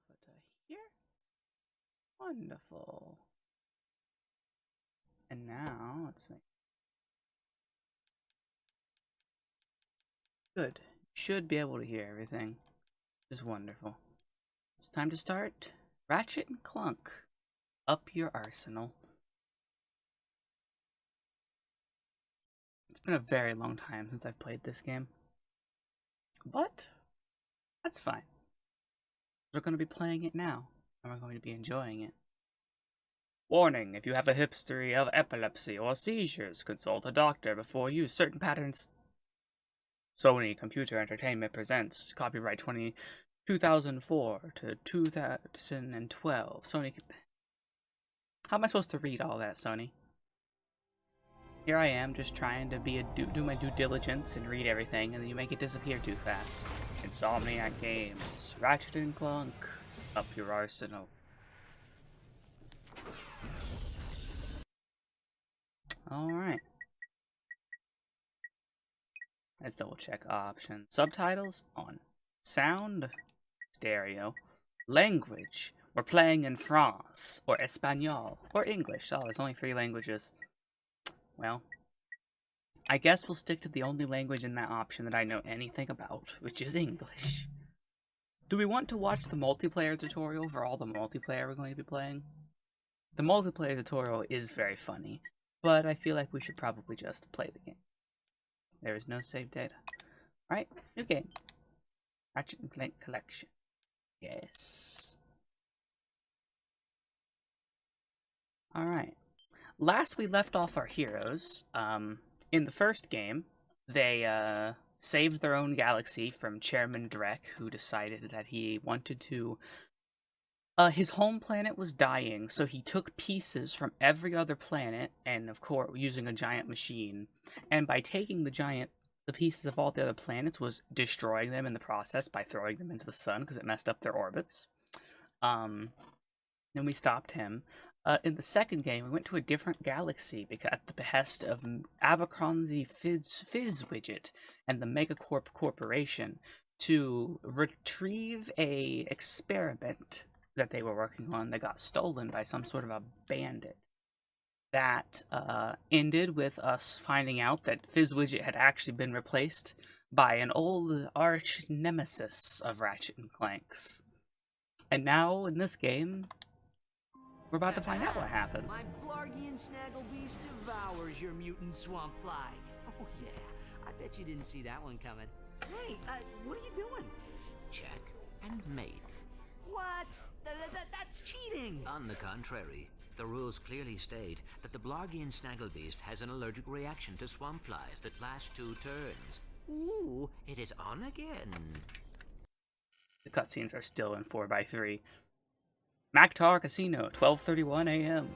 But here? Wonderful. And now, let's make... Good. Should be able to hear everything. Just wonderful. It's time to start Ratchet and Clank. Up your arsenal. It's been a very long time since I've played this game. But that's fine. We're going to be playing it now, and we're going to be enjoying it. Warning, if you have a history of epilepsy or seizures, consult a doctor before use certain patterns. Sony Computer Entertainment presents copyright 2004 to 2012. Sony. How am I supposed to read all that, Sony? Here I am, just trying to do my due diligence and read everything, and then you make it disappear too fast. Insomniac Games, Ratchet and Clank, up your arsenal. Alright. Let's double check options. Subtitles on. Sound, stereo. Language, we're playing in France, or Espanol, or English. Oh, there's only 3 languages. Well, I guess we'll stick to the only language in that option that I know anything about, which is English. Do we want to watch the multiplayer tutorial for all the multiplayer we're going to be playing? The multiplayer tutorial is very funny, but I feel like we should probably just play the game. There is no save data. Alright, new game. Ratchet and Clank Collection. Yes. Alright. Last we left off our heroes, in the first game, they saved their own galaxy from Chairman Drek, who decided that he wanted to... his home planet was dying, so he took pieces from every other planet, and of course, using a giant machine, and by taking the pieces of all the other planets, was destroying them in the process by throwing them into the sun, because it messed up their orbits. Then we stopped him. In the second game, we went to a different galaxy because at the behest of Abercrombie Fizzwidget and the Megacorp Corporation to retrieve a experiment that they were working on that got stolen by some sort of a bandit. That ended with us finding out that Fizzwidget had actually been replaced by an old arch nemesis of Ratchet and Clank's. And now, in this game, we're about to find out what happens. My Blargian Snagglebeast devours your mutant swamp fly. Oh yeah, I bet you didn't see that one coming. Hey, what are you doing? Check and mate. What? That's cheating! On the contrary, the rules clearly state that the Blargian Snagglebeast has an allergic reaction to swamp flies that last 2 turns. Ooh, it is on again. The cutscenes are still in 4x3. Mactar Casino, 12:31 a.m.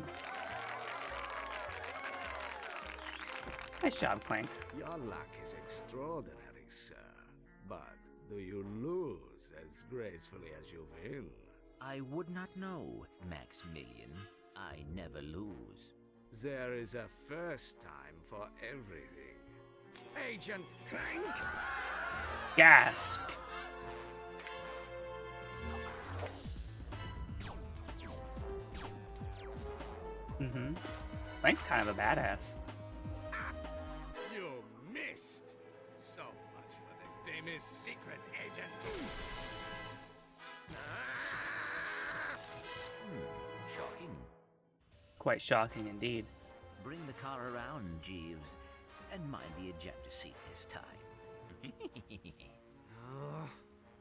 Nice job, Clank. Your luck is extraordinary, sir. But do you lose as gracefully as you win? I would not know, Maximilian. I never lose. There is a first time for everything. Agent Clank! Gasp! Clank kind of a badass. You missed! So much for the famous secret agent. Shocking. Quite shocking indeed. Bring the car around, Jeeves, and mind the ejector seat this time.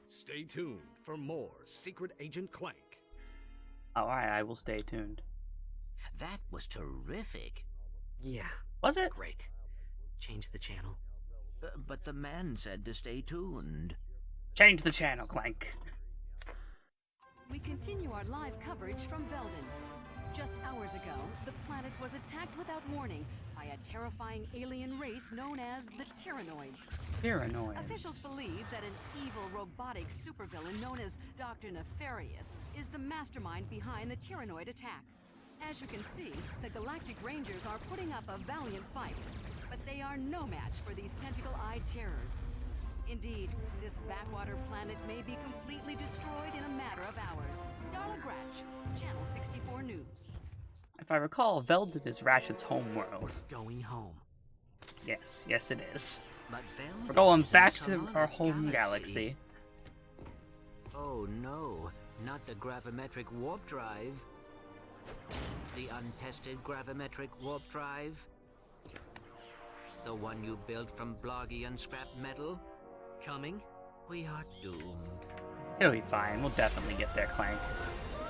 Stay tuned for more Secret Agent Clank. Alright, I will stay tuned. That was terrific. Yeah, Was it? great. Change the channel. But the man said to stay tuned. Change the channel, Clank. We continue our live coverage from Veldin. Just hours ago, the planet was attacked without warning by a terrifying alien race known as the Tyrannoids. Tyrannoids. Officials believe that an evil robotic supervillain known as Dr. Nefarious is the mastermind behind the Tyrannoid attack. As you can see, the Galactic Rangers are putting up a valiant fight, but they are no match for these tentacle-eyed terrors. Indeed, this backwater planet may be completely destroyed in a matter of hours. Gratch, Channel 64 News. If I recall, Velded is Ratchet's home world. Going home. Yes, yes it is. But Velvet We're going is in back some to our other home galaxy. Oh no, not the gravimetric warp drive. The untested gravimetric warp drive? The one you built from Bloggy scrap metal? Coming? We are doomed. It'll be fine. We'll definitely get there, Clank.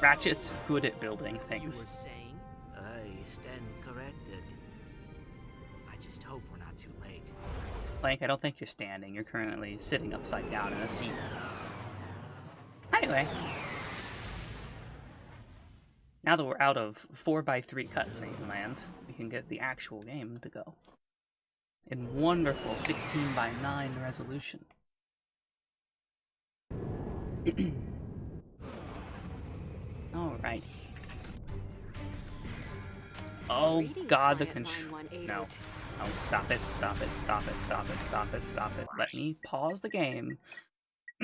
Ratchet's good at building You were things. saying? I stand corrected. I just hope we're not too late. Clank, I don't think you're standing. You're currently sitting upside down in a seat. Anyway. Now that we're out of 4x3 cutscene land, we can get the actual game to go. In wonderful 16:9 resolution. Alright. Oh god, the control. No. Oh, stop it, stop it, stop it, stop it, stop it, stop it. Let me pause the game.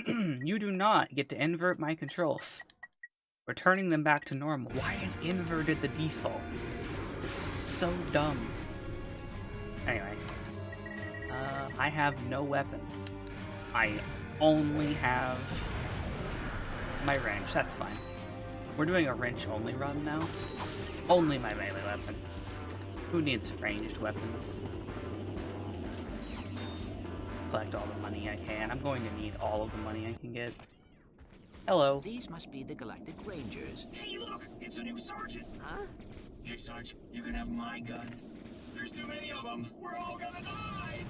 You do not get to invert my controls. We're turning them back to normal. Why is inverted the default? It's so dumb. Anyway. I have no weapons. I only have my wrench. That's fine. We're doing a wrench-only run now. Only my melee weapon. Who needs ranged weapons? Collect all the money I can. I'm going to need all of the money I can get. Hello. These must be the Galactic Rangers. Hey, look! It's a new sergeant! Huh? Hey, Sarge, you can have my gun. There's too many of them! We're all gonna die!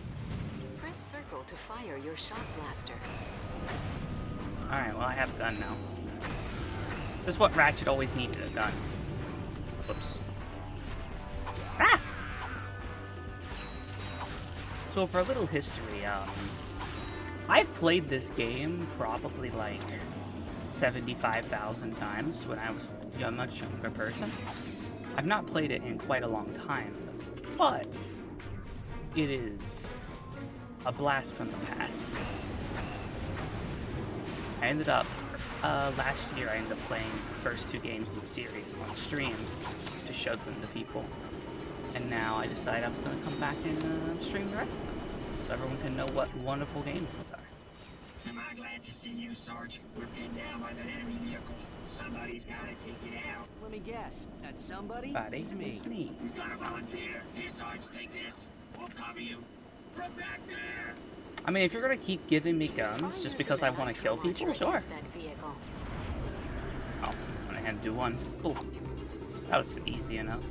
Press circle to fire your shock blaster. Alright, well I have a gun now. This is what Ratchet always needed, a gun. Whoops. Ah! So for a little history, I've played this game probably like 75,000 times when I was a much younger person. I've not played it in quite a long time, but it is a blast from the past. I ended up, last year I ended up playing the first 2 games in the series on stream to show them to people. And now I decided I was going to come back and stream the rest of them, so everyone can know what wonderful games these are. Am I glad to see you, Sarge? We're pinned down by that enemy vehicle. Somebody's gotta take it out. Let me guess. That somebody? Buddy, Is me. it's me. We gotta volunteer. Here, Sarge, take this. We'll cover you. From back there! I mean, if you're going to keep giving me guns just because I want to kill people, sure. Oh, went ahead and do one. Cool. That was easy enough.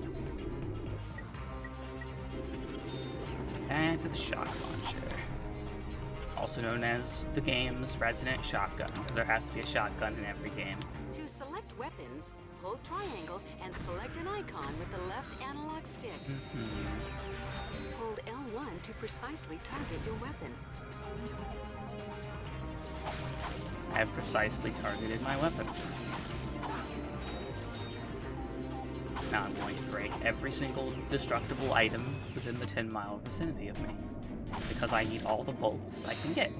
Back to the shock launcher. Also known as the game's resident shotgun, because there has to be a shotgun in every game. To select weapons, hold triangle and select an icon with the left analog stick. Hold L1 to precisely target your weapon. I have precisely targeted my weapon. Now I'm going to break every single destructible item within the 10-mile vicinity of me, because I need all the bolts I can get.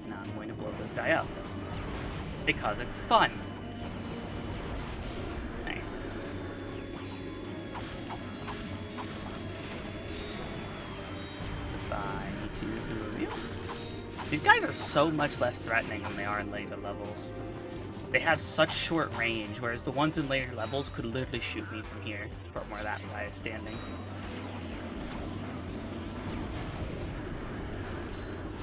Now I'm going to blow this guy up, because it's fun. Nice. Goodbye to you. These guys are so much less threatening than they are in later levels. They have such short range, whereas the ones in later levels could literally shoot me from here, from where that guy is standing.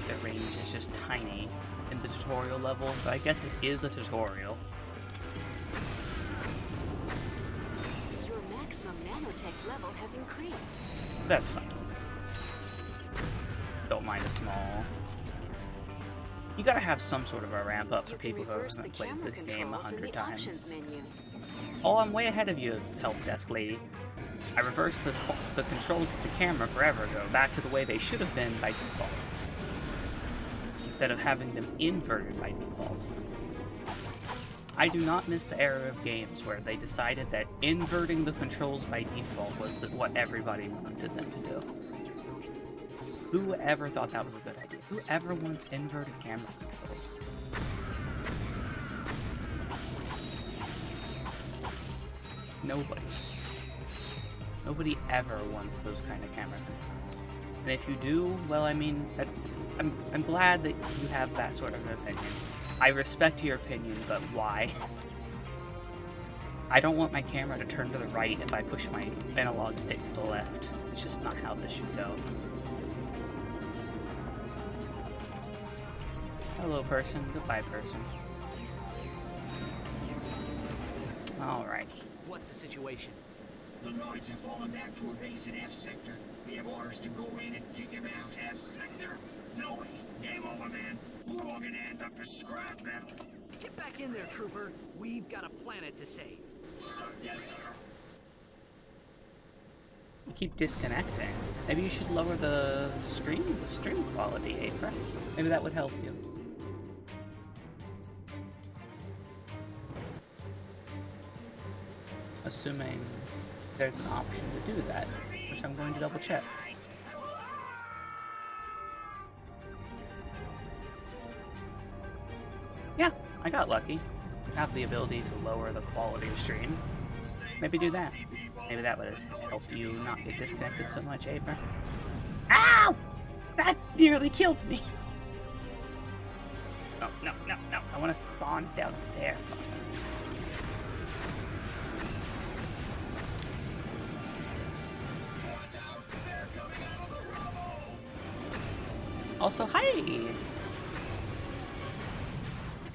The range is just tiny in the tutorial level, but I guess it is a tutorial. Your maximum nanotech level has increased. That's fine. Don't mind a small... You gotta have some sort of a ramp up for people who haven't played the game 100 times. Oh, I'm way ahead of you, help desk lady. I reversed the controls of the camera forever ago, back to the way they should have been by default, instead of having them inverted by default. I do not miss the era of games where they decided that inverting the controls by default was what everybody wanted them to do. Whoever thought that was a good idea? Whoever wants inverted camera controls? Nobody. Nobody ever wants those kind of camera controls. And if you do, well, I mean, I'm glad that you have that sort of opinion. I respect your opinion, but why? I don't want my camera to turn to the right if I push my analog stick to the left. It's just not how this should go. Hello, person. Goodbye, person. Alright. What's the situation? The Knights have fallen back to a base in F sector. We have orders to go in and take them out. F sector? No way. Game over, man. We're all gonna end up as scrap metal. Get back in there, Trooper. We've got a planet to save. Yes, sir. You keep disconnecting. Maybe you should lower the stream quality, April. Maybe that would help you. Assuming there's an option to do that, which I'm going to double check. Yeah, I got lucky. Have the ability to lower the quality of stream. Maybe do that. Maybe that would help you not get disconnected so much, April. Ow! That nearly killed me. No, no, no, no. I want to spawn down there. Fuck. Also, hi!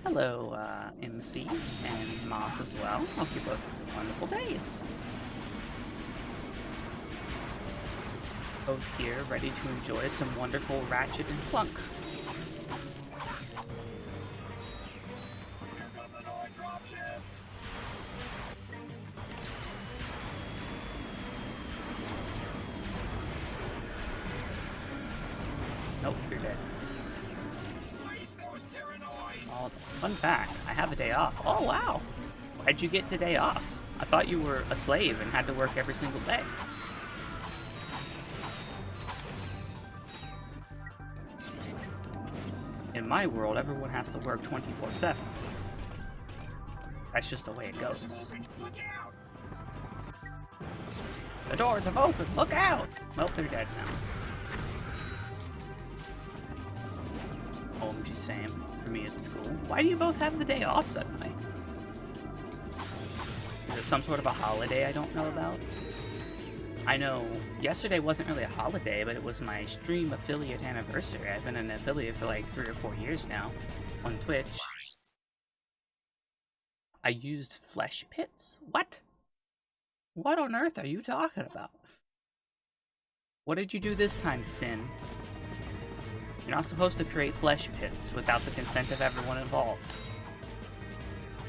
Hello, MC and Moth as well. Hope you both have wonderful days. Both here, ready to enjoy some wonderful Ratchet and Clank. Here come the Noid dropships. Nope, you're dead. Place those Tyrannoids. Oh, fun fact, I have a day off. Oh, wow! Why'd you get today off? I thought you were a slave and had to work every single day. In my world, everyone has to work 24/7. That's just the way it goes. Look out! The doors have opened! Look out! Well, they're dead now. OMG Sam, for me at school. Why do you both have the day off suddenly? Is there some sort of a holiday I don't know about? I know yesterday wasn't really a holiday, but it was my stream affiliate anniversary. I've been an affiliate for like 3 or 4 years now on Twitch. I used flesh pits? What? What on earth are you talking about? What did you do this time, Sin? You're not supposed to create flesh pits without the consent of everyone involved.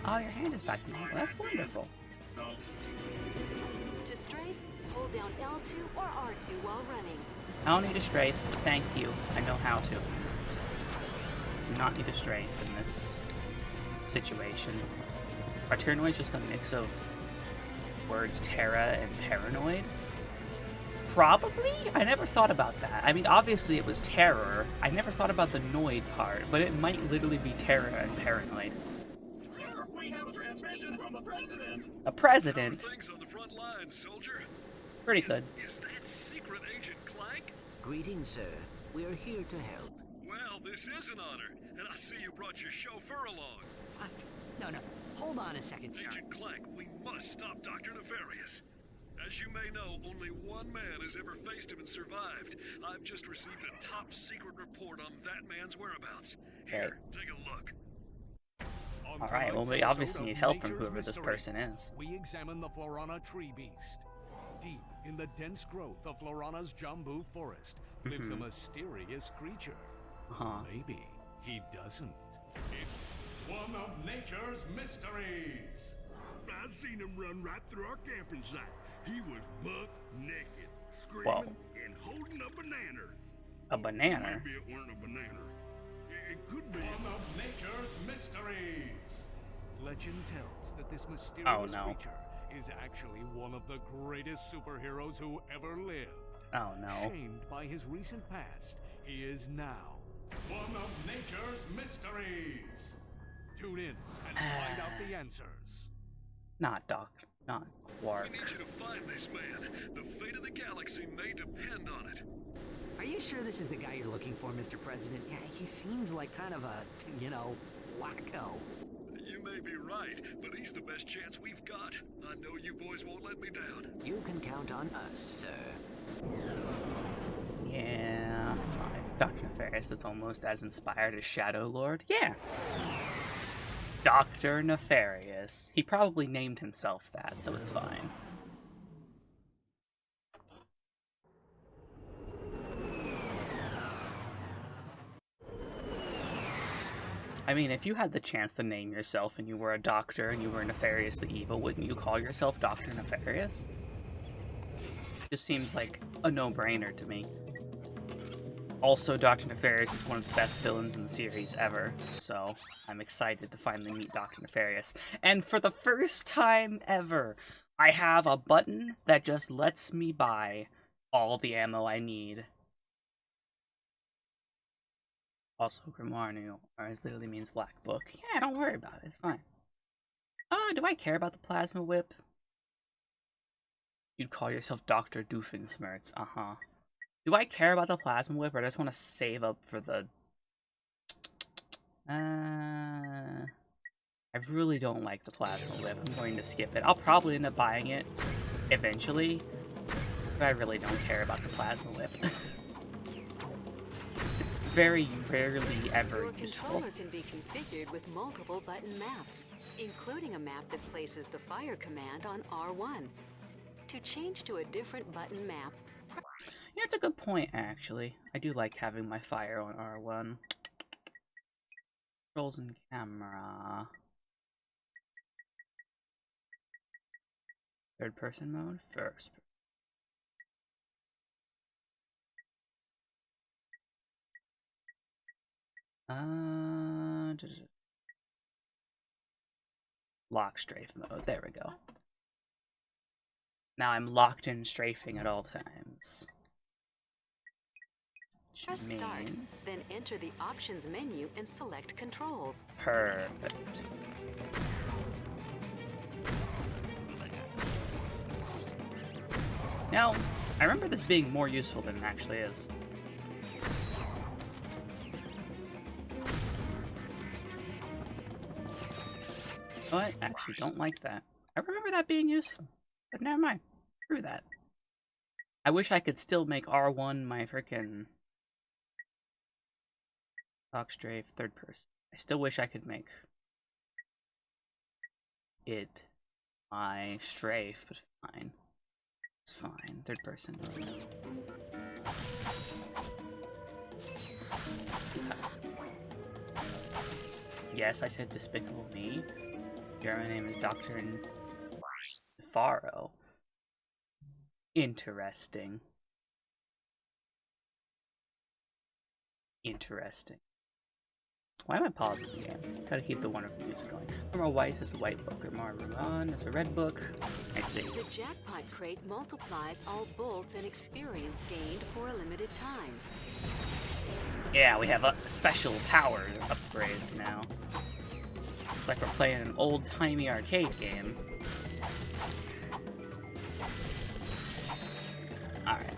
Oh, your hand is back to normal. That's wonderful. To strafe, hold down L2 or R2 while running. I don't need a strafe, but thank you. I know how to. Do not need a strafe in this situation. Are Tyrannoids just a mix of words Terra and paranoid? Probably? I never thought about that. I mean, obviously it was terror. I never thought about the noid part, but it might literally be terror and paranoid. Sir, we have a transmission from the president. A president? Things on the front lines, soldier. Pretty good. Is that Secret Agent Clank? Greetings, sir. We're here to help. Well, this is an honor, and I see you brought your chauffeur along. What? No, no. Hold on a second, sir. Agent Clank, we must stop Dr. Nefarious. As you may know, only one man has ever faced him and survived. I've just received a top-secret report on that man's whereabouts. Here, take a look. Alright, well, we obviously need help from whoever this person is. We examine the Florana tree beast. Deep in the dense growth of Florana's Jambu forest lives a mysterious creature. Maybe he doesn't. It's one of nature's mysteries. I've seen him run right through our camping site. He was buck naked, screaming and holding a banana. A banana? Maybe it weren't a banana. It could be. One of nature's mysteries. Legend tells that this mysterious creature is actually one of the greatest superheroes who ever lived. Oh no. Shamed by his recent past, he is now one of nature's mysteries. Tune in and find out the answers. Not Quark. We need you to find this man. The fate of the galaxy may depend on it. Are you sure this is the guy you're looking for, Mr. President? Yeah, he seems like kind of a, you know, wacko. You may be right, but he's the best chance we've got. I know you boys won't let me down. You can count on us, sir. Yeah, fine. Dr. Nefarious is almost as inspired as Shadow Lord. Yeah. Dr. Nefarious. He probably named himself that, so it's fine. I mean, if you had the chance to name yourself and you were a doctor and you were nefariously evil, wouldn't you call yourself Dr. Nefarious? Just seems like a no-brainer to me. Also, Dr. Nefarious is one of the best villains in the series ever, so I'm excited to finally meet Dr. Nefarious. And for the first time ever, I have a button that just lets me buy all the ammo I need. Also, Grimoire New, literally means black book. Yeah, don't worry about it, it's fine. Do I care about the plasma whip? You'd call yourself Dr. Doofenshmirtz, uh-huh. Do I care about the plasma whip, or I just want to save up for the... I really don't like the plasma whip. I'm going to skip it. I'll probably end up buying it eventually, but I really don't care about the plasma whip. It's very rarely ever useful. Your controller can be configured with multiple button maps, including a map that places the fire command on R1. To change to a different button map... Yeah, it's a good point, actually. I do like having my fire on R1. Controls and camera. Third person mode? First. Lock strafe mode. There we go. Now I'm locked in strafing at all times. Press start, then enter the options menu and select controls. Perfect. Now, I remember this being more useful than it actually is. Oh, I actually don't like that. I remember that being useful, but never mind. Screw that. I wish I could still make R1 my frickin' lock strafe third person. I still wish I could make it my strafe, but fine. It's fine. Third person. Yes, I said Despicable Me. German name is Dr. Faro. Interesting. Interesting. Why am I pausing the game? Gotta keep the wonderful music going. Grimoire Weiss is a white book. Grimoire Ruan is a red book. I see. The jackpot crate multiplies all bolts and experience gained for a limited time. Yeah, we have special power upgrades now. It's like we're playing an old-timey arcade game. Alright.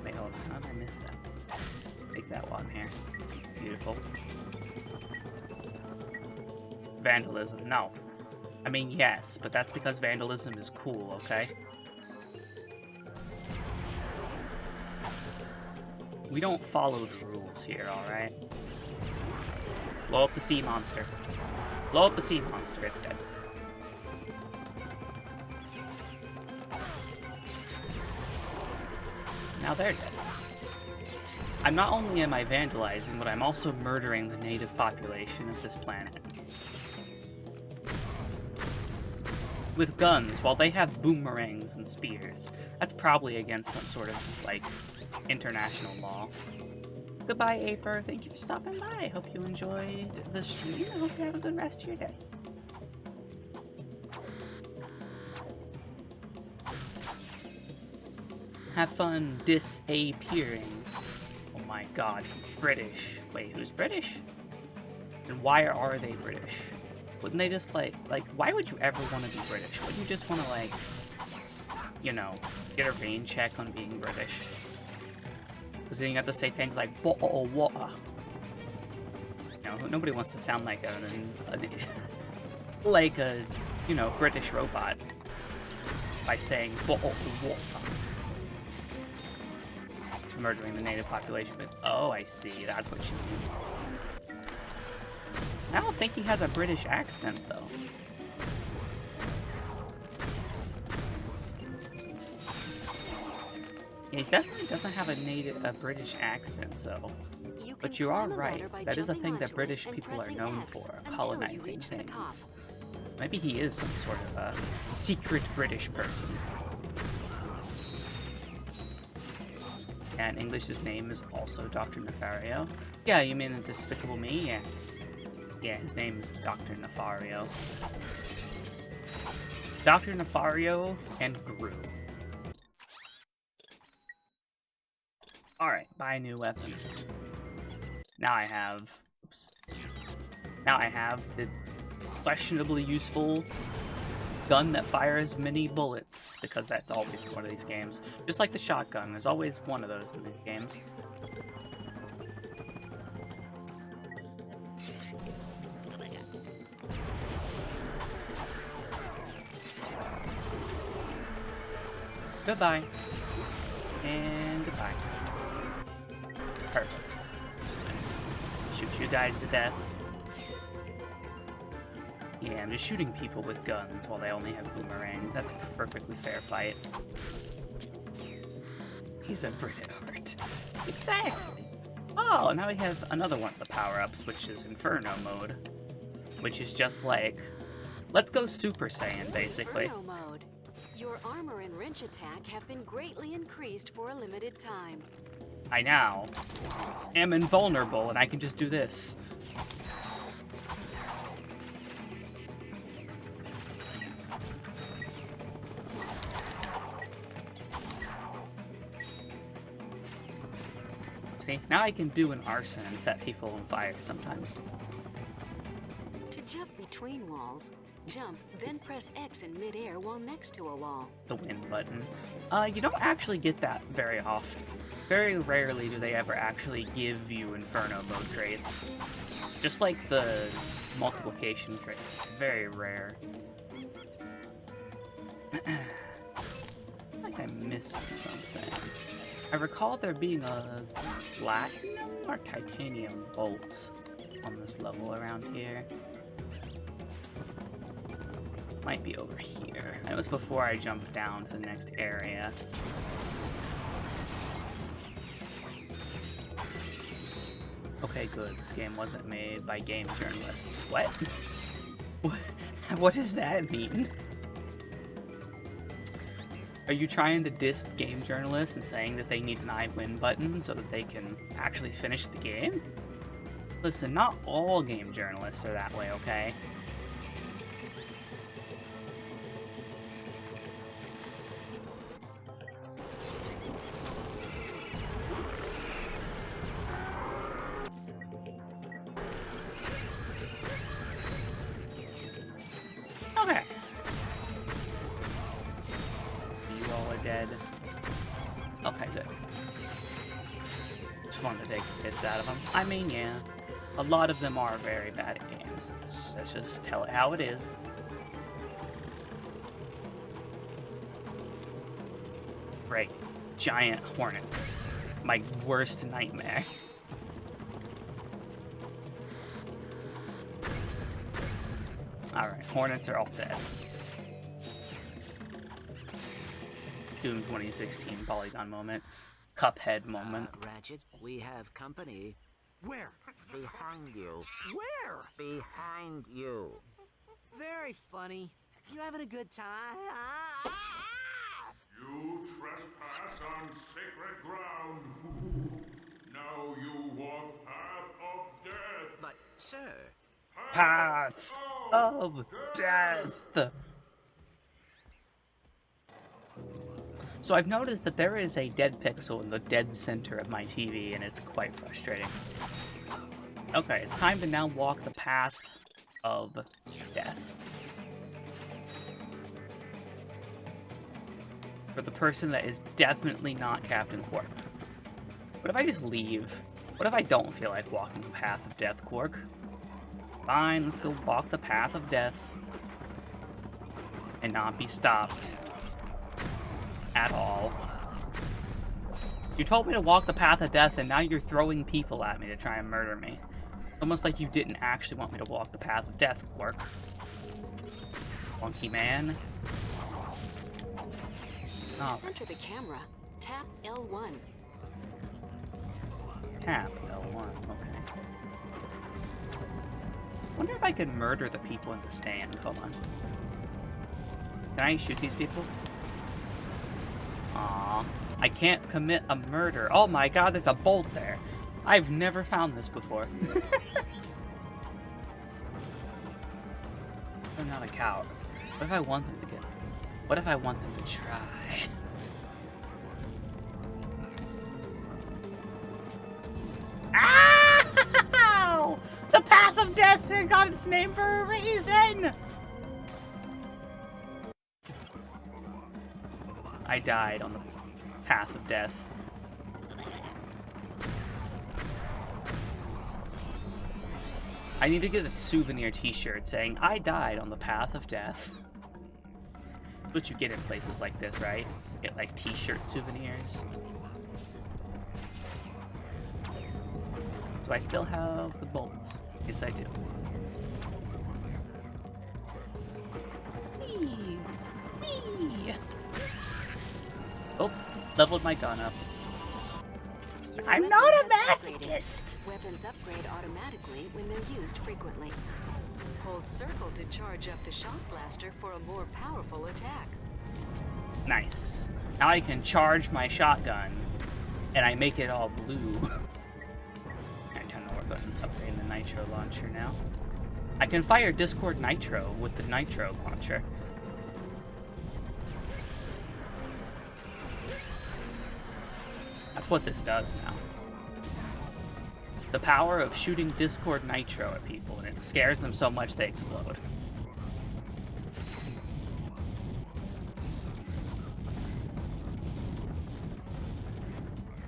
Wait, hold on. How did I miss that? Take that one here. Beautiful. Vandalism. No. I mean, yes, but that's because vandalism is cool, okay? We don't follow the rules here, alright? Blow up the sea monster. Blow up the sea monster, it's dead. Now they're dead. Not only am I vandalizing, but I'm also murdering the native population of this planet. With guns, while they have boomerangs and spears. That's probably against some sort of, like, international law. Goodbye, Aper. Thank you for stopping by. Hope you enjoyed the stream. I hope you have a good rest of your day. Have fun disappearing. Oh my god, he's British. Wait, who's British? And why are they British? Wouldn't they just like, why would you ever want to be British? Wouldn't you just want to, like, you know, get a rain check on being British? Because then you have to say things like, bottle of water. You know, nobody wants to sound like like a, you know, British robot by saying bottle of water. It's murdering the native population, but oh, I see, that's what you mean. I don't think he has a British accent, though. Yeah, he definitely doesn't have a British accent, so... But you are right, that is a thing that British people are known for, colonizing things. Maybe he is some sort of a secret British person. And English's name is also Dr. Nefario. Yeah, you mean Despicable Me? Yeah. Yeah, his name is Dr. Nefario. Dr. Nefario and Gru. Alright, buy a new weapon. Now I have... Oops. Now I have the questionably useful gun that fires many bullets, because that's always one of these games. Just like the shotgun, there's always one of those in these games. Goodbye. And goodbye. Perfect. Just gonna shoot you guys to death. Yeah, I'm just shooting people with guns while they only have boomerangs. That's a perfectly fair fight. He's a Brit-Art. Exactly. Oh, now we have another one of the power-ups, which is Inferno mode. Which is just like, let's go Super Saiyan, basically. Inferno mode. Your armor and wrench attack have been greatly increased for a limited time. I now am invulnerable, and I can just do this. See, now I can do an arson and set people on fire sometimes. To jump between walls, jump, then press X in midair while next to a wall. The win button. You don't actually get that very often. Very rarely do they ever actually give you Inferno mode crates. Just like the multiplication crates. It's very rare. I think I'm missing something. I recall there being a platinum or titanium bolt on this level around here. Might be over here. It was before I jumped down to the next area. Okay, good. This game wasn't made by game journalists. What? What does that mean? Are you trying to diss game journalists and saying that they need an I win button so that they can actually finish the game? Listen, not all game journalists are that way, okay? Okay. You all are dead. Okay, good. It's fun to take the piss out of them. I mean, yeah. A lot of them are very bad at games. Let's just tell it how it is. Great. Giant hornets. My worst nightmare. Alright, hornets are all dead. Doom 2016 Polygon moment. Cuphead moment. Ratchet, we have company. Where? Behind you. Where? Behind you. Very funny. You having a good time? You trespass on sacred ground. Now you walk path of death. But, sir... Path of death! So I've noticed that there is a dead pixel in the dead center of my TV, and it's quite frustrating. Okay, it's time to now walk the path of death. For the person that is definitely not Captain Quark. What if I just leave? What if I don't feel like walking the path of death, Quark? Fine, let's go walk the path of death. And not be stopped. At all. You told me to walk the path of death, and now you're throwing people at me to try and murder me. Almost like you didn't actually want me to walk the path of death, Quark. Monkey man. To center the camera, tap L1. Tap L1, okay. Wonder if I could murder the people in the stand. Hold on. Can I shoot these people? Aww. I can't commit a murder. Oh my god, there's a bolt there. I've never found this before. I'm not a coward. What if I want them to get... What if I want them to try? Ow! The path of death got its name for a reason! I died on the path of death. I need to get a souvenir t-shirt saying, I died on the path of death. That's what you get in places like this, right? You get like t-shirt souvenirs. Do I still have the bolt? Yes, I do. Whee! Whee! Oh, leveled my gun up. I'm not a masochist! Weapons upgrade automatically when they're used frequently. Hold circle to charge up the shock blaster for a more powerful attack. Nice. Now I can charge my shotgun, and I make it all blue. Alright, time to work on upgrading the nitro launcher now. I can fire Discord Nitro with the nitro launcher. That's what this does now. The power of shooting Discord Nitro at people, and it scares them so much they explode.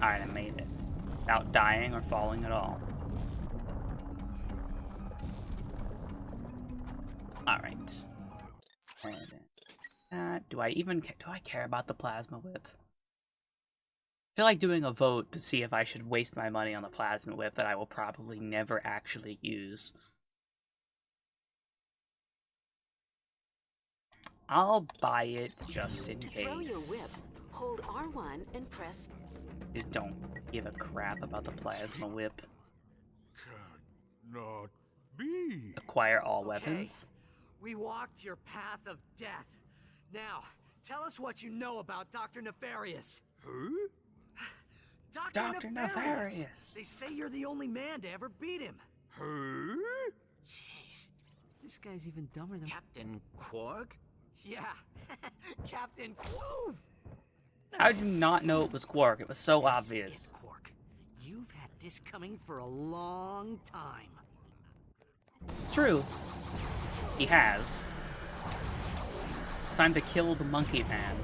Alright, I made it. Without dying or falling at all. Alright. Do I care about the plasma whip? I feel like doing a vote to see if I should waste my money on the plasma whip that I will probably never actually use. I'll buy it just in case. To throw your whip, hold R1 and press. Just don't give a crap about the plasma whip. Cannot be. Acquire all weapons. We walked your path of death. Now, tell us what you know about Dr. Nefarious. Huh? Dr. Nefarious! They say you're the only man to ever beat him. Huh? Jeez. This guy's even dumber than... Captain Quark? Yeah. Captain Quark. How did you not know it was Quark? It was so obvious. Quark. You've had this coming for a long time. True. He has. Time to kill the monkey man.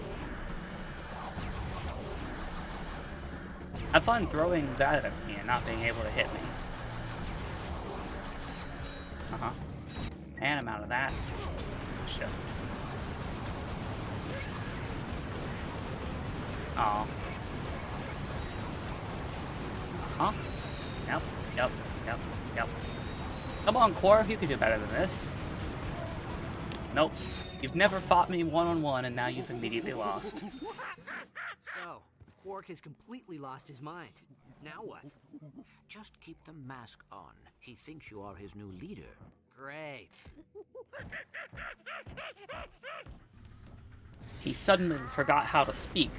Have fun throwing that at me and not being able to hit me. Uh-huh. And I'm out of that. It's just... Aw. Huh? Yep, yep, yep, yep. Come on, Quark, you can do better than this. Nope. You've never fought me one-on-one, and now you've immediately lost. So, Quark has completely lost his mind. Now what? Just keep the mask on. He thinks you are his new leader. Great. He suddenly forgot how to speak.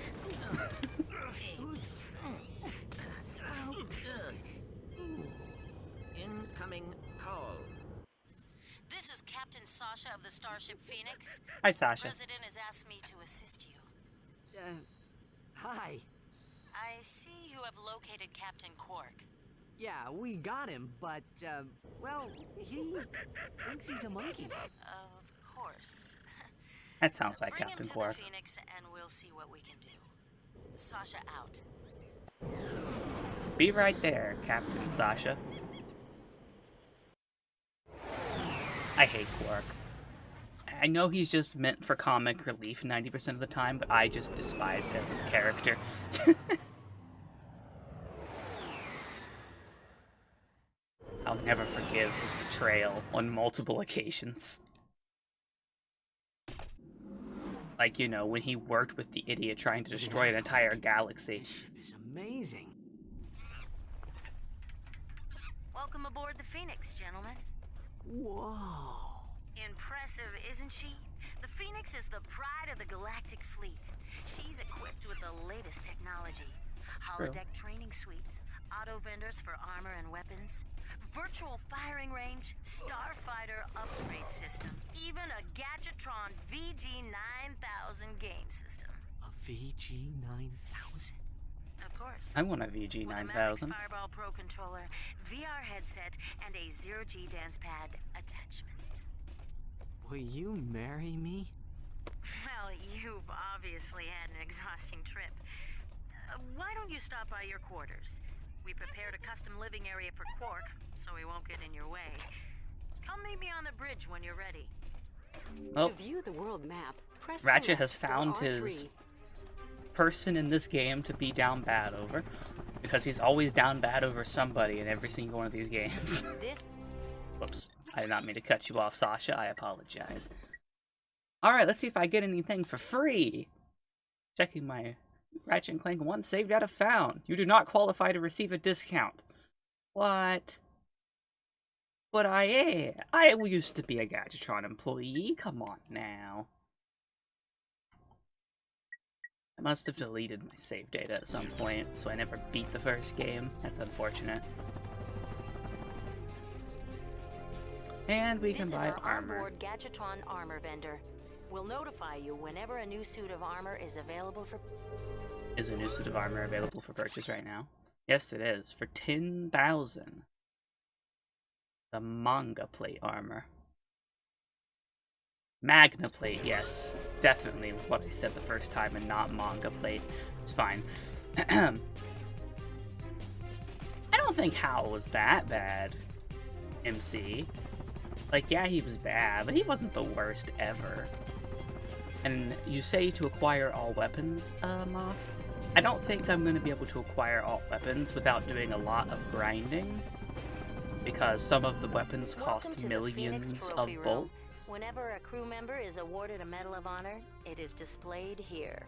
Incoming call. This is Captain Sasha of the Starship Phoenix. Hi, Sasha. President has asked me to assist you. Hi. I see you have located Captain Quark. Yeah, we got him, but, well, he thinks he's a monkey. Of course. That sounds like Bring Captain him to Quark. the Phoenix and we'll see what we can do. Sasha out. Be right there, Captain Sasha. I hate Quark. I know he's just meant for comic relief 90% of the time, but I just despise him as a character. I'll never forgive his betrayal on multiple occasions. Like, you know, when he worked with the idiot trying to destroy an entire galaxy. This ship is amazing. Welcome aboard the Phoenix, gentlemen. Whoa. Impressive, isn't she? The Phoenix is the pride of the galactic fleet. She's equipped with the latest technology. Holodeck training suite, auto vendors for armor and weapons, virtual firing range, starfighter upgrade system, even a Gadgetron VG9000 game system. A VG9000? Of course. I want a VG9000. Fireball Pro controller, VR headset, and a zero-G dance pad attachment. Will you marry me? Well, you've obviously had an exhausting trip. Why don't you stop by your quarters? We prepared a custom living area for Quark, so he won't get in your way. Come meet me on the bridge when you're ready. Oh, To view the world map, press Ratchet select has found or his R3. person in this game to be down bad over, because he's always down bad over somebody in every single one of these games. Whoops. I did not mean to cut you off, Sasha. I apologize. Alright, let's see if I get anything for free. Checking my Ratchet and Clank 1 saved out of found. You do not qualify to receive a discount. What? But I am. I used to be a Gadgetron employee. Come on now. I must have deleted my save data at some point, so I never beat the first game. That's unfortunate. And we can buy This is our armor. onboard Gadgetron armor vendor. We'll notify you whenever a new suit of armor is available for... Is a new suit of armor available for purchase right now? Yes, it is. For 10,000. The manga plate armor. Magna plate, yes. Definitely what I said the first time and not manga plate. It's fine. I don't think Hal was that bad, MC. Like, yeah, he was bad, but he wasn't the worst ever. And you say to acquire all weapons, Moth? I don't think I'm going to be able to acquire all weapons without doing a lot of grinding. Because some of the weapons cost millions of bolts. Whenever a crew member is awarded a Medal of Honor, it is displayed here.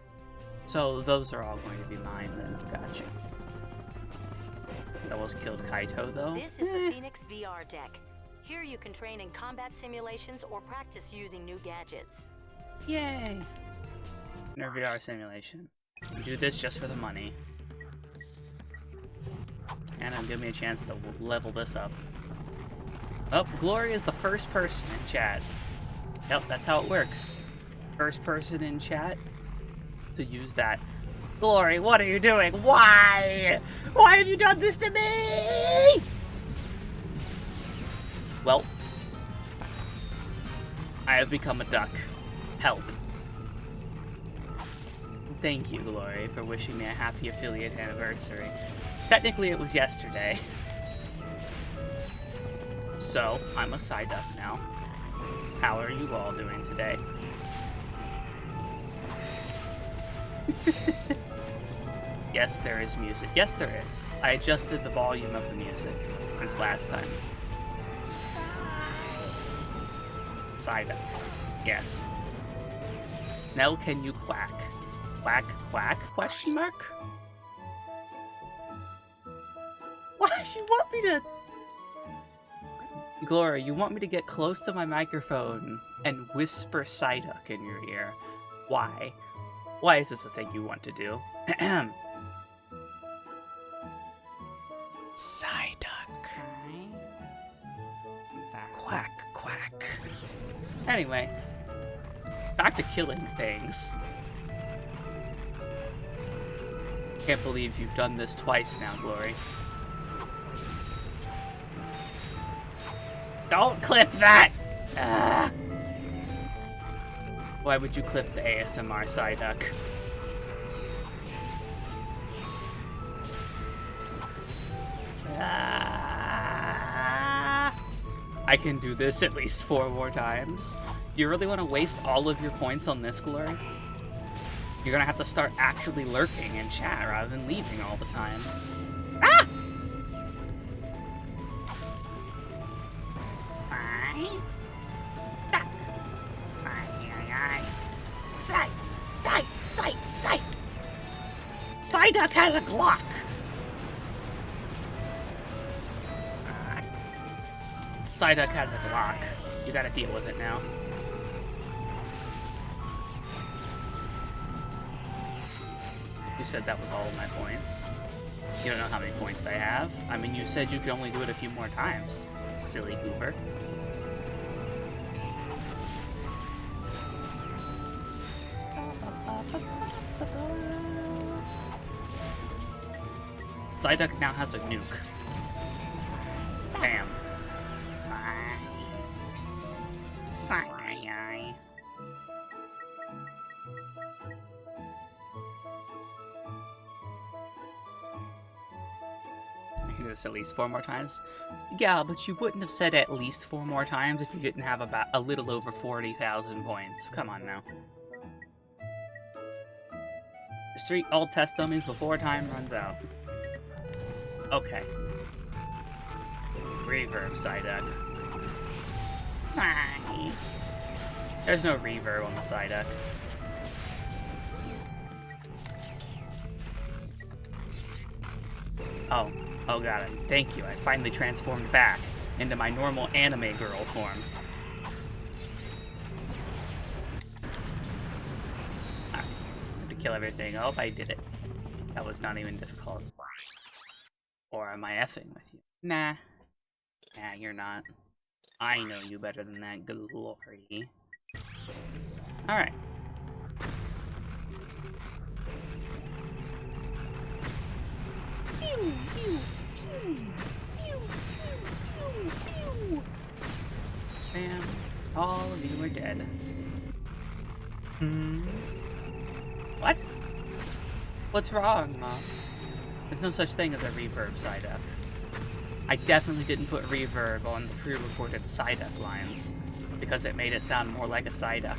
So those are all going to be mine then. Gotcha. I almost killed Kaito though. This is the Phoenix VR deck. Here you can train in combat simulations or practice using new gadgets. Yay! Inner VR simulation. Do this just for the money. And it'll give me a chance to level this up. Oh, Glory is the first person in chat. Yep, that's how it works. First person in chat to use that. Glory, what are you doing? Why? Why have you done this to me? Well, I have become a duck. Help. Thank you, Glory, for wishing me a happy affiliate anniversary. Technically, it was yesterday. So, I'm a side duck now. How are you all doing today? Yes, there is music. Yes, there is. I adjusted the volume of the music since last time. Side duck. Yes. Nell, can you quack? Quack, quack? Question mark? Why do you want me to... Gloria, you want me to get close to my microphone and whisper Psyduck in your ear. Why? Why is this a thing you want to do? Psyduck. Quack, quack. Anyway, back to killing things. Can't believe you've done this twice now, Glory. Don't clip that! Why would you clip the ASMR Psyduck? I can do this at least 4 more times. You really want to waste all of your points on this, Glory? You're gonna have to start actually lurking in chat rather than leaving all the time. Ah! Psyduck has a Glock! Psyduck has a Glock. You gotta deal with it now. You said that was all of my points. You don't know how many points I have. I mean, you said you could only do it a few more times. Silly goober. Psyduck now has a nuke. Bam. I can do this at least 4 more times. Yeah, but you wouldn't have said at least 4 more times if you didn't have about a little over 40,000 points. Come on now. Street all test dummies before time runs out. Okay. Reverb Psyduck. There's no reverb on the Psyduck. Oh, got it. Thank you. I finally transformed back into my normal anime girl form. Alright. To kill everything. Oh, I did it. That was not even difficult. Or am I effing with you? Nah. Nah, you're not. I know you better than that, Glory. Alright. Bam. All of you are dead. What? What's wrong, Mom? There's no such thing as a reverb Psyduck. I definitely didn't put reverb on the pre-recorded Psyduck lines, because it made it sound more like a Psyduck,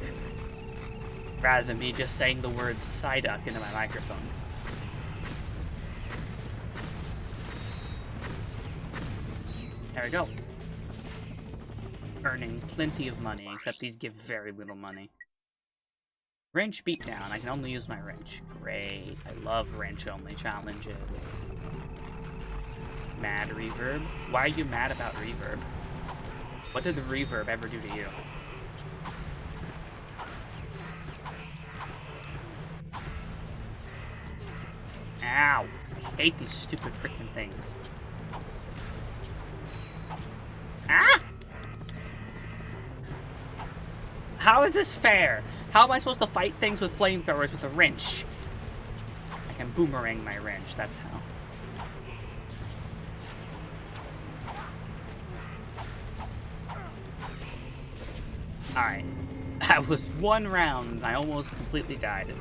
rather than me just saying the words Psyduck into my microphone. There we go. Earning plenty of money, except these give very little money. Wrench beatdown. I can only use my wrench. Great. I love wrench-only challenges. Mad reverb? Why are you mad about reverb? What did the reverb ever do to you? Ow! I hate these stupid freaking things. Ah! How is this fair? How am I supposed to fight things with flamethrowers with a wrench? I can boomerang my wrench, that's how. Alright. That was 1 round and I almost completely died.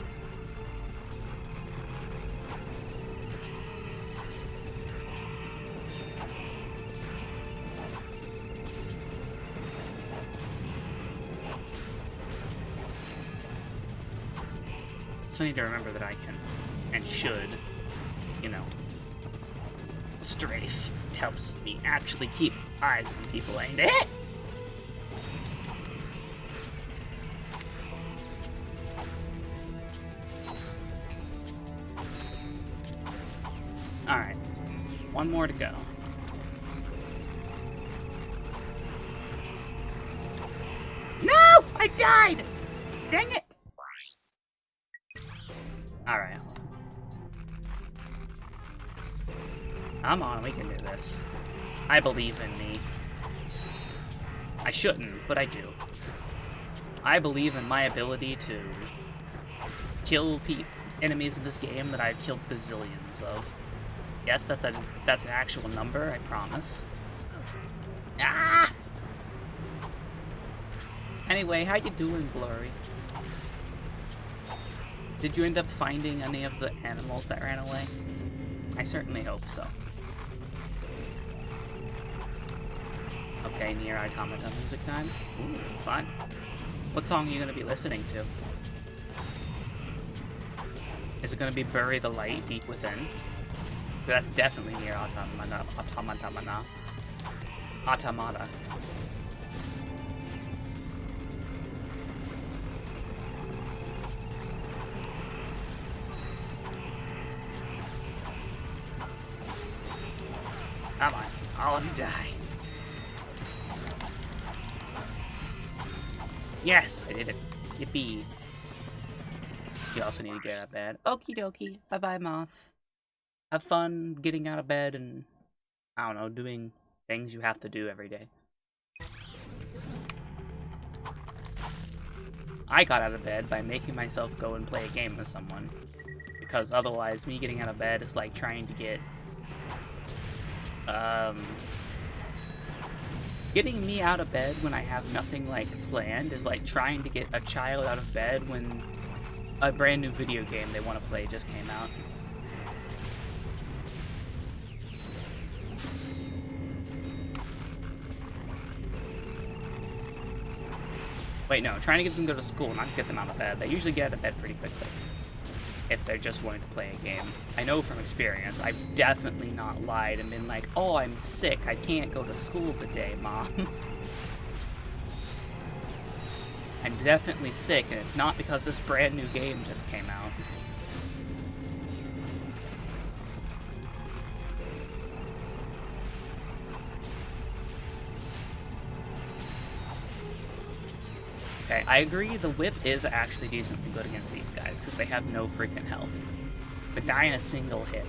So I need to remember that I can, and should, you know, strafe. It helps me actually keep eyes on people aimed at hit! Alright. 1 more to go. No! I died! Dang it! Alright. Come on, we can do this. I believe in me. I shouldn't, but I do. I believe in my ability to kill enemies in this game that I've killed bazillions of. Yes, that's an actual number, I promise. Ah! Anyway, how you doing, Blurry? Did you end up finding any of the animals that ran away? I certainly hope so. Okay, Nier Automata music time. Ooh, fun. What song are you gonna be listening to? Is it gonna be Bury the Light Deep Within? That's definitely Nier Automata. Automata. Come on, all of you die. Yes, I did it. Yippee. You also need to get out of bed. Okie dokie. Bye-bye, Moth. Have fun getting out of bed and, I don't know, doing things you have to do every day. I got out of bed by making myself go and play a game with someone. Because otherwise, me getting out of bed is like trying to get... Getting me out of bed when I have nothing, like, planned is like trying to get a child out of bed when a brand new video game they want to play just came out. Wait, no, trying to get them to go to school, not get them out of bed. They usually get out of bed pretty quickly if they're just wanting to play a game. I know from experience, I've definitely not lied and been like, oh, I'm sick, I can't go to school today, Mom. I'm definitely sick, and it's not because this brand new game just came out. Okay, I agree, the whip is actually decently good against these guys, because they have no freaking health. But die in a single hit.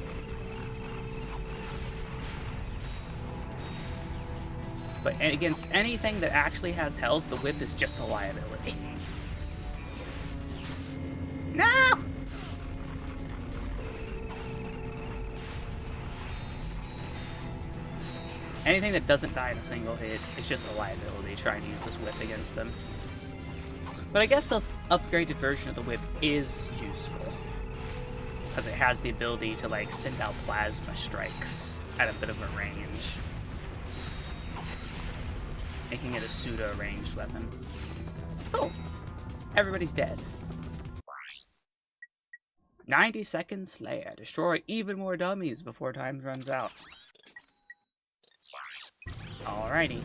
But against anything that actually has health, the whip is just a liability. No! Anything that doesn't die in a single hit is just a liability trying to use this whip against them. But I guess the upgraded version of the whip is useful, because it has the ability to, like, send out plasma strikes at a bit of a range, making it a pseudo-ranged weapon. Oh! Everybody's dead. 90-second Slayer. Destroy even more dummies before time runs out. Alrighty.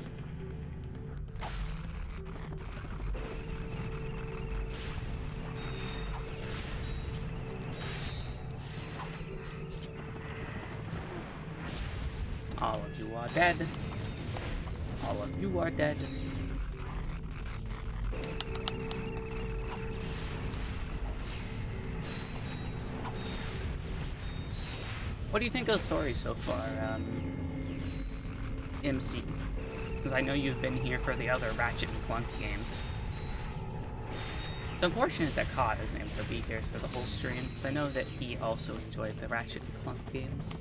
All of you are dead. All of you are dead. What do you think of the story so far, MC? Since I know you've been here for the other Ratchet and Clank games. It's unfortunate that Cod isn't able to be here for the whole stream, because I know that he also enjoyed the Ratchet and Clank games.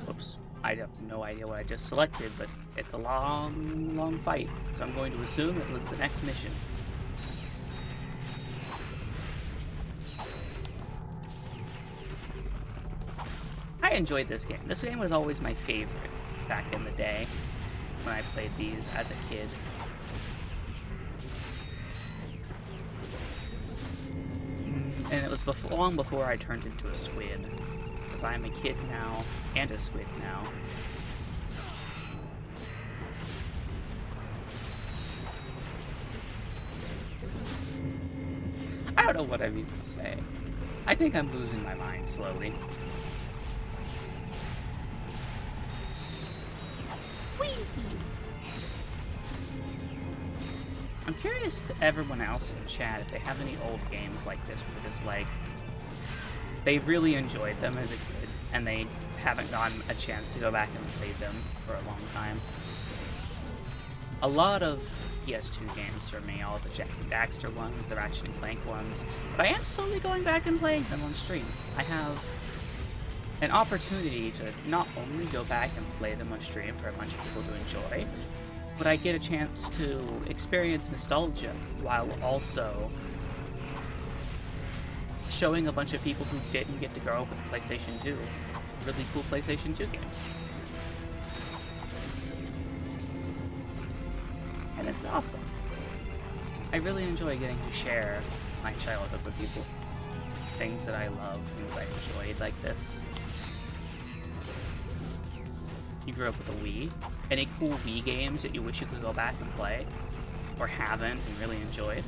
Oops, I have no idea what I just selected, but it's a long, long fight, so I'm going to assume it was the next mission. I enjoyed this game. This game was always my favorite back in the day when I played these as a kid. And it was long before I turned into a squid. Because I'm a kid now, and a squid now. I don't know what I even say. I think I'm losing my mind slowly. Whee! I'm curious to everyone else in chat if they have any old games like this where it's like they really enjoyed them as a kid and they haven't gotten a chance to go back and play them for a long time. A lot of PS2 games for me, all the Jack and Daxter ones, the Ratchet and Clank ones, but I am slowly going back and playing them on stream. I have an opportunity to not only go back and play them on stream for a bunch of people to enjoy, but I get a chance to experience nostalgia while also showing a bunch of people who didn't get to grow up with PlayStation 2 really cool PlayStation 2 games. And it's awesome. I really enjoy getting to share my childhood with people. Things that I love, things I enjoyed like this. You grew up with a Wii? Any cool Wii games that you wish you could go back and play? Or haven't and really enjoyed?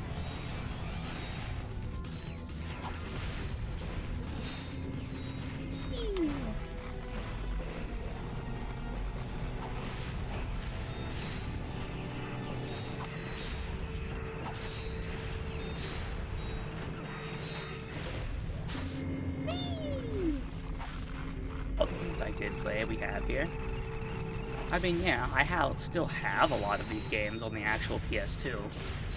All the ones I did play we have here. I mean, yeah, I still have a lot of these games on the actual PS2.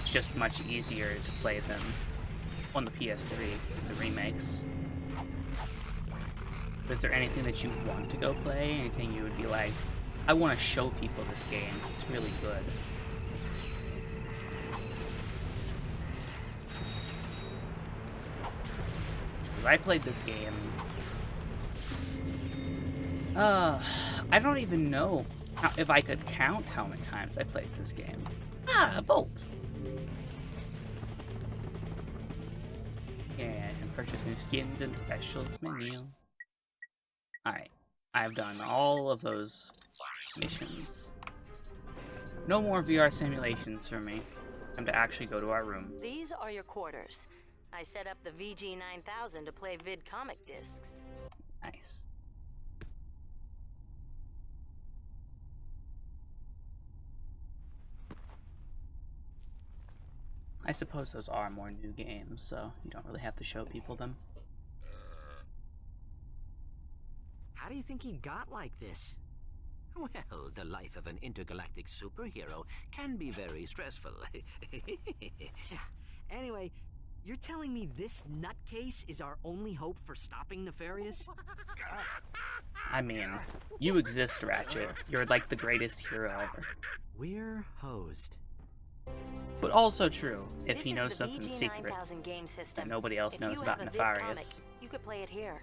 It's just much easier to play them on the PS3, the remakes. Is there anything that you want to go play? Anything you would be like, I want to show people this game, it's really good. Because I played this game... I don't even know if I could count how many times I played this game. Ah, a bolt! And purchase new skins in the specials menu. Alright, I've done all of those missions. No more VR simulations for me. Time to actually go to our room. These are your quarters. I set up the VG9000 to play vid comic discs. Nice. I suppose those are more new games, so you don't really have to show people them. How do you think he got like this? Well, the life of an intergalactic superhero can be very stressful. Anyway, you're telling me this nutcase is our only hope for stopping Nefarious? I mean, you exist, Ratchet. You're like the greatest hero ever. We're hosed. But also true, if This he is knows the something secret VG9000 game system. that nobody else If knows you about have a vid Nefarious. comic, you could play it here.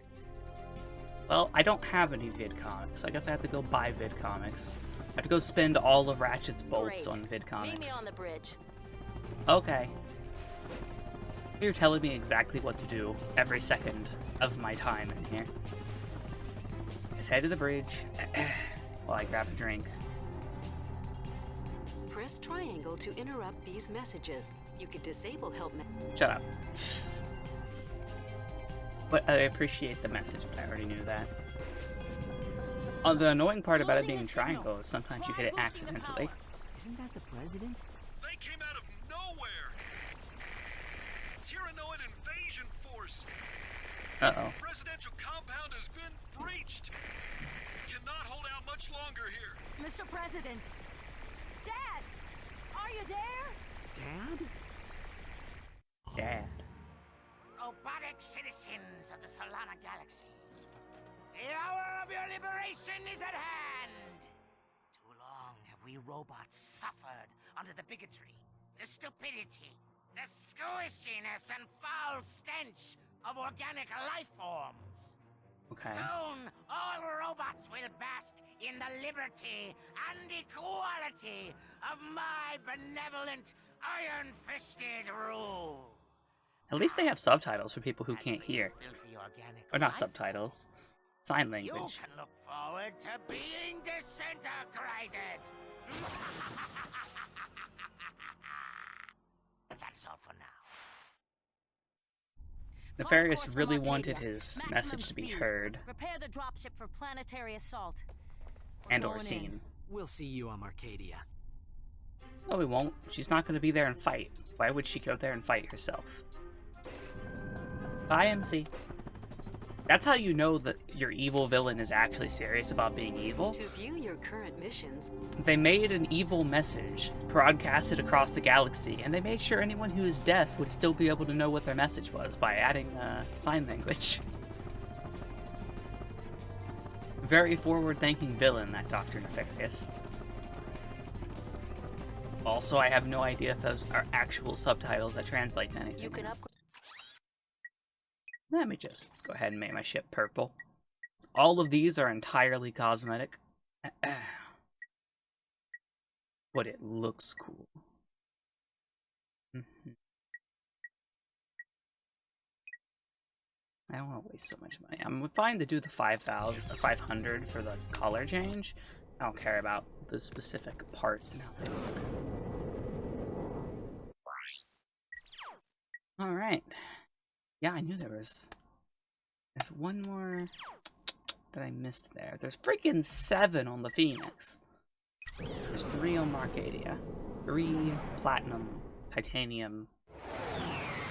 Well, I don't have any vid comics. I guess I have to go buy vid comics. I have to go spend all of Ratchet's bolts Great. on vid comics. Meet me on the bridge. Okay. You're telling me exactly what to do every second of my time in here. Let's head to the bridge while I grab a drink. Press triangle to interrupt these messages. You can disable help. Shut up. But I appreciate the message, but I already knew that. The annoying part about it being triangle is sometimes you hit it accidentally. Isn't that the president? They came out of nowhere! Tyrannoid invasion force! Uh-oh. Presidential compound has been breached! Cannot hold out much longer here. Mr. President! Dad! Are you there? Dad? Dad. Robotic citizens of the Solana Galaxy, the hour of your liberation is at hand! Too long have we robots suffered under the bigotry, the stupidity, the squishiness and foul stench of organic life forms. Okay. Soon, all robots will bask in the liberty and equality of my benevolent, iron-fisted rule. At least they have subtitles for people who can't hear. Or not subtitles. Sign language. You can look forward to being disintegrated. That's all for now. Nefarious really wanted his message to be heard Prepare the dropship for planetary assault. and or seen. We'll see you on Arcadia. No, we won't. She's not going to be there and fight. Why would she go there and fight herself? Bye, MC. That's how you know that your evil villain is actually serious about being evil. To view your current missions, They made an evil message, broadcasted across the galaxy, and they made sure anyone who is deaf would still be able to know what their message was by adding sign language. Very forward-thinking villain, that Dr. Nefarious. Also, I have no idea if those are actual subtitles that translate to anything. you can upgrade. Let me just go ahead and make my ship purple. All of these are entirely cosmetic. But it looks cool. I don't want to waste so much money. I'm fine to do the 500 for the color change. I don't care about the specific parts and how they look. Alright. Yeah, I knew there's one more that I missed there. There's freaking 7 on the Phoenix. There's 3 on Arcadia. 3 platinum, titanium,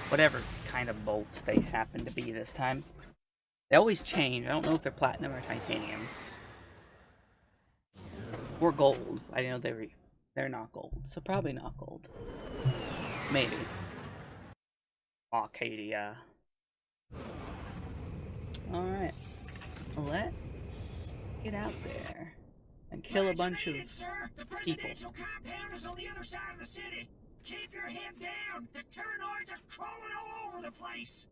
whatever kind of bolts they happen to be this time. They always change. I don't know if they're platinum or titanium. Or gold. I know they're not gold, so probably not gold. Maybe. Arcadia. Alright. Let's get out there and kill a bunch of The people. presidential compound is on the other side of the city. Keep your head down. The Tyrannoids are crawling all over the place.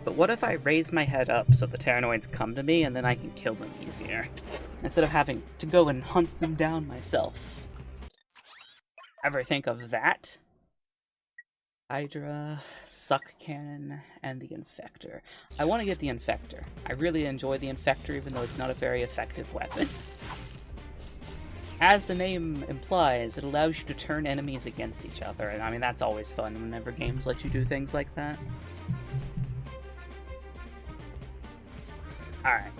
But what if I raise my head up so the Tyrannoids come to me and then I can kill them easier? Instead of having to go and hunt them down myself. Ever think of that? Hydra, Suck Cannon, and the Infector. I want to get the Infector. I really enjoy the Infector even though it's not a very effective weapon. As the name implies, it allows you to turn enemies against each other, and I mean that's always fun whenever games let you do things like that. Alright.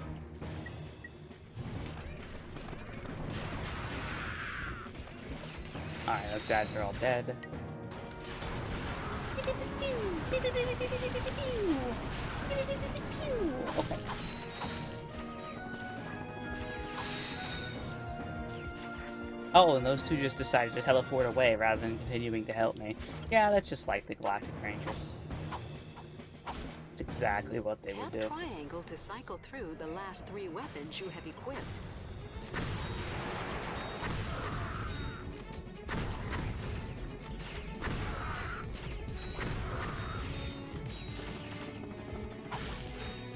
Alright, those guys are all dead. Okay. Oh, and those two just decided to teleport away rather than continuing to help me. Yeah, that's just like the Galactic Rangers. It's exactly what they would do. Tap triangle to cycle through the last 3 weapons you have equipped.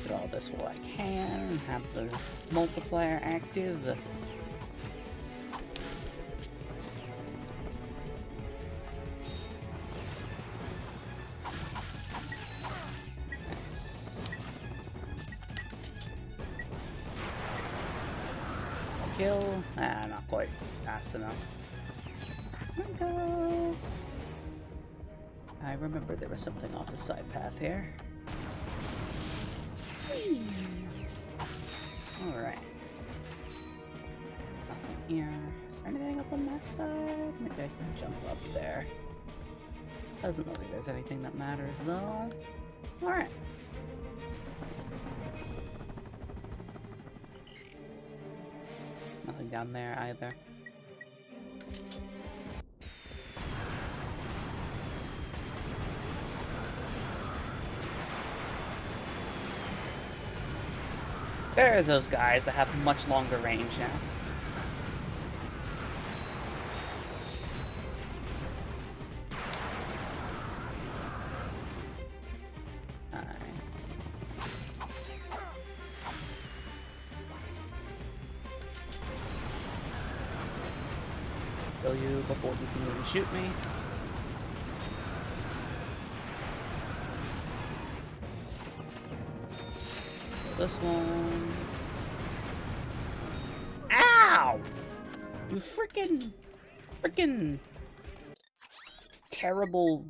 Do all this while I can. Have the multiplier active. Kill. Ah, not quite fast enough. Go. I remember there was something off the side path here. Alright. Nothing here. Is there anything up on that side? Maybe I can jump up there. Doesn't look like there's anything that matters though. Alright. Nothing down there either. There are those guys that have much longer range now. Kill you before you can even shoot me. Kill this one. Ow! You freaking terrible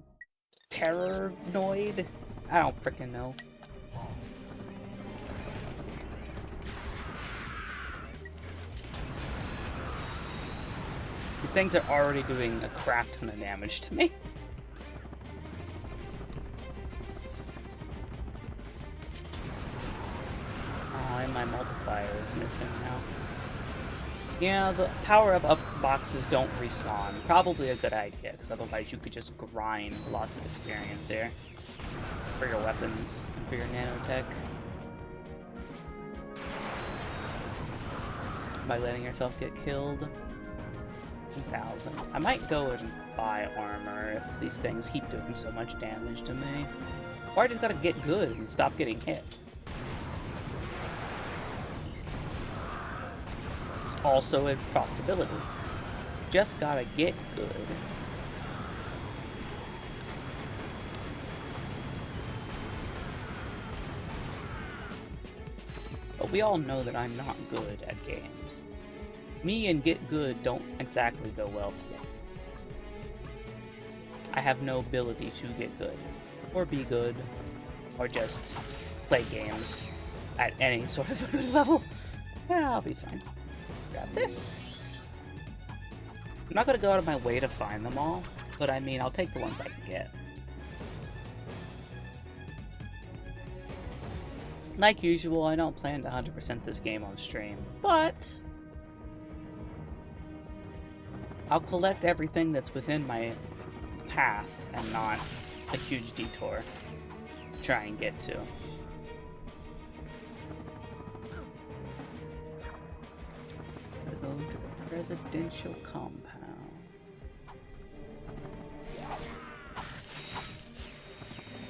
terrornoid. I don't freaking know. These things are already doing a crap ton of damage to me. my multiplier is missing now. Yeah, the power-up boxes don't respawn. Probably a good idea, because otherwise you could just grind lots of experience here. For your weapons and for your nanotech. By letting yourself get killed. 2,000. I might go and buy armor if these things keep doing so much damage to me. Or I just gotta get good and stop getting hit. It's also a possibility. Just gotta get good. But we all know that I'm not good at games. Me and get good don't exactly go well together. I have no ability to get good, or be good, or just play games at any sort of a good level. Yeah, I'll be fine. Grab this. I'm not gonna go out of my way to find them all, but I mean, I'll take the ones I can get. Like usual, I don't plan to 100% this game on stream, but I'll collect everything that's within my path and not a huge detour to try and get to. Gotta go to the presidential compound.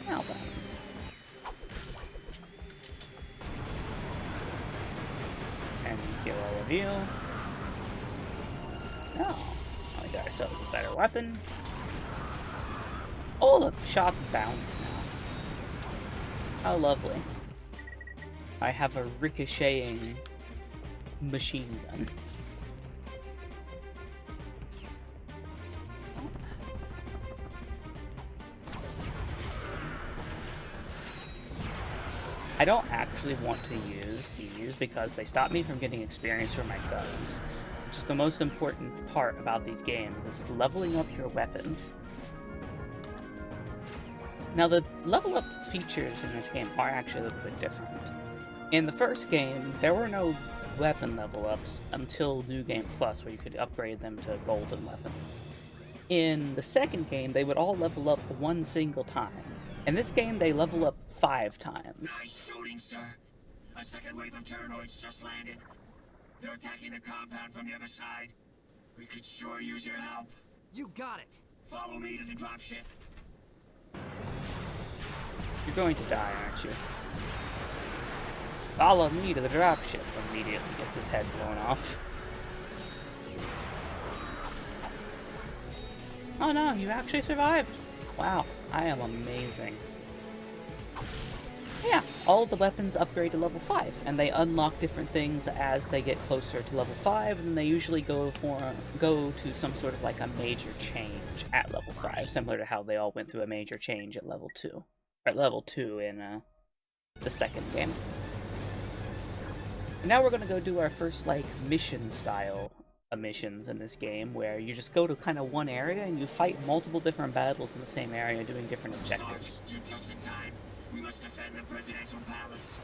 Now then. And kill all of you. No. We got ourselves a better weapon. Oh, the shots bounce now. How lovely. I have a ricocheting machine gun. I don't actually want to use these because they stop me from getting experience for my guns. Which is the most important part about these games, is leveling up your weapons. Now, the level up features in this game are actually a little bit different. In the first game, there were no weapon level ups until New Game Plus, where you could upgrade them to golden weapons. In the second game, they would all level up one single time. In this game, they level up 5 times. Nice shooting, sir. A second wave of Tyrannoids just landed. They're attacking the compound from the other side. We could sure use your help. You got it. Follow me to the dropship. You're going to die, aren't you? Follow me to the dropship. Immediately gets his head blown off. Oh no, you actually survived. Wow, I am amazing. Yeah, all the weapons upgrade to level 5, and they unlock different things as they get closer to level 5, and they usually go to some sort of like a major change at level 5, similar to how they all went through a major change at level 2. Or at level 2 in the second game. And now we're gonna go do our first like mission-style missions in this game, where you just go to kind of one area and you fight multiple different battles in the same area doing different objectives. Sarge, you're just in time. We must defend the presidential palace.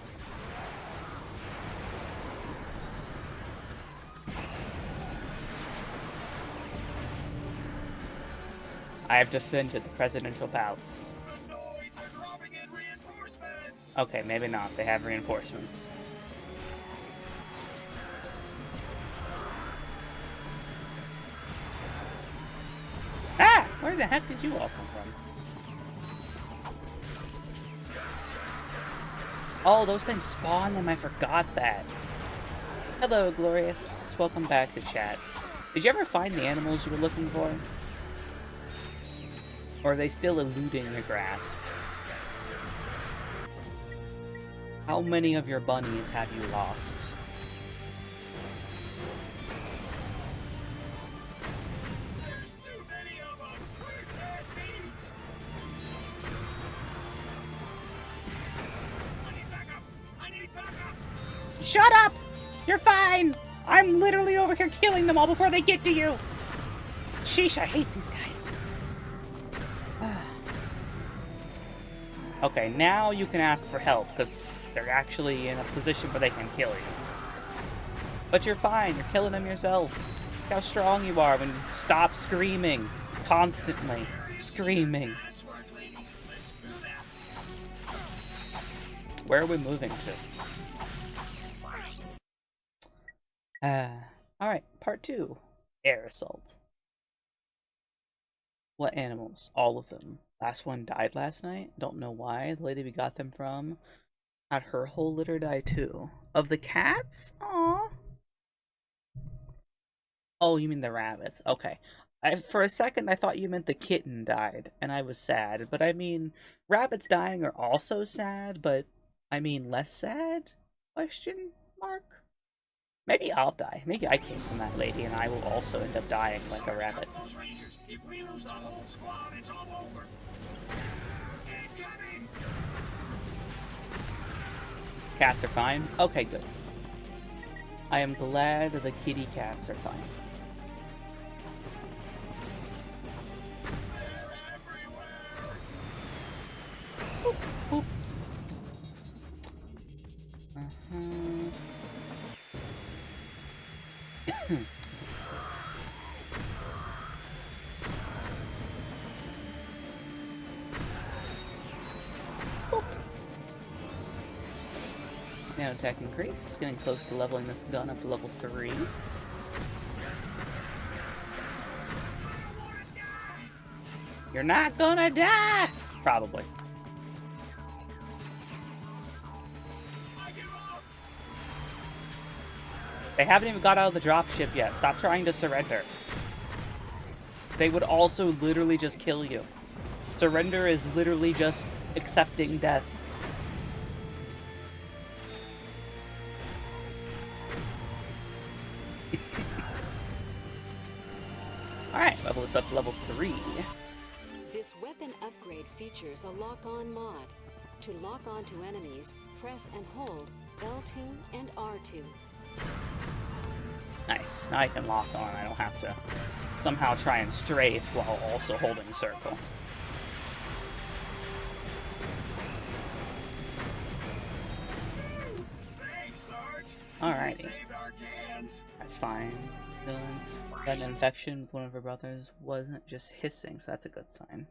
I have defended the presidential palace. The Noids are dropping in reinforcements. Okay, maybe not. They have reinforcements. Ah! Where the heck did you all come from? Oh, those things spawn them. I forgot that. Hello, Glorious. Welcome back to chat. Did you ever find the animals you were looking for? Or are they still eluding your grasp? How many of your bunnies have you lost? There's too many of them. We're dead meat. I need backup. I need backup. Shut up! You're fine! I'm literally over here killing them all before they get to you! Sheesh, I hate these guys. Okay, now you can ask for help, because They're actually in a position where they can kill you. But you're fine. You're killing them yourself. Look how strong you are when you stop screaming. Constantly. Screaming. Where are we moving to? Alright, part 2. Air assault. What animals? All of them. Last one died last night. Don't know why. The lady we got them from had her whole litter die too. Of the cats? Aww. Oh, you mean the rabbits. Okay. For a second, I thought you meant the kitten died, and I was sad. But I mean, rabbits dying are also sad, but I mean less sad? Question mark? Maybe I'll die. Maybe I came from that lady, and I will also end up dying like a rabbit. If we lose the whole squad, it's all over. Incoming! Cats are fine? Okay, good. I am glad the kitty cats are fine. Boop, boop. Now attack increase, getting close to leveling this gun up to level 3. You're not gonna die! Probably. They haven't even got out of the dropship yet. Stop trying to surrender. They would also literally just kill you. Surrender is literally just accepting death. Alright, level this up to level 3. This weapon upgrade features a lock-on mod. To lock onto enemies, press and hold L2 and R2. Nice. Now I can lock on. I don't have to somehow try and strafe while also holding circle. Alrighty. That's fine. Villain got an infection with one of her brothers. Wasn't just hissing, so that's a good sign.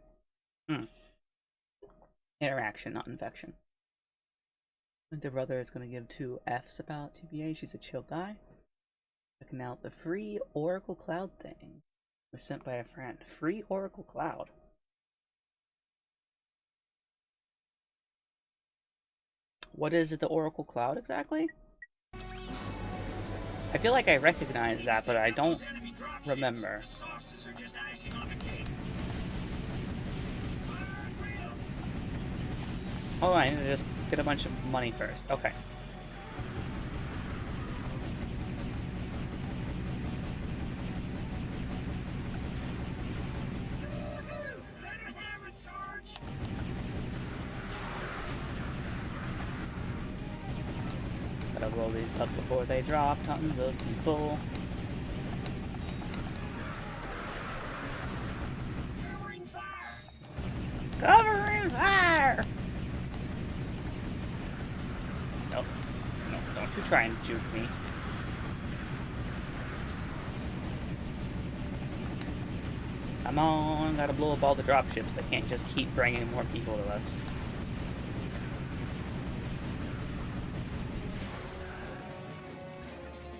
Interaction, not infection. I think the brother is going to give 2 F's about TBA. She's a chill guy. Checking out the free Oracle Cloud thing. Was sent by a friend. Free Oracle Cloud. What is it, the Oracle Cloud exactly? I feel like I recognize that, but I don't remember. Oh, I need to just get a bunch of money first. Okay. Gotta roll these up before they drop. Tons of people. Covering fire! Nope. No, don't you try and juke me. Come on, gotta blow up all the dropships. They can't just keep bringing more people to us.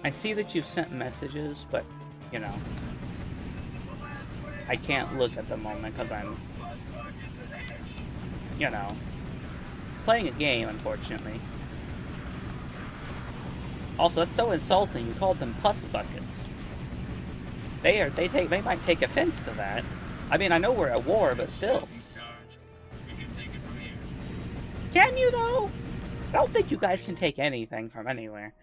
I see that you've sent messages, but, you know, I can't look at the moment because I'm, you know, playing a game, unfortunately. Also, that's so insulting. You called them pus buckets. They might take offense to that. I mean, I know we're at war, but still. Can you, though? I don't think you guys can take anything from anywhere.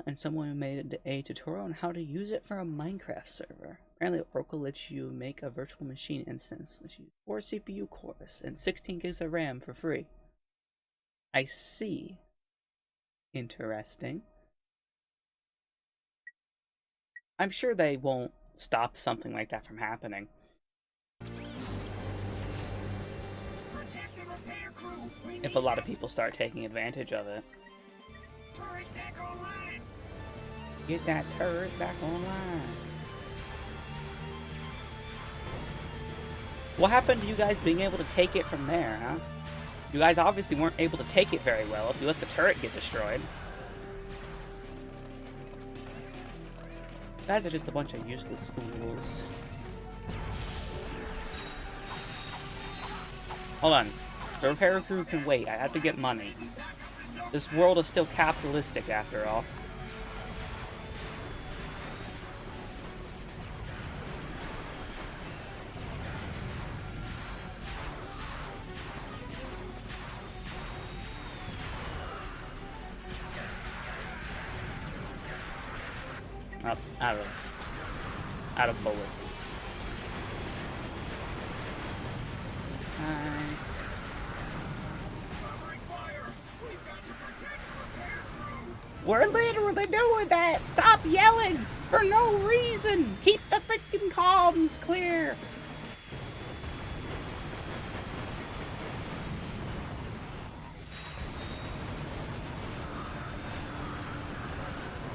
And someone made a tutorial on how to use it for a Minecraft server. Apparently, Oracle lets you make a virtual machine instance. Lets you use 4 CPU cores and 16 gigs of RAM for free. I see. Interesting. I'm sure they won't stop something like that from happening. Protect the if a lot of people start taking advantage of it. Turret back online. Get that turret back online. What happened to you guys being able to take it from there, huh? You guys obviously weren't able to take it very well if you let the turret get destroyed. You guys are just a bunch of useless fools. Hold on. The repair crew can wait. I have to get money. This world is still capitalistic after all. Out of bullets. We're literally doing that! Stop yelling! For no reason! Keep the freaking comms clear!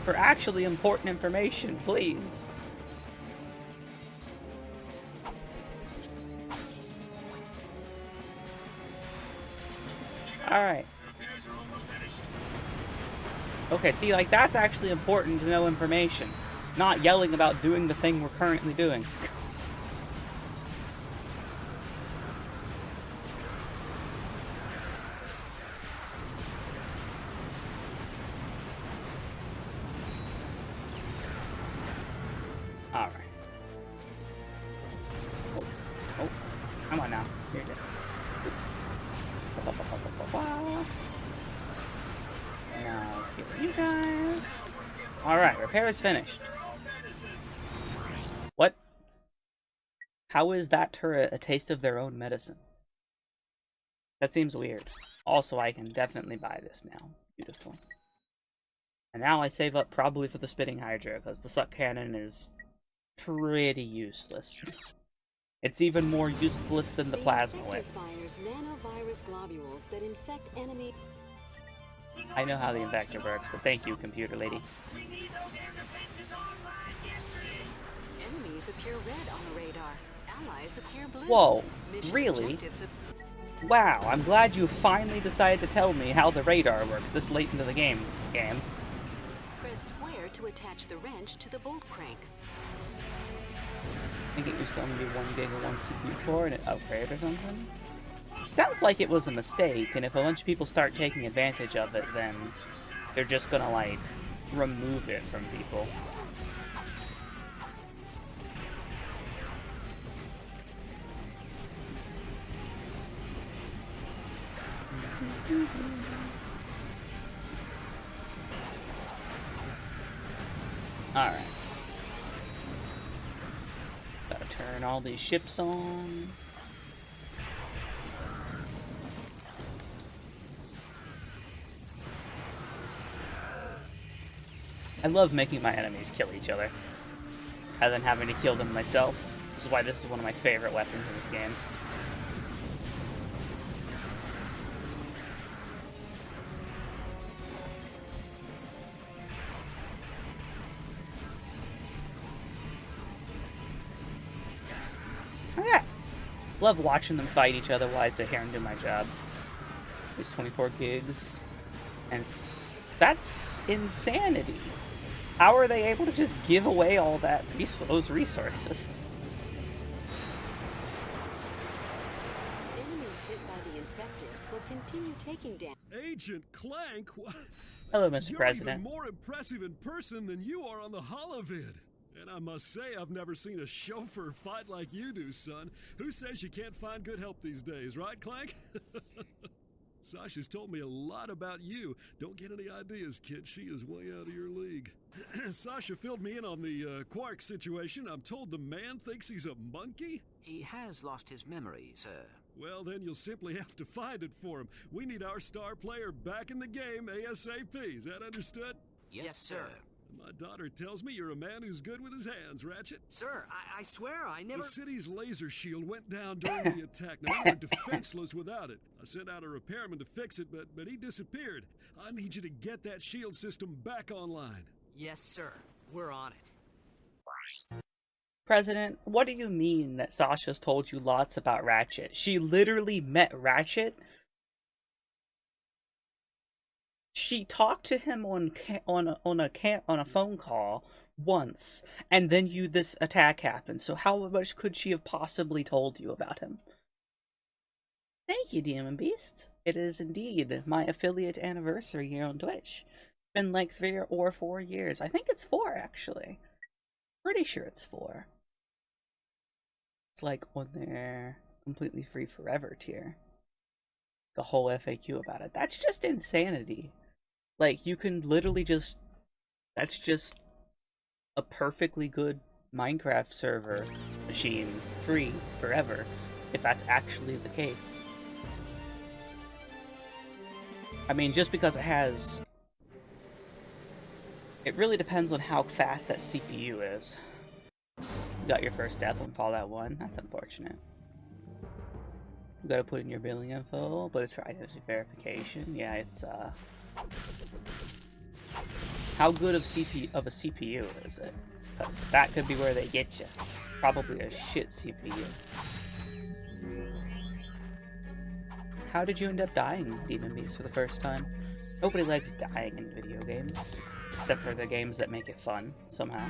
For actually important information, please. Alright. Okay, see, like, that's actually important to know information. Not yelling about doing the thing we're currently doing. Alright. Oh, come on now. Here you go. Now, give you guys. Alright, repair is finished. What? How is that turret a taste of their own medicine? That seems weird. Also, I can definitely buy this now. Beautiful. And now I save up probably for the spitting hydra, because the suck cannon is pretty useless. It's even more useless than the plasma whip. Nanovirus globules that infect enemy. I know how the infector works, but thank you, computer lady. We need those air defenses online yesterday. Enemies appear red on the radar. Allies appear blue. Whoa, Mission really? objectives Wow, I'm glad you finally decided to tell me how the radar works this late into the game. Press square to attach the wrench to the bolt crank. I think it used to only be 1 gig or 1 CPU core and it upgraded or something. Sounds like it was a mistake, and if a bunch of people start taking advantage of it, then they're just gonna, like, remove it from people. Alright. Gotta turn all these ships on. I love making my enemies kill each other, rather than having to kill them myself. This is why this is one of my favorite weapons in this game. Oh yeah! Love watching them fight each other while I sit here and do my job. It's 24 gigs. And that's insanity. How are they able to just give away all those resources? Enemies hit by the infector will continue taking damage. Agent Clank? Hello, Mr. You're President. even more impressive in person than you are on the holovid. And I must say, I've never seen a chauffeur fight like you do, son. Who says you can't find good help these days, right, Clank? Sasha's told me a lot about you. Don't get any ideas, kid. She is way out of your league. Sasha filled me in on the Quark situation. I'm told the man thinks he's a monkey? He has lost his memory, sir. Well, then you'll simply have to find it for him. We need our star player back in the game ASAP. Is that understood? Yes, sir. My My daughter tells me you're a man who's good with his hands, Ratchet. Sir, I swear I never... The city's laser shield went down during the attack. Now we were defenseless without it. I sent out a repairman to fix it, but he disappeared. I need you to get that shield system back online. Yes, sir. We're on it. President, what do you mean that Sasha's told you lots about Ratchet? She literally met Ratchet. She talked to him on a phone call once, and then this attack happened. So how much could she have possibly told you about him? Thank you, Demon Beast. It is indeed my affiliate anniversary here on Twitch. It's been like 3 or 4 years. I think it's 4, actually. Pretty sure it's 4. It's like on their completely free forever tier. The whole FAQ about it. That's just insanity. Like, you can literally just... That's just a perfectly good Minecraft server machine, free, forever, if that's actually the case. I mean, just because it has... It really depends on how fast that CPU is. You got your first death on Fallout 1, that's unfortunate. You gotta put in your billing info, but it's for identity verification. Yeah, it's, how good of a CPU is it? Because that could be where they get you. Probably a shit CPU. How did you end up dying, Demon Beast, for the first time? Nobody likes dying in video games. Except for the games that make it fun, somehow.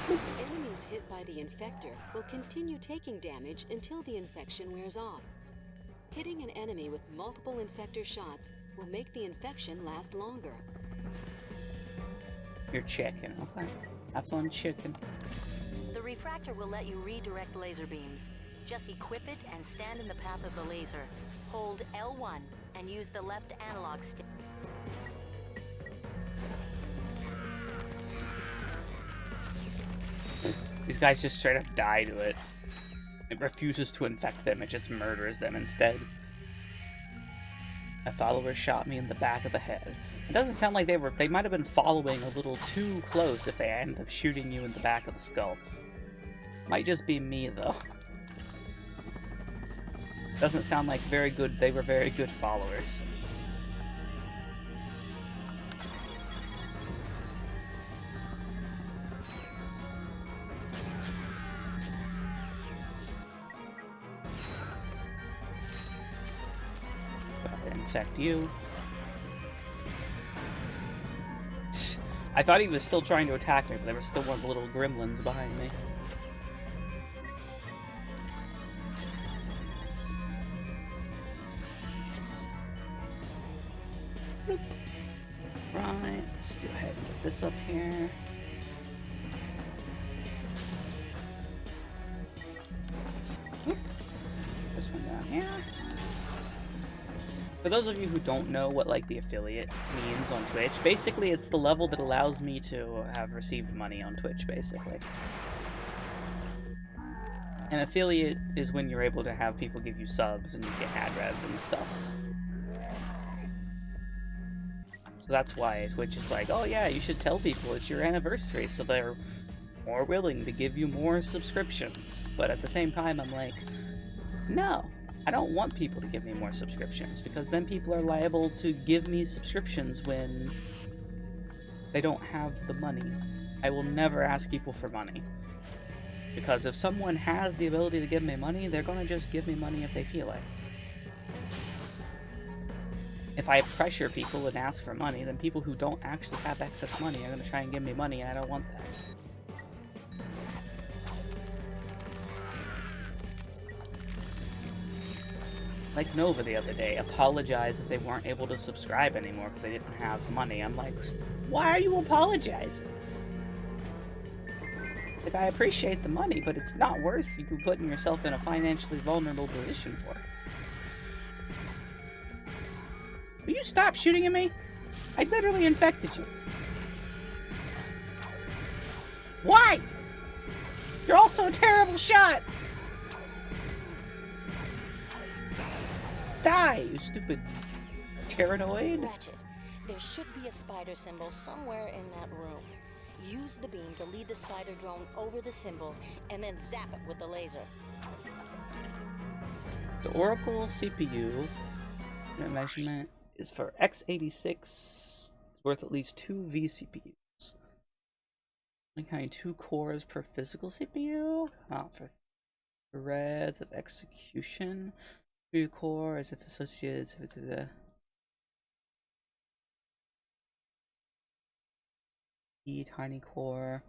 Enemies hit by the infector will continue taking damage until the infection wears off. Hitting an enemy with multiple infector shots will make the infection last longer. You're chicken, okay. Have fun, chicken. The refractor will let you redirect laser beams. Just equip it and stand in the path of the laser. Hold L1 and use the left analog stick. These guys just straight up die to it. It refuses to infect them, it just murders them instead. A follower shot me in the back of the head. It doesn't sound like they might have been following a little too close if they end up shooting you in the back of the skull. Might just be me though. Doesn't sound like they were very good followers. Infect you. I thought he was still trying to attack me, but there were still one of the little gremlins behind me. Right, let's go ahead and get this up here. This one down here. For those of you who don't know what like the affiliate means on Twitch, basically it's the level that allows me to have received money on Twitch, basically. An affiliate is when you're able to have people give you subs and you get ad rev and stuff. So that's why Twitch is like, oh yeah, you should tell people it's your anniversary so they're more willing to give you more subscriptions. But at the same time, I'm like, no. I don't want people to give me more subscriptions, because then people are liable to give me subscriptions when they don't have the money. I will never ask people for money. Because if someone has the ability to give me money, they're gonna just give me money if they feel like. If I pressure people and ask for money, then people who don't actually have excess money are gonna try and give me money, and I don't want that. Like Nova the other day apologized that they weren't able to subscribe anymore because they didn't have money. I'm like, why are you apologizing? Like, I appreciate the money, but it's not worth you putting yourself in a financially vulnerable position for it. Will you stop shooting at me? I literally infected you. Why? You're also a terrible shot! Die, you stupid Tyrannoid. Ratchet, There should be a spider symbol somewhere in that room. Use the beam to lead the spider drone over the symbol, and then zap it with the laser. The Oracle CPU measurement is for x86, worth at least 2 vCPUs. Like having 2 cores per physical CPU? Oh, for threads of execution. 2 core as it's associated to the tiny core.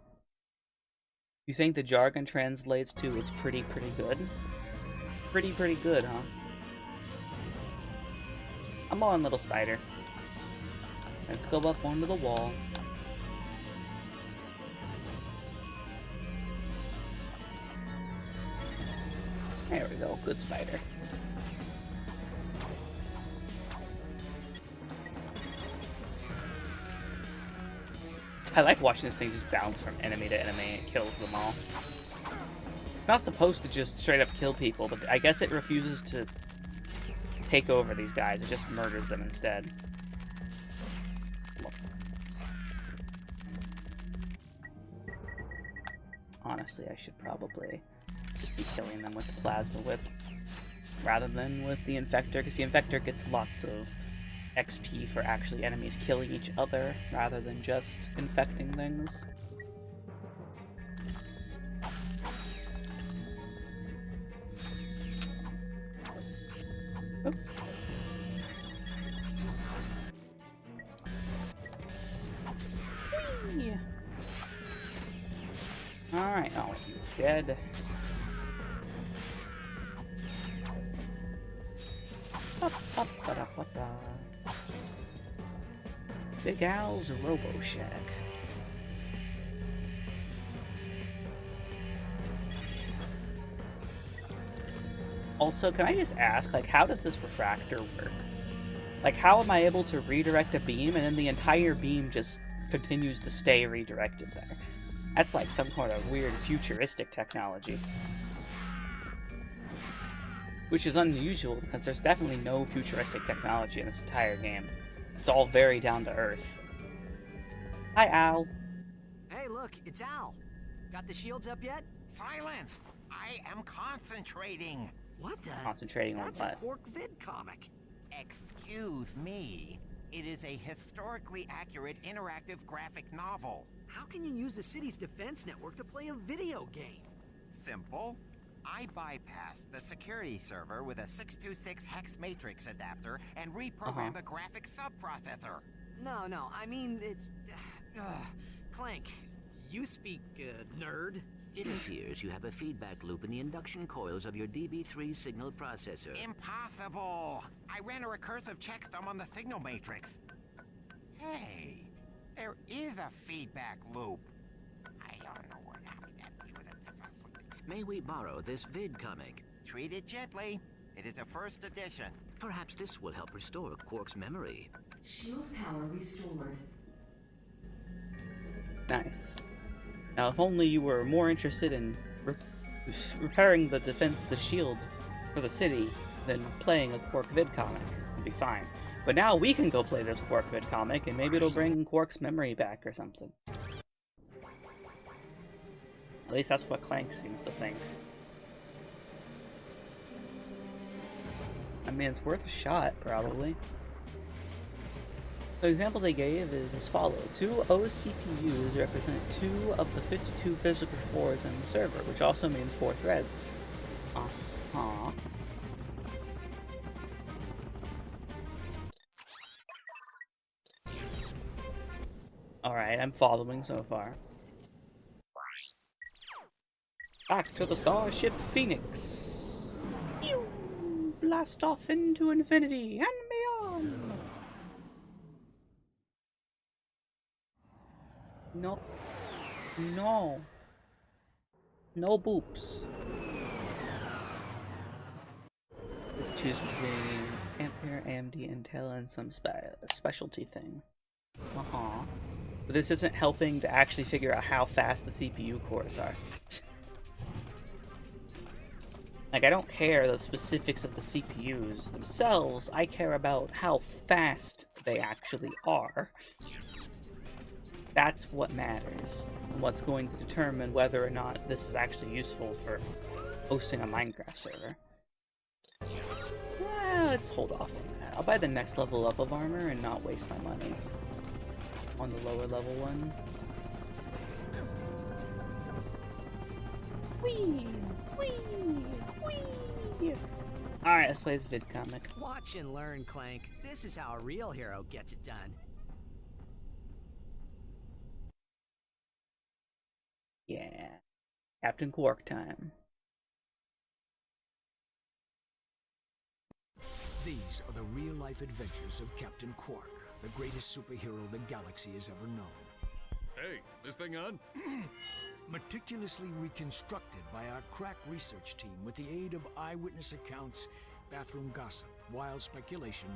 You think the jargon translates to it's pretty good? Pretty good, huh? I'm on, little spider. Let's go up onto the wall. There we go, good spider. I like watching this thing just bounce from enemy to enemy. It kills them all. It's not supposed to just straight up kill people, but I guess it refuses to take over these guys. It just murders them instead. Honestly, I should probably just be killing them with the plasma whip rather than with the infector, because the infector gets lots of XP for actually enemies killing each other rather than just infecting things. Oops. Whee! Alright, oh, you dead. Big Al's Robo Shack. Also, can I just ask, like, how does this refractor work? Like, how am I able to redirect a beam and then the entire beam just continues to stay redirected there? That's like some kind of weird futuristic technology. Which is unusual, because there's definitely no futuristic technology in this entire game. It's all very down to earth. Hi, Al. Hey, look, it's Al. Got the shields up yet? Silence! I am concentrating. What the? Concentrating on That's what? a Quark vid comic. Excuse me. It is a historically accurate interactive graphic novel. How can you use the city's defense network to play a video game? Simple. I bypassed the security server with a 626 hex matrix adapter and reprogrammed the graphic subprocessor. No, I mean, it's... Clank, you speak, nerd. It appears you have a feedback loop in the induction coils of your DB3 signal processor. Impossible! I ran a recursive checksum on the signal matrix. Hey, there is a feedback loop. I don't know what happened. May we borrow this vid comic? Treat it gently. It is a first edition. Perhaps this will help restore Quark's memory. Shield power restored. Nice. Now, if only you were more interested in repairing the shield for the city than playing a Quark vid comic, it'd be fine. But now we can go play this Quark vid comic, and maybe it'll bring Quark's memory back or something. At least that's what Clank seems to think. I mean, it's worth a shot, probably. The example they gave is as follows. 2 OCPUs represent 2 of the 52 physical cores in the server, which also means 4 threads. Uh-huh. Alright, I'm following so far. Back to the Starship Phoenix! You blast off into infinity and beyond! No. No. No boops. You have to choose between Ampere, AMD, Intel, and some specialty thing. Uh-huh. But this isn't helping to actually figure out how fast the CPU cores are. Like, I don't care the specifics of the CPUs themselves, I care about how fast they actually are. That's what matters, and what's going to determine whether or not this is actually useful for hosting a Minecraft server. Let's hold off on that. I'll buy the next level up of armor and not waste my money on the lower level one. Whee! Whee! Whee! Alright, let's play this vid comic. Watch and learn, Clank. This is how a real hero gets it done. Yeah. Captain Quark time. These are the real-life adventures of Captain Quark, the greatest superhero the galaxy has ever known. Hey, this thing on? Meticulously reconstructed by our crack research team with the aid of eyewitness accounts, bathroom gossip, wild speculation,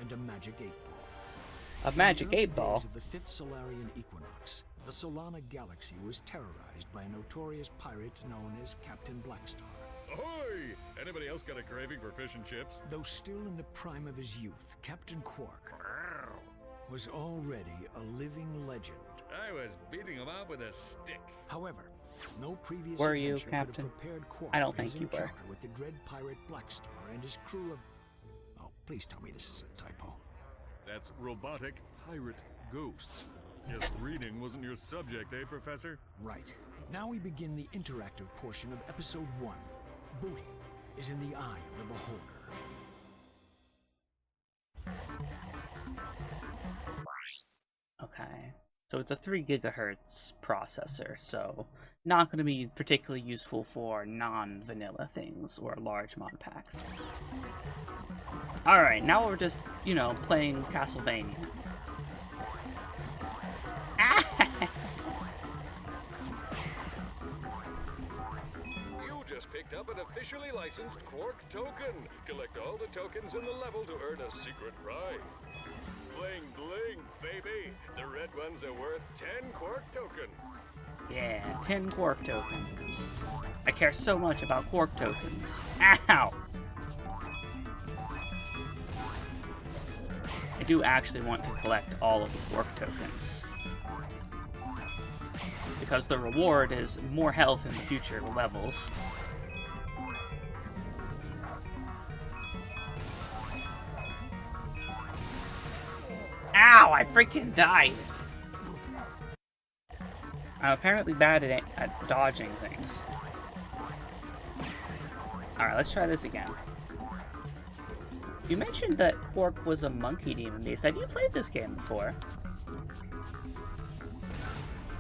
and a magic 8-ball. A magic 8-ball? Days of the 5th Solarian equinox, the Solana galaxy was terrorized by a notorious pirate known as Captain Blackstar. Ahoy! Anybody else got a craving for fish and chips? Though still in the prime of his youth, Captain Quark was already a living legend. I was beating him up with a stick. However, no previous were you, adventure Captain? could have prepared Quark I don't for think his you were. encounter with the dread pirate Blackstar and his crew of... Oh, please tell me this is a typo. That's robotic pirate ghosts. Guess reading wasn't your subject, eh, Professor? Right. Now we begin the interactive portion of Episode 1. Booty is in the eye of the beholder. Okay. So it's a 3 gigahertz processor, so not going to be particularly useful for non-vanilla things or large mod packs. Alright, now we're just, you know, playing Castlevania. You just picked up an officially licensed Quark token. Collect all the tokens in the level to earn a secret prize. Bling bling, baby. The red ones are worth 10 Quark tokens. Yeah, 10 Quark tokens. I care so much about Quark tokens. Ow! I do actually want to collect all of the Quark tokens, because the reward is more health in the future levels. Ow! I freaking died! I'm apparently bad at dodging things. Alright, let's try this again. You mentioned that Quark was a monkey demon beast. Have you played this game before?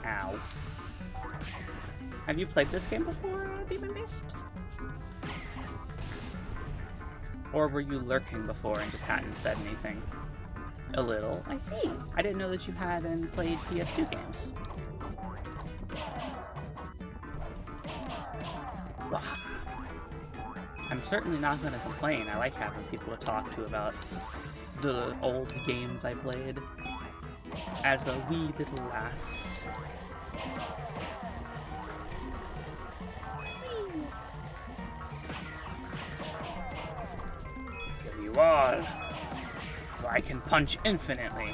Ow. Have you played this game before, Demon Beast? Or were you lurking before and just hadn't said anything? A little. I see. I didn't know that you hadn't played PS2 games. I'm certainly not going to complain. I like having people to talk to about the old games I played as a wee little lass. Here you are. I can punch infinitely.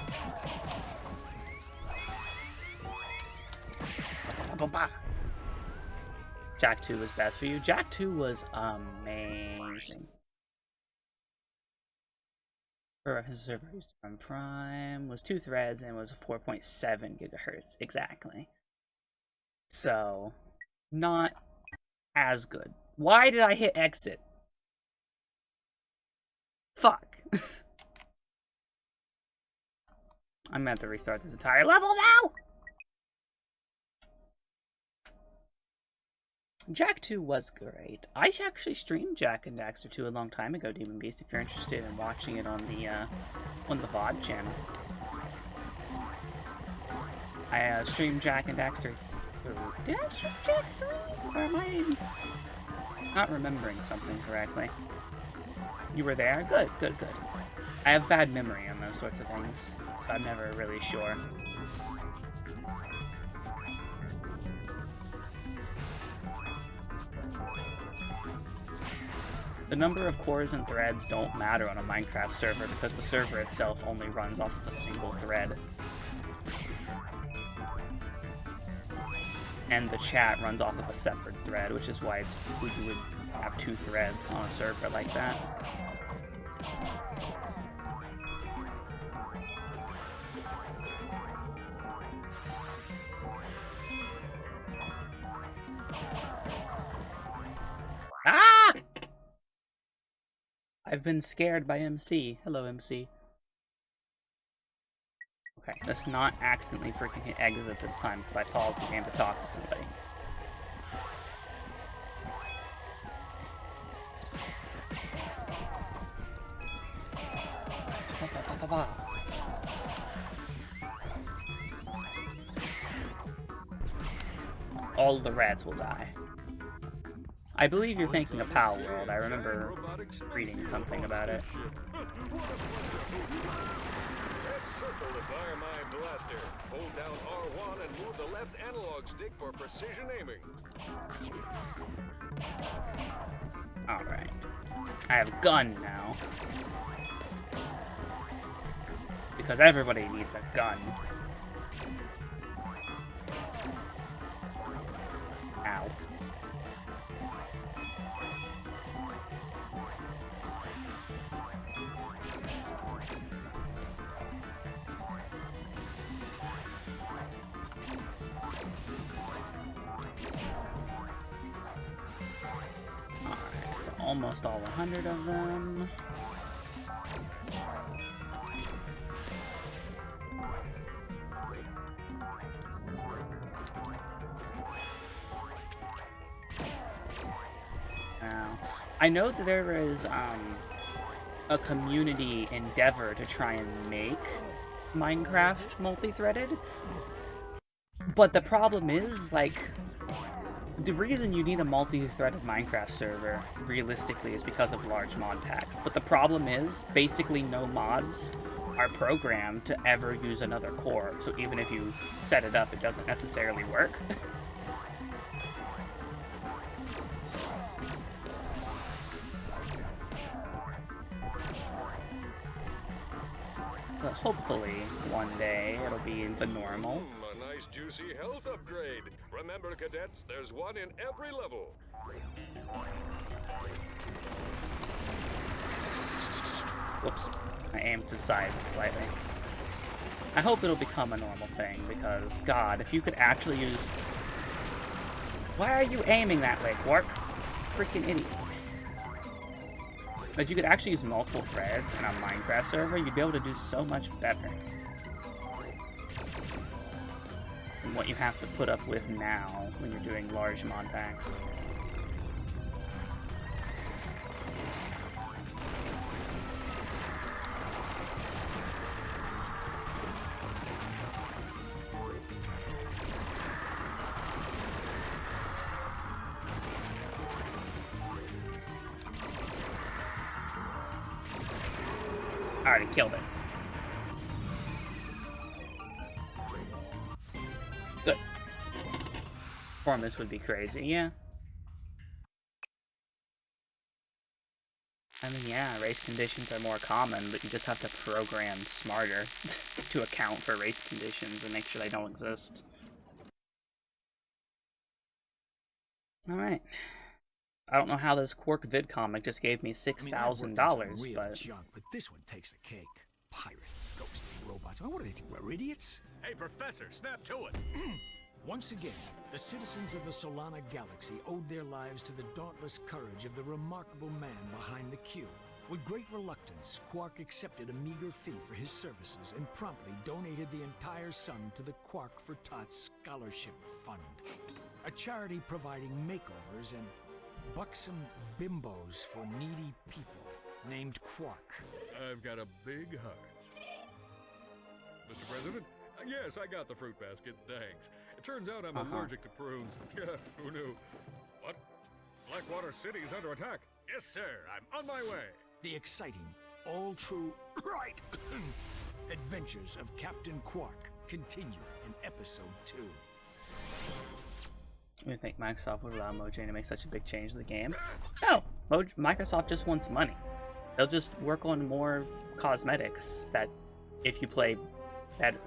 Jack 2 was best for you. Jack 2 was amazing. For his server used on Prime was 2 threads and was 4.7 gigahertz exactly. So, not as good. Why did I hit exit? Fuck. I'm gonna have to restart this entire level now! Jack 2 was great. I actually streamed Jak and Daxter 2 a long time ago, Demon Beast, if you're interested in watching it on the VOD channel. I streamed Jak and Daxter 3. Did I stream Jak 3? Or am I not remembering something correctly? You were there? Good, good, good. I have bad memory on those sorts of things, so I'm never really sure. The number of cores and threads don't matter on a Minecraft server because the server itself only runs off of a single thread. And the chat runs off of a separate thread, which is why you would have 2 threads on a server like that. Ah! I've been scared by MC. Hello, MC. Okay, let's not accidentally freaking hit exit this time because I paused the game to talk to somebody. All the rats will die. I believe you're thinking of Pal World. I remember reading something about it. Circle to fire my blaster. Hold down R1 and move the left analog stick for precision aiming. Alright. I have a gun now. Because everybody needs a gun. Ow. Almost all 100 of them. Now, I know that there is a community endeavor to try and make Minecraft multi-threaded, but the problem is, like, the reason you need a multi-threaded Minecraft server, realistically, is because of large mod packs. But the problem is, basically no mods are programmed to ever use another core. So even if you set it up, it doesn't necessarily work. But hopefully, one day, it'll be the normal. A nice juicy health upgrade. Remember, cadets, there's one in every level. Whoops. I aimed to the side slightly. I hope it'll become a normal thing, because, God, if you could actually use... Why are you aiming that way, Quark? Freaking idiot. But you could actually use multiple threads in a Minecraft server, you'd be able to do so much better than what you have to put up with now when you're doing large mod packs. I already killed it. Good. Performance would be crazy, yeah. I mean, yeah, race conditions are more common, but you just have to program smarter to account for race conditions and make sure they don't exist. Alright. I don't know how this Quark vid comic just gave me $6,000, but... junk, but this one takes the cake. Pirate, ghost robots. What do they think? We're idiots? Hey, Professor, snap to it. Once again, the citizens of the Solana Galaxy owed their lives to the dauntless courage of the remarkable man behind the cube. With great reluctance, Quark accepted a meager fee for his services and promptly donated the entire sum to the Quark for Tots Scholarship Fund, a charity providing makeovers and buxom bimbos for needy people named Quark. I've got a big heart. Mr. President? Yes, I got the fruit basket, thanks. It turns out I'm allergic to prunes. Yeah, who knew? What? Blackwater City is under attack. Yes, sir, I'm on my way. The exciting, all-true, right, adventures of Captain Quark continue in Episode 2. I think Microsoft would allow Mojang to make such a big change to the game. No! Microsoft just wants money. They'll just work on more cosmetics that if you play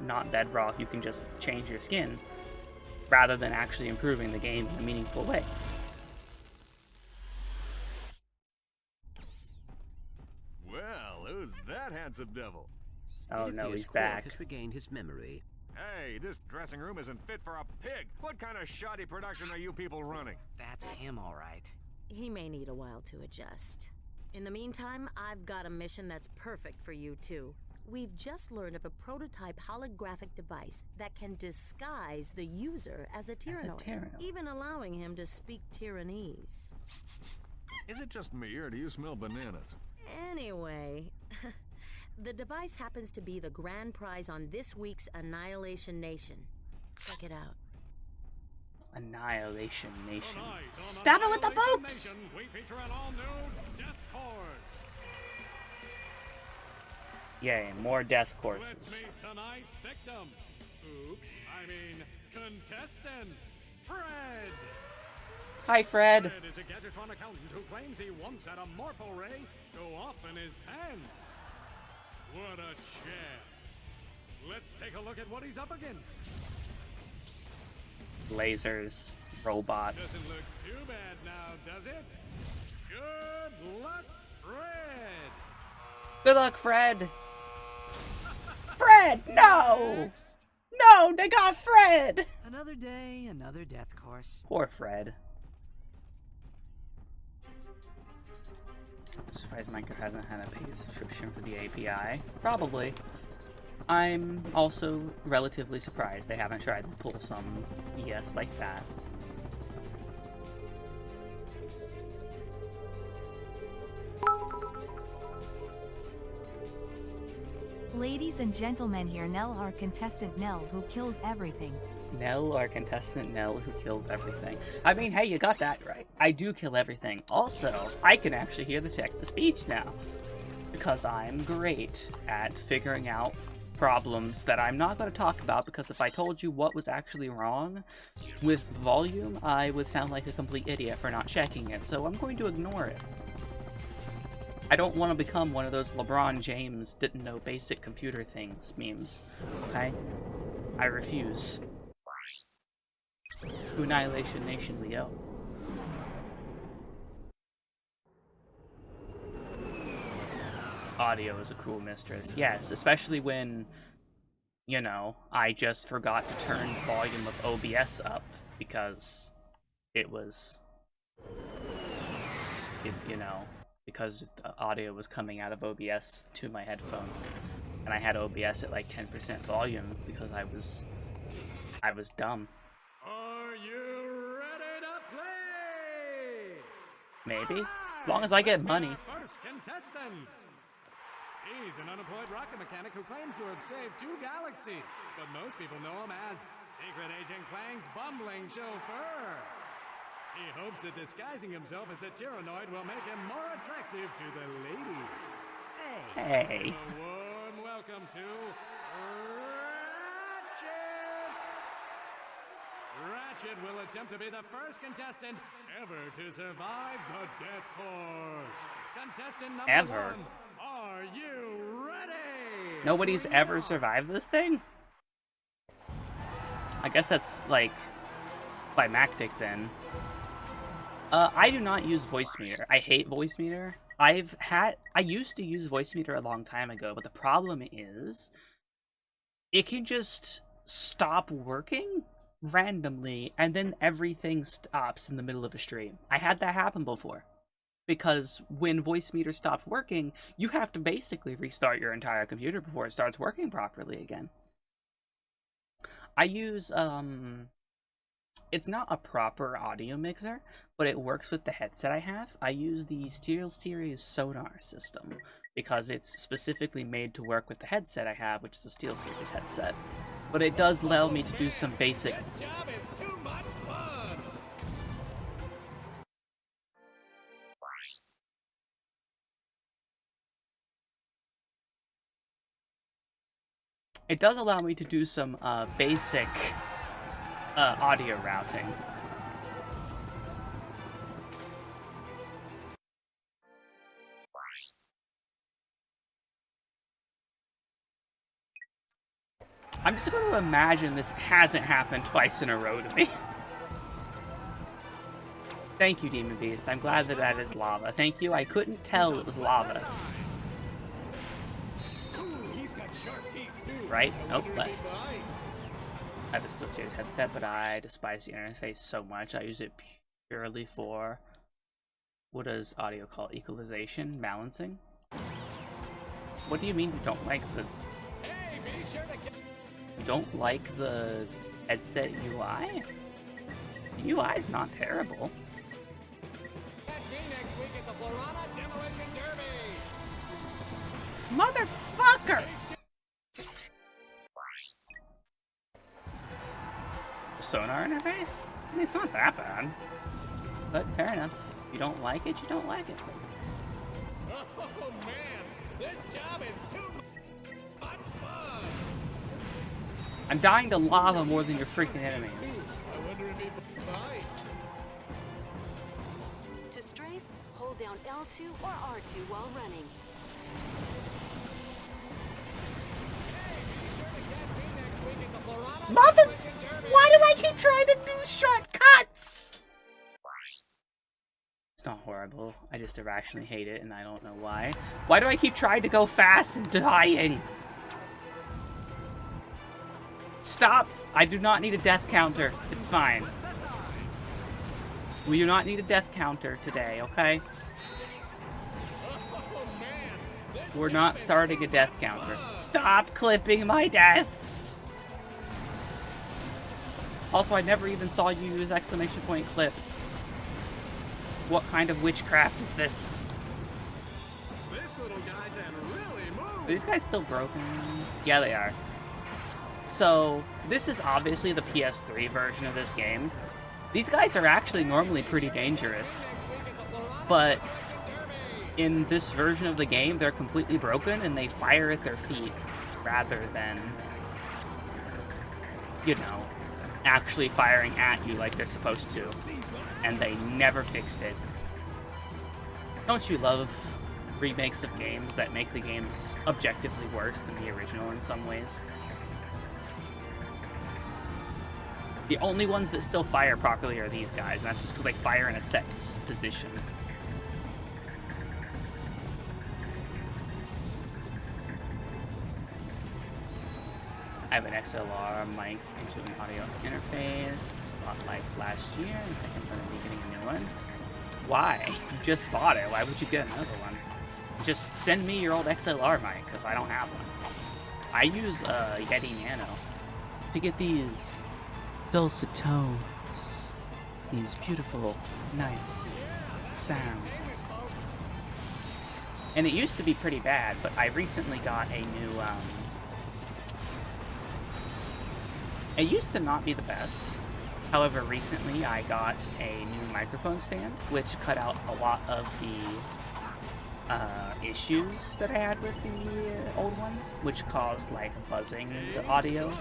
not Bedrock, you can just change your skin, rather than actually improving the game in a meaningful way. Well, who's that handsome devil? Oh no, he's back. Has regained his memory. Hey, this dressing room isn't fit for a pig. What kind of shoddy production are you people running? That's him, all right. He may need a while to adjust. In the meantime, I've got a mission that's perfect for you two. We've just learned of a prototype holographic device that can disguise the user as a Tyrannoid, even allowing him to speak Tyrannese. Is it just me, or do you smell bananas? Anyway, the device happens to be the grand prize on this week's Annihilation Nation. Check it out. Annihilation Nation. Stab it with the boobs! We feature an all-new death course. Yay, more death courses. Let's meet tonight's victim. Oops, I mean contestant, Fred. Hi, Fred. Fred is a Gadgetron accountant who claims he once had a Morpho Ray go off in his pants. What a champ. Let's take a look at what he's up against. Lasers, robots. Doesn't look too bad now, does it? Good luck, Fred. Good luck, Fred. Fred, no! No, they got Fred! Another day, another death course. Poor Fred. I'm surprised Minecraft hasn't had a paid subscription for the API. Probably. I'm also relatively surprised they haven't tried to pull some BS like that. Ladies and gentlemen, here Nell, our contestant Nell, who kills everything. Nell, our contestant Nell, who kills everything. I mean, hey, you got that right. I do kill everything. Also, I can actually hear the text-to-speech now. Because I'm great at figuring out problems that I'm not going to talk about, because if I told you what was actually wrong with volume, I would sound like a complete idiot for not checking it, so I'm going to ignore it. I don't want to become one of those LeBron James didn't know basic computer things memes, okay? I refuse. To Annihilation Nation we go. Audio is a cruel mistress. Yes, especially when, you know, I just forgot to turn the volume of OBS up because it was, you know, because the audio was coming out of OBS to my headphones, and I had OBS at like 10% volume because I was dumb. Are you ready to play? Maybe, as long as I get money. First contestant. He's an unemployed rocket mechanic who claims to have saved 2 galaxies, but most people know him as Secret Agent Clang's bumbling chauffeur. He hopes that disguising himself as a Tyrannoid will make him more attractive to the ladies. Hey. A warm welcome to Ratchet! Ratchet will attempt to be the first contestant ever to survive the death course. Contestant number 1, are you ready? Nobody's ever survived this thing? I guess that's, like, climactic then. I do not use Voicemeeter. I hate Voicemeeter. I used to use Voicemeeter a long time ago, but the problem is it can just stop working randomly, and then everything stops in the middle of a stream. I had that happen before. Because when Voicemeeter stopped working, you have to basically restart your entire computer before it starts working properly again. I use, it's not a proper audio mixer, but it works with the headset I have. I use the SteelSeries Sonar system, because it's specifically made to work with the headset I have, which is a SteelSeries headset. But it does allow me to do some basic... It does allow me to do some basic audio routing. I'm just going to imagine this hasn't happened twice in a row to me. Thank you, Demon Beast. I'm glad that that is lava. Thank you. I couldn't tell it was lava. Right? Nope, left. I have a SteelSeries headset, but I despise the interface so much. I use it purely for, what does audio call it? Equalization? Balancing? What do you mean you don't like the... You don't like the headset UI? The UI is not terrible. Motherfucker! Sonar interface? I mean, it's not that bad. But fair enough. If you don't like it, you don't like it. Oh man, this job is too much fun. I'm dying to lava more than your freaking enemies. I wonder if he bites. To strafe, hold down L2 or R2 while running. Mother... Why do I keep trying to do shortcuts? It's not horrible. I just irrationally hate it, and I don't know why. Why do I keep trying to go fast and dying? Stop! I do not need a death counter. It's fine. We do not need a death counter today, okay? We're not starting a death counter. Stop clipping my deaths! Also, I never even saw you use exclamation point clip. What kind of witchcraft is this? This little guy can really move. Are these guys still broken? Yeah, they are. So, this is obviously the PS3 version of this game. These guys are actually normally pretty dangerous. But in this version of the game, they're completely broken and they fire at their feet rather than, you know, actually firing at you like they're supposed to. And they never fixed it. Don't you love remakes of games that make the games objectively worse than the original in some ways? The only ones that still fire properly are these guys, and that's just because they fire in a set position. I have an XLR mic into an audio interface, spot like last year, and I'm going to be getting a new one. Why? You just bought it, why would you get another one? Just send me your old XLR mic, because I don't have one. I use a Yeti Nano to get these dulcet tones, these beautiful, nice sounds. And it used to be pretty bad, but I recently got a new, it used to not be the best. However, recently I got a new microphone stand, which cut out a lot of the issues that I had with the old one, which caused, like, buzzing the audio.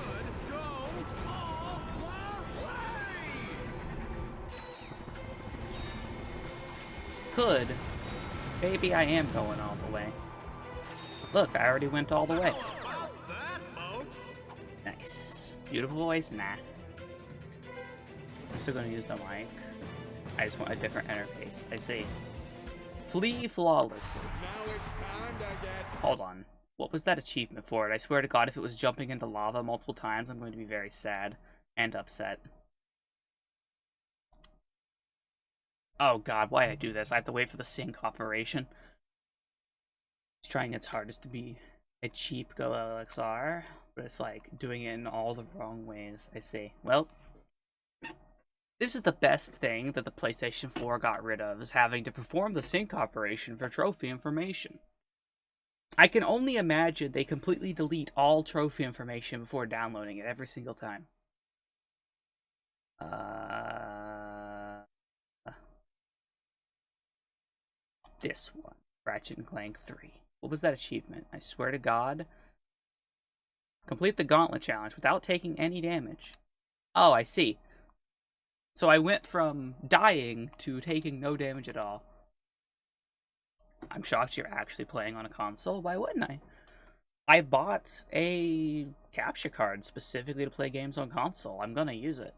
Could. Maybe I am going all the way. Look, I already went all the way. Nice. Beautiful voice? Nah. I'm still going to use the mic. I just want a different interface. I see. Flee flawlessly. Now it's time to get... Hold on. What was that achievement for it? I swear to God, if it was jumping into lava multiple times, I'm going to be very sad and upset. Oh God, why did I do this? I have to wait for the sync operation. It's trying its hardest to be a cheap Go LXR, but it's like doing it in all the wrong ways. I see. Well, this is the best thing that the PlayStation 4 got rid of, is having to perform the sync operation for trophy information. I can only imagine they completely delete all trophy information before downloading it every single time. This one. Ratchet and Clank 3. What was that achievement? I swear to God. Complete the gauntlet challenge without taking any damage. Oh, I see. So I went from dying to taking no damage at all. I'm shocked you're actually playing on a console. Why wouldn't I? I bought a capture card specifically to play games on console. I'm gonna use it.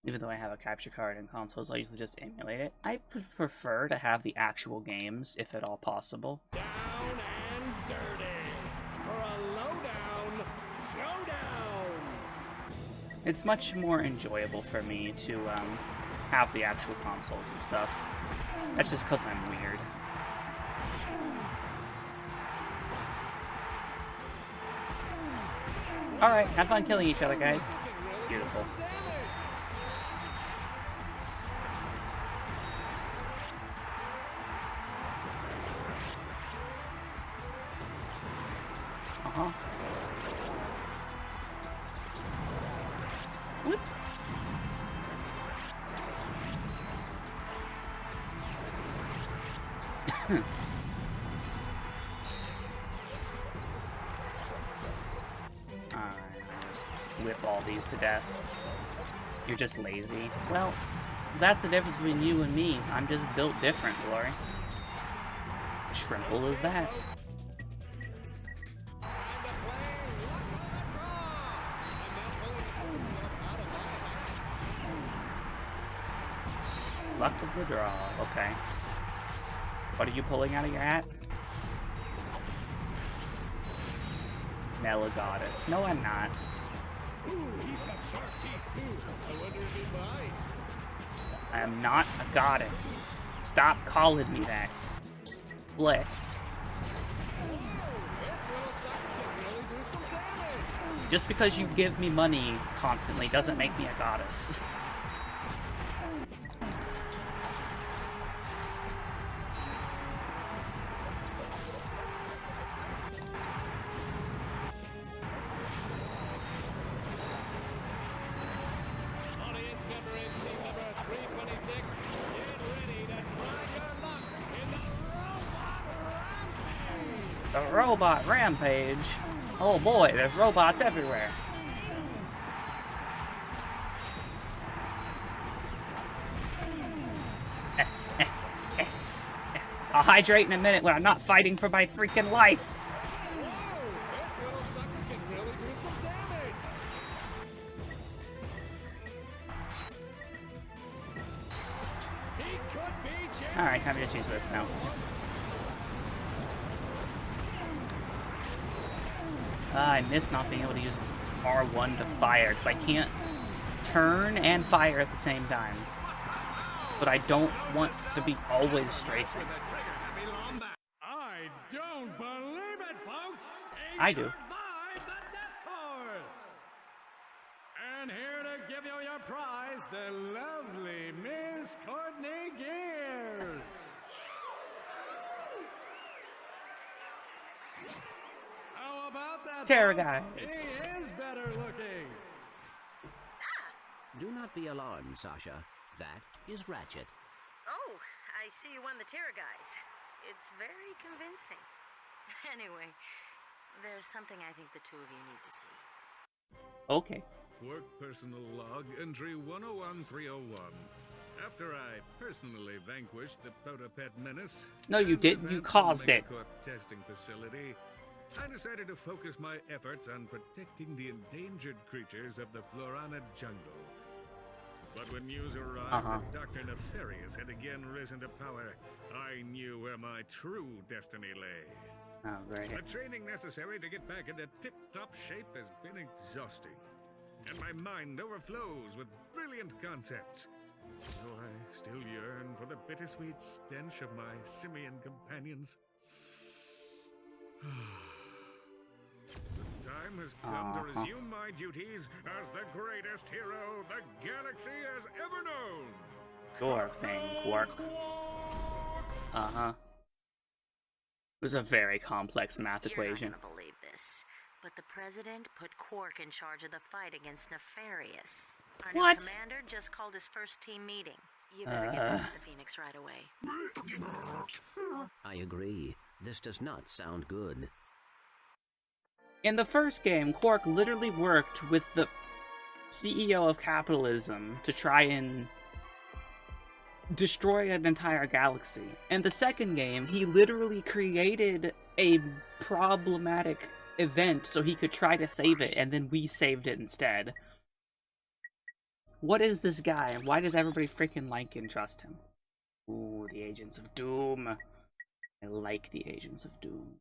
Even though I have a capture card in consoles, I usually just emulate it. I prefer to have the actual games, if at all possible. Down and dirty for a lowdown showdown. It's much more enjoyable for me to have the actual consoles and stuff. That's just because I'm weird. Alright, have fun killing each other, guys. Beautiful. Uh-huh. Whoop. Whip all these to death. You're just lazy. Well, that's the difference between you and me. I'm just built different, Glory. Simple as that. Luck of the draw, okay. What are you pulling out of your hat? Nella Goddess. No, I'm not. Ooh, he's got sharp teeth too. I wonder if he bites. I am not a goddess. Stop calling me that. Blech. Just because you give me money constantly doesn't make me a goddess. The robot rampage. Oh boy, there's robots everywhere. I'll hydrate in a minute when I'm not fighting for my freaking life. Alright, time to just use this now. I miss not being able to use R1 to fire, because I can't turn and fire at the same time. But I don't want to be always strafing. I don't believe it, folks! I do. And here to give you your prize, the lovely Miss Courtney Gears. How about that? Terror guys. He is better looking. Do not be alarmed, Sasha. That is Ratchet. Oh, I see you won the Terror guys. It's very convincing. Anyway, there's something I think the two of you need to see. Okay. Quark personal log, entry 101301. After I personally vanquished the Protopet menace... No, you didn't. You caused it. Testing facility, I decided to focus my efforts on protecting the endangered creatures of the Florana jungle. But when news arrived that Dr. Nefarious had again risen to power, I knew where my true destiny lay. Oh, great. The training necessary to get back into tip-top shape has been exhausting, and my mind overflows with brilliant concepts. Though I still yearn for the bittersweet stench of my simian companions. The time has come to resume my duties as the greatest hero the galaxy has ever known. Sure thing, Quark. It was a very complex math equation. You're not gonna believe this, but the president put Quark in charge of the fight against Nefarious. Our new commander just called his first team meeting. You better get back to the Phoenix right away. I agree. This does not sound good. In the first game, Quark literally worked with the CEO of capitalism to try and destroy an entire galaxy. In the second game, he literally created a problematic event so he could try to save it, and then we saved it instead. What is this guy? Why does everybody freaking like and trust him? Ooh, the Agents of Doom. I like the Agents of Doom.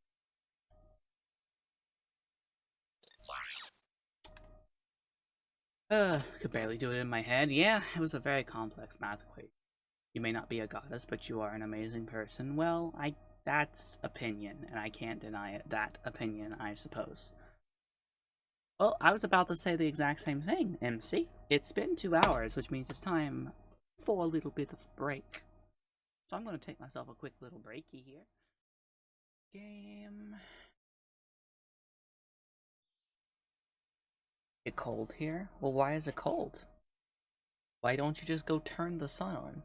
Could barely do it in my head. Yeah, it was a very complex math equation. You may not be a goddess, but you are an amazing person. Well, that's opinion, and I can't deny it. That opinion, I suppose. Well, I was about to say the exact same thing, MC. It's been 2 hours, which means it's time for a little bit of break. So I'm going to take myself a quick little breaky here. Game. It cold here? Well, why is it cold? Why don't you just go turn the sun on?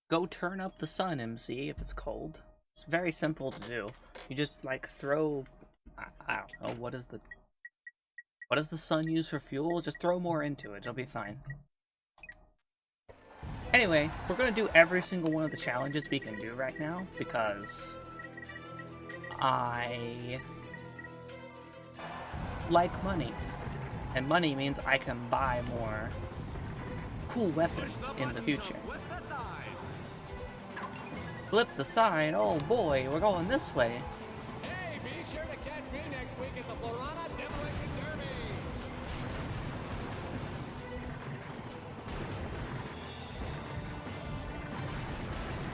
Go turn up the sun, MC, if it's cold. It's very simple to do. You just, like, throw... I don't know, what does the sun use for fuel? Just throw more into it, it'll be fine. Anyway, we're gonna do every single one of the challenges we can do right now, because... I... like money. And money means I can buy more cool weapons in the future. Flip the side, oh boy, we're going this way. Hey, be sure to catch me next week at the Florana Demolition Derby.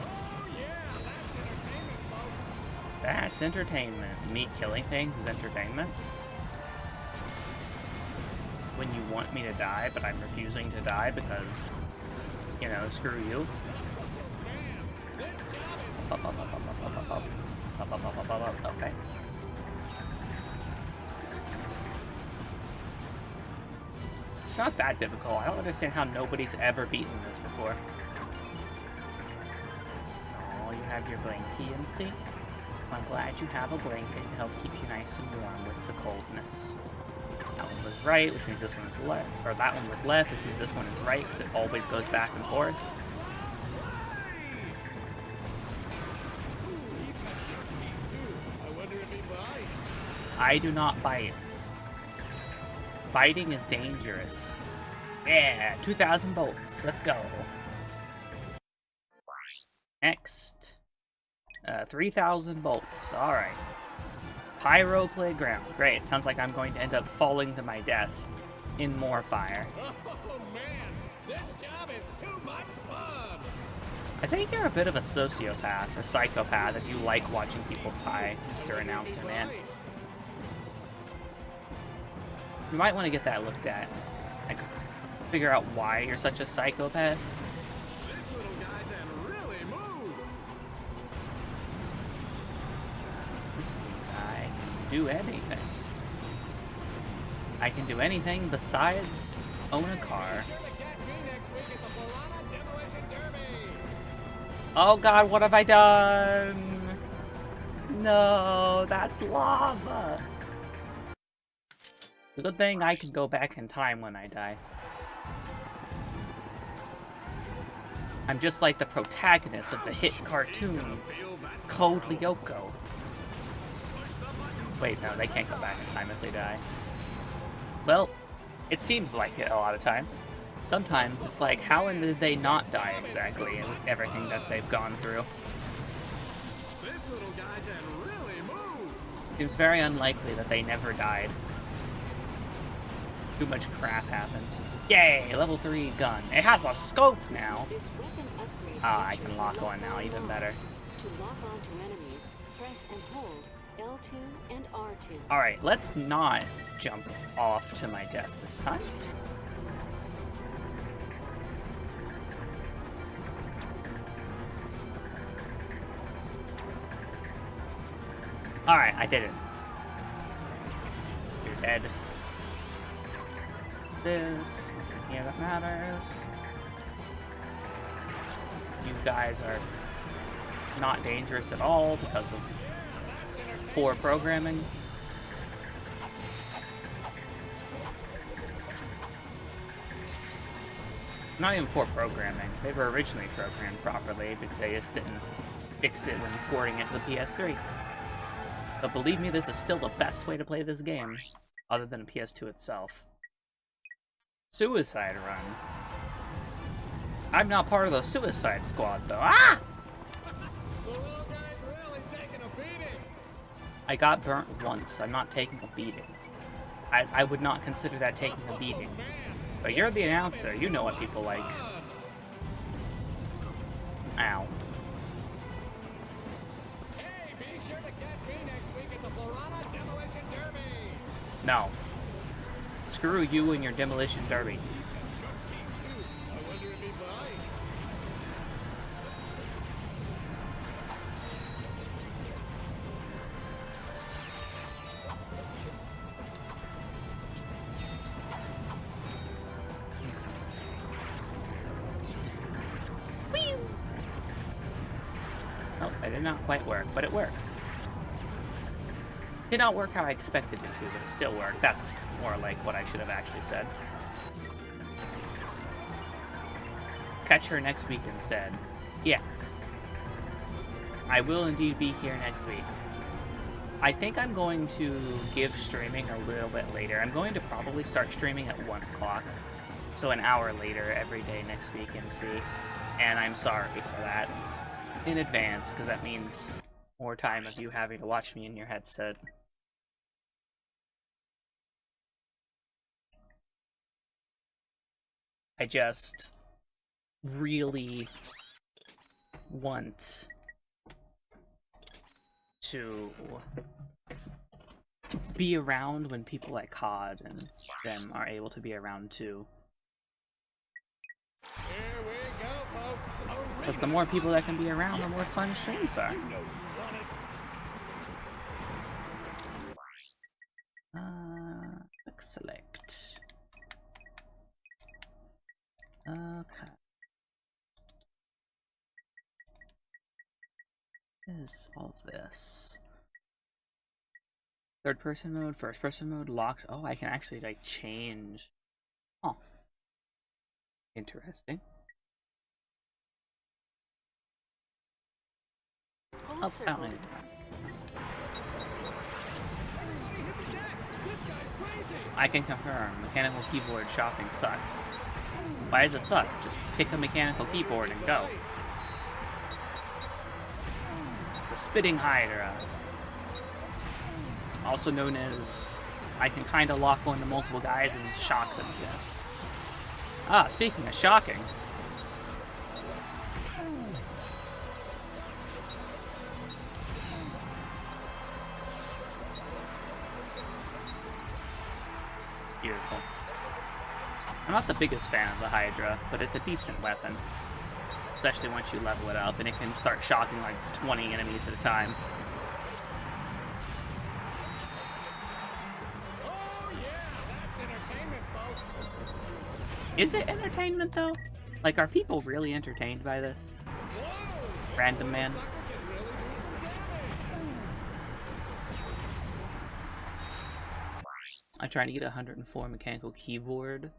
Oh yeah, that's entertainment, folks. That's entertainment. Me killing things is entertainment. When you want me to die, but I'm refusing to die because, you know, screw you. Okay. It's not that difficult. I don't understand how nobody's ever beaten this before. Oh, you have your blankie, MC? I'm glad you have a blanket to help keep you nice and warm with the coldness. That one was right, which means this one is left. Or that one was left, which means this one is right, because it always goes back and forth. I do not bite. Biting is dangerous. Yeah, 2,000 bolts. Let's go. Next. 3,000 bolts. Alright. Pyro Playground. Great. Sounds like I'm going to end up falling to my death in more fire. Oh man, this job is too much fun. I think you're a bit of a sociopath or psychopath if you like watching people die, Mr. Announcer Man. You might want to get that looked at. I could figure out why you're such a psychopath. This little guy can really move. I can do anything. I can do anything besides own a car. Oh god, what have I done? No, that's lava. The good thing I can go back in time when I die. I'm just like the protagonist of the hit cartoon, Code Lyoko. Wait, no, they can't go back in time if they die. Well, it seems like it a lot of times. Sometimes it's like, how did they not die exactly with everything that they've gone through? This little guy can really move. Seems very unlikely that they never died. Too much crap happened. Yay! Level 3 gun. It has a scope now! Ah, I can lock on now, even better. To lock onto enemies, press and hold L2 and R2. Alright, let's not jump off to my death this time. Alright, I did it. You're dead. This, nothing here that matters. You guys are not dangerous at all because of poor programming. Not even poor programming. They were originally programmed properly, but they just didn't fix it when porting it to the PS3. But believe me, this is still the best way to play this game, other than PS2 itself. Suicide Run. I'm not part of the Suicide Squad, though. Ah! I got burnt once. I'm not taking a beating. I would not consider that taking a beating. But you're the announcer. You know what people like. Ow. Hey, be sure to catch me next week at the Florana Demolition Derby. No. Screw you and your Demolition Derby. I wonder if he bites. Oh, that did not quite work, but it worked. Did not work how I expected it to, but it still worked. That's more like what I should have actually said. Catch her next week instead. Yes. I will indeed be here next week. I think I'm going to give streaming a little bit later. I'm going to probably start streaming at 1 o'clock. So an hour later every day next week, MC. And I'm sorry for that in advance, because that means more time of you having to watch me in your headset. I just really want to be around when people like COD and them are able to be around too. Here we go, folks. Because the more people that can be around, the more fun streams are. Quick select. Okay. What is all this? Third person mode, first person mode, locks. Oh, I can actually like change. Oh. Interesting. Oh, fountain. I can confirm, mechanical keyboard shopping sucks. Why does it suck? Just pick a mechanical keyboard and go. The Spitting Hydra. Also known as, I can kind of lock onto multiple guys and shock them to death. Ah, speaking of shocking. Beautiful. I'm not the biggest fan of the Hydra, but it's a decent weapon. Especially once you level it up, and it can start shocking like 20 enemies at a time. Oh yeah, that's entertainment, folks. Is it entertainment though? Like, are people really entertained by this? Whoa, Random man. sucker can really do some damage. I tried to get a 104 mechanical keyboard.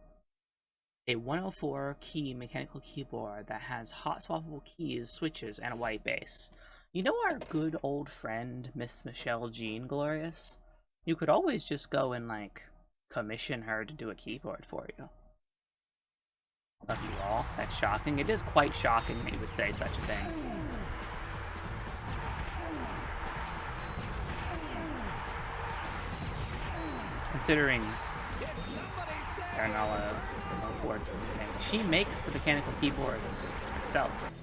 A 104 key mechanical keyboard that has hot swappable keys, switches, and a white base. You know our good old friend, Miss Michelle Jean Glorious? You could always just go and, like, commission her to do a keyboard for you. Love you all. That's shocking. It is quite shocking that you would say such a thing. Considering she makes the mechanical keyboards herself,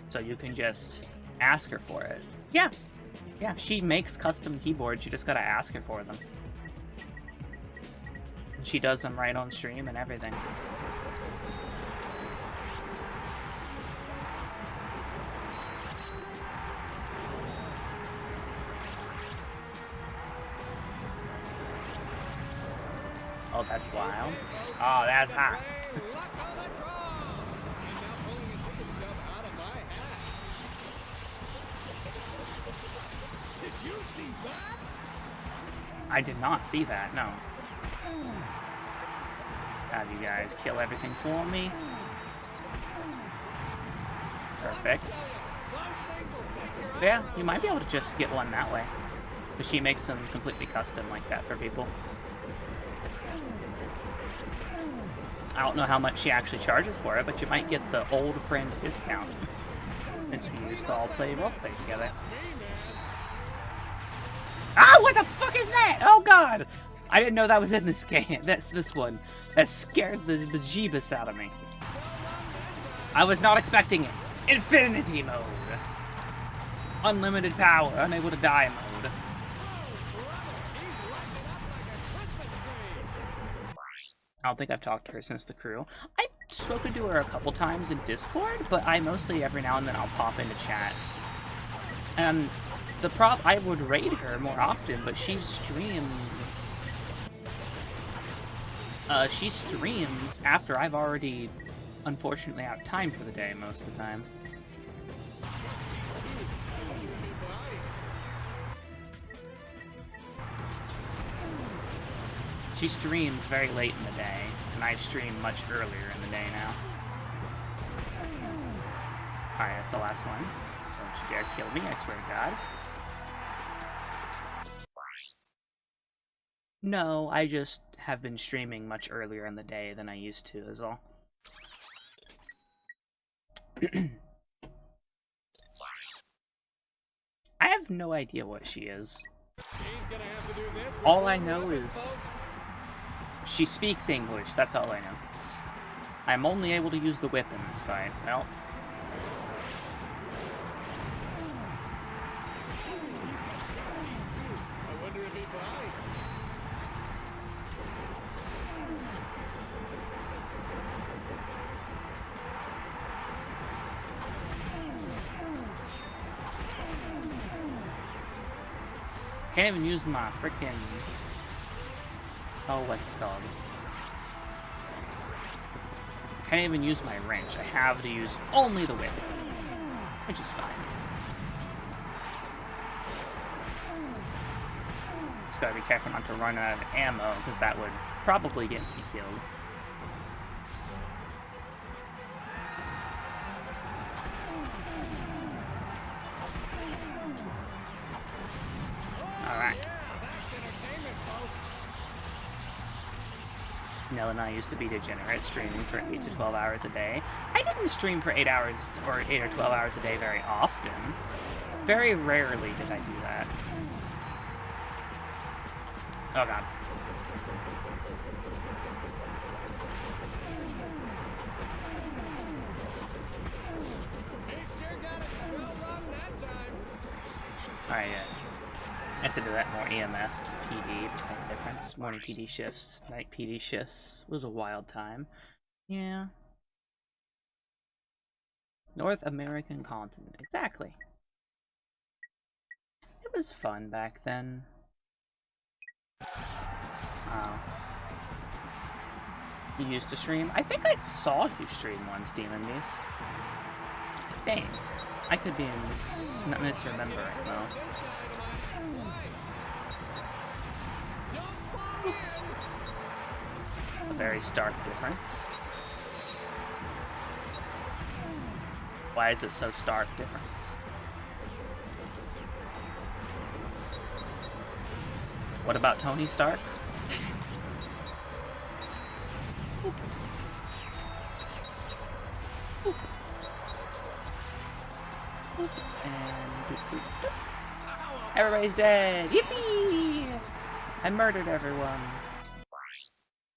so you can just ask her for it. Yeah, she makes custom keyboards. You just gotta ask her for them. She does them right on stream and everything. Oh, that's wild. Oh, that's hot. Did you see that? I did not see that, no. Have you guys kill everything for me? Perfect. Yeah, you might be able to just get one that way. Because she makes them completely custom like that for people. I don't know how much she actually charges for it, but you might get the old friend discount. Since we used to all play roleplay together. Ah, what the fuck is that? Oh god! I didn't know that was in this game. That's this one. That scared the bejeebus out of me. I was not expecting it. Infinity mode. Unlimited power, unable to die mode. I don't think I've talked to her since the crew. I've spoken to her a couple times in Discord, but I mostly every now and then I'll pop into chat. And I would raid her more often, but she streams. She streams after I've already, unfortunately, out of time for the day most of the time. She streams very late in the day, and I stream much earlier in the day now. Alright, that's the last one. Don't you dare kill me, I swear to God. No, I just have been streaming much earlier in the day than I used to, is all. I have no idea what she is. All I know is she speaks English, that's all I know. I'm only able to use the whip in this fight. Well. I wonder if he bites. Can't even use my freaking. Oh, what's it called? Can't even use my wrench. I have to use only the whip, which is fine. Just gotta be careful not to run out of ammo, because that would probably get me killed. Alright. Nell and I used to be degenerate, streaming for 8 to 12 hours a day. I didn't stream for 8 hours or 8 or 12 hours a day very often. Very rarely did I do that. Oh god. Alright, yeah. I said do that more EMS to PD, the same difference. Morning PD shifts, night PD shifts. It was a wild time. Yeah. North American continent, exactly. It was fun back then. Oh. You used to stream? I think I saw you stream once, Demon Beast. I think. I could be misremembering though. A very stark difference. Why is it so stark difference? What about Tony Stark? Everybody's dead! Yippee! I murdered everyone.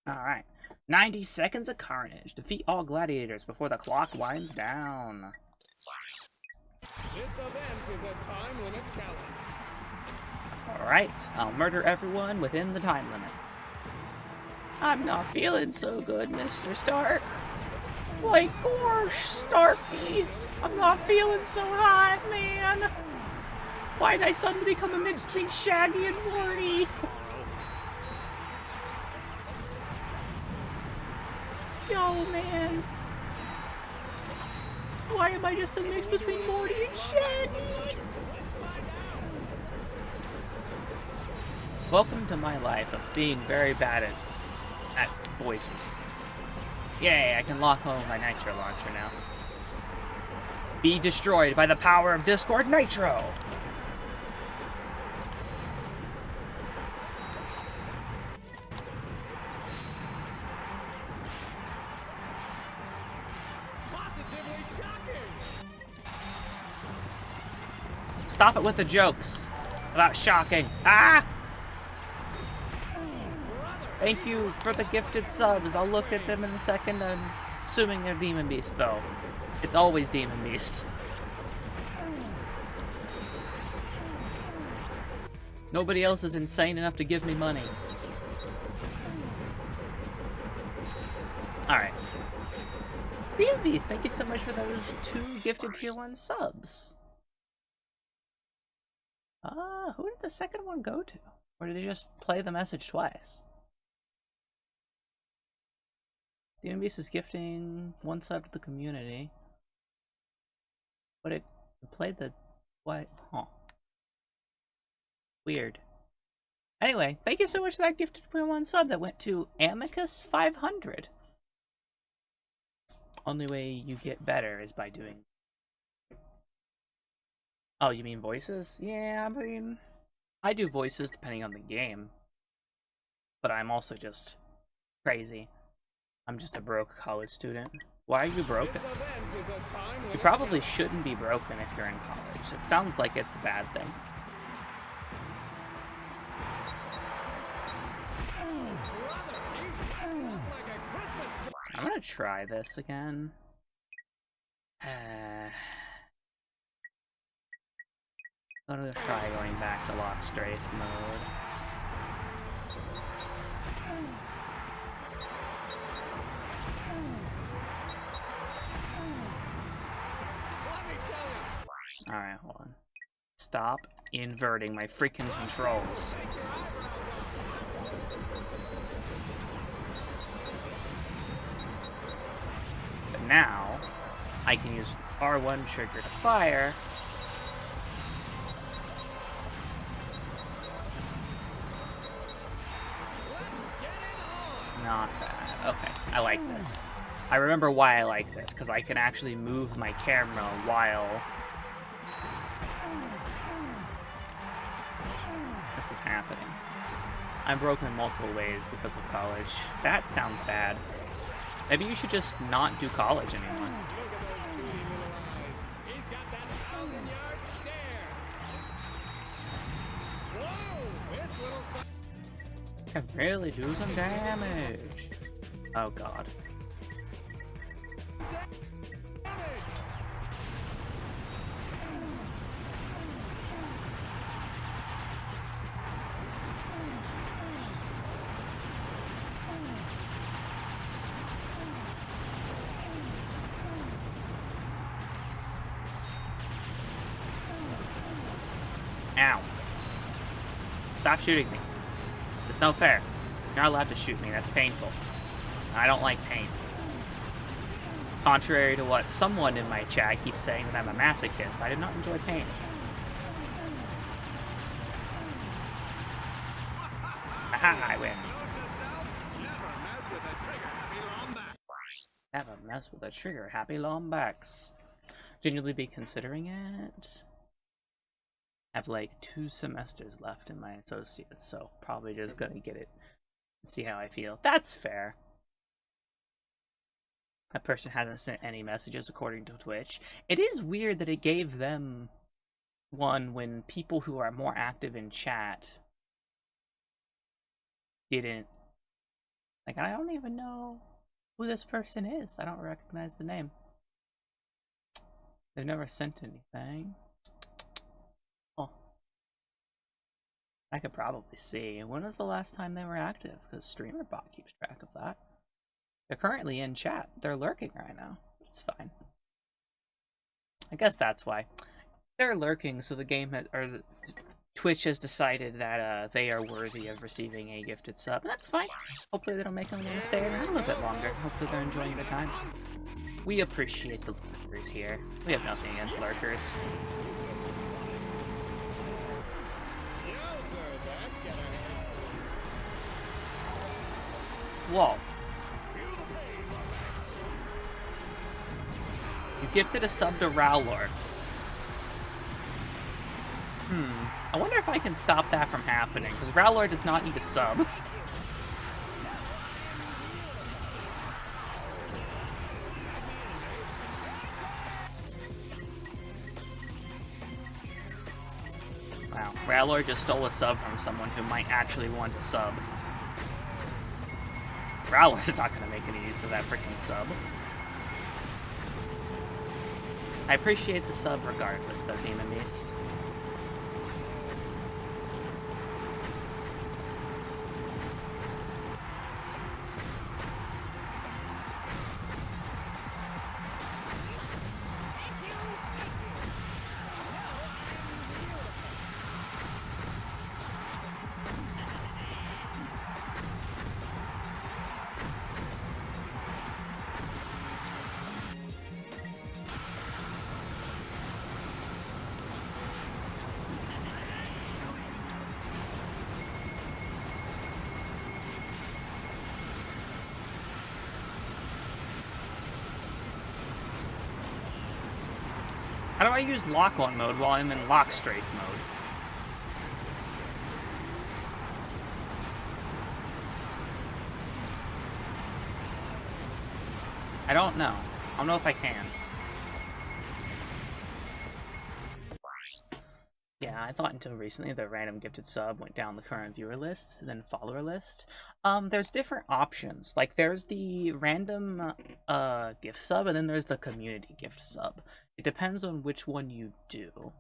Alright. 90 seconds of carnage. Defeat all gladiators before the clock winds down. This event is a time limit challenge. Alright. I'll murder everyone within the time limit. I'm not feeling so good, Mr. Stark. Like, gosh, Starky. I'm not feeling so hot, man. Why did I suddenly become a mix between Shaggy and Morty? Yo, man. Why am I just a mix between Morty and Shaggy? Welcome to my life of being very bad at voices. Yay, I can lock home my Nitro launcher now. Be destroyed by the power of Discord Nitro! Stop it with the jokes about shocking. Ah! Thank you for the gifted subs. I'll look at them in a second. I'm assuming they're Demon Beast, though. It's always Demon Beast. Nobody else is insane enough to give me money. Alright. Demon Beast, thank you so much for those 2 gifted tier 1 subs. Who did the second one go to? Or did he just play the message twice? Demon Beast is gifting 1 sub to the community. But it played the... what? Huh. Weird. Anyway, thank you so much for that gifted 1 sub that went to Amicus 500. Only way you get better is by doing... Oh, you mean voices? Yeah, I mean... I do voices depending on the game. But I'm also just crazy. I'm just a broke college student. Why are you broken? You probably shouldn't be broken if you're in college. It sounds like it's a bad thing. I'm gonna try this again. I'm gonna try going back to lock strafe mode. Alright, hold on. Stop inverting my freaking controls. But now, I can use R1 trigger to fire. Not bad. Okay, I like this. I remember why I like this, because I can actually move my camera while this is happening. I'm broken in multiple ways because of college. That sounds bad. Maybe you should just not do college anymore. Can really do some damage. Oh god. Ow. Stop shooting me. It's no fair. You're not allowed to shoot me. That's painful. I don't like pain. Contrary to what someone in my chat keeps saying that I'm a masochist, I do not enjoy pain. Aha, I win. Never mess with a trigger. Happy long backs. Genuinely be considering it. I have like 2 semesters left in my associates, so probably just gonna get it and see how I feel. That's fair. That person hasn't sent any messages according to Twitch. It is weird that it gave them one when people who are more active in chat didn't. Like, I don't even know who this person is. I don't recognize the name. They've never sent anything. Oh. I could probably see. When was the last time they were active? Because StreamerBot keeps track of that. They're currently in chat. They're lurking right now. It's fine. I guess that's why. They're lurking, so the game Twitch has decided that they are worthy of receiving a gifted sub. And that's fine. Hopefully they don't make them want to stay around a little bit longer. Hopefully they're enjoying their time. We appreciate the lurkers here. We have nothing against lurkers. Whoa. You gifted a sub to Rowlord. I wonder if I can stop that from happening, because Rowlord does not need a sub. Rallor just stole a sub from someone who might actually want a sub. Rallor's not gonna make any use of that freaking sub. I appreciate the sub regardless, though, Demon Beast. How do I use lock-on mode while I'm in lock strafe mode? I don't know. I don't know if I can. Yeah, I thought until recently the random gifted sub went down the current viewer list, then follower list. There's different options. Like, there's the random gift sub, and then there's the community gift sub. It depends on which one you do.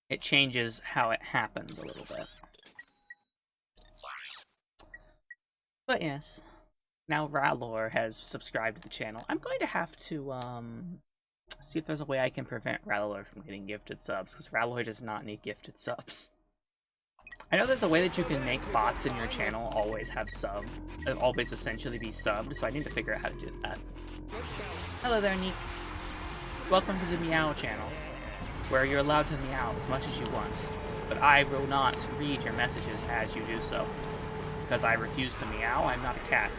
It changes how it happens a little bit. But yes, now Rallor has subscribed to the channel. I'm going to have to, see if there's a way I can prevent Rallor from getting gifted subs, because Rallor does not need gifted subs. I know there's a way that you can make bots in your channel always have always essentially be subbed, so I need to figure out how to do that. Hello there, Neek. Welcome to the Meow channel, where you're allowed to meow as much as you want, but I will not read your messages as you do so, because I refuse to meow. I'm not a cat.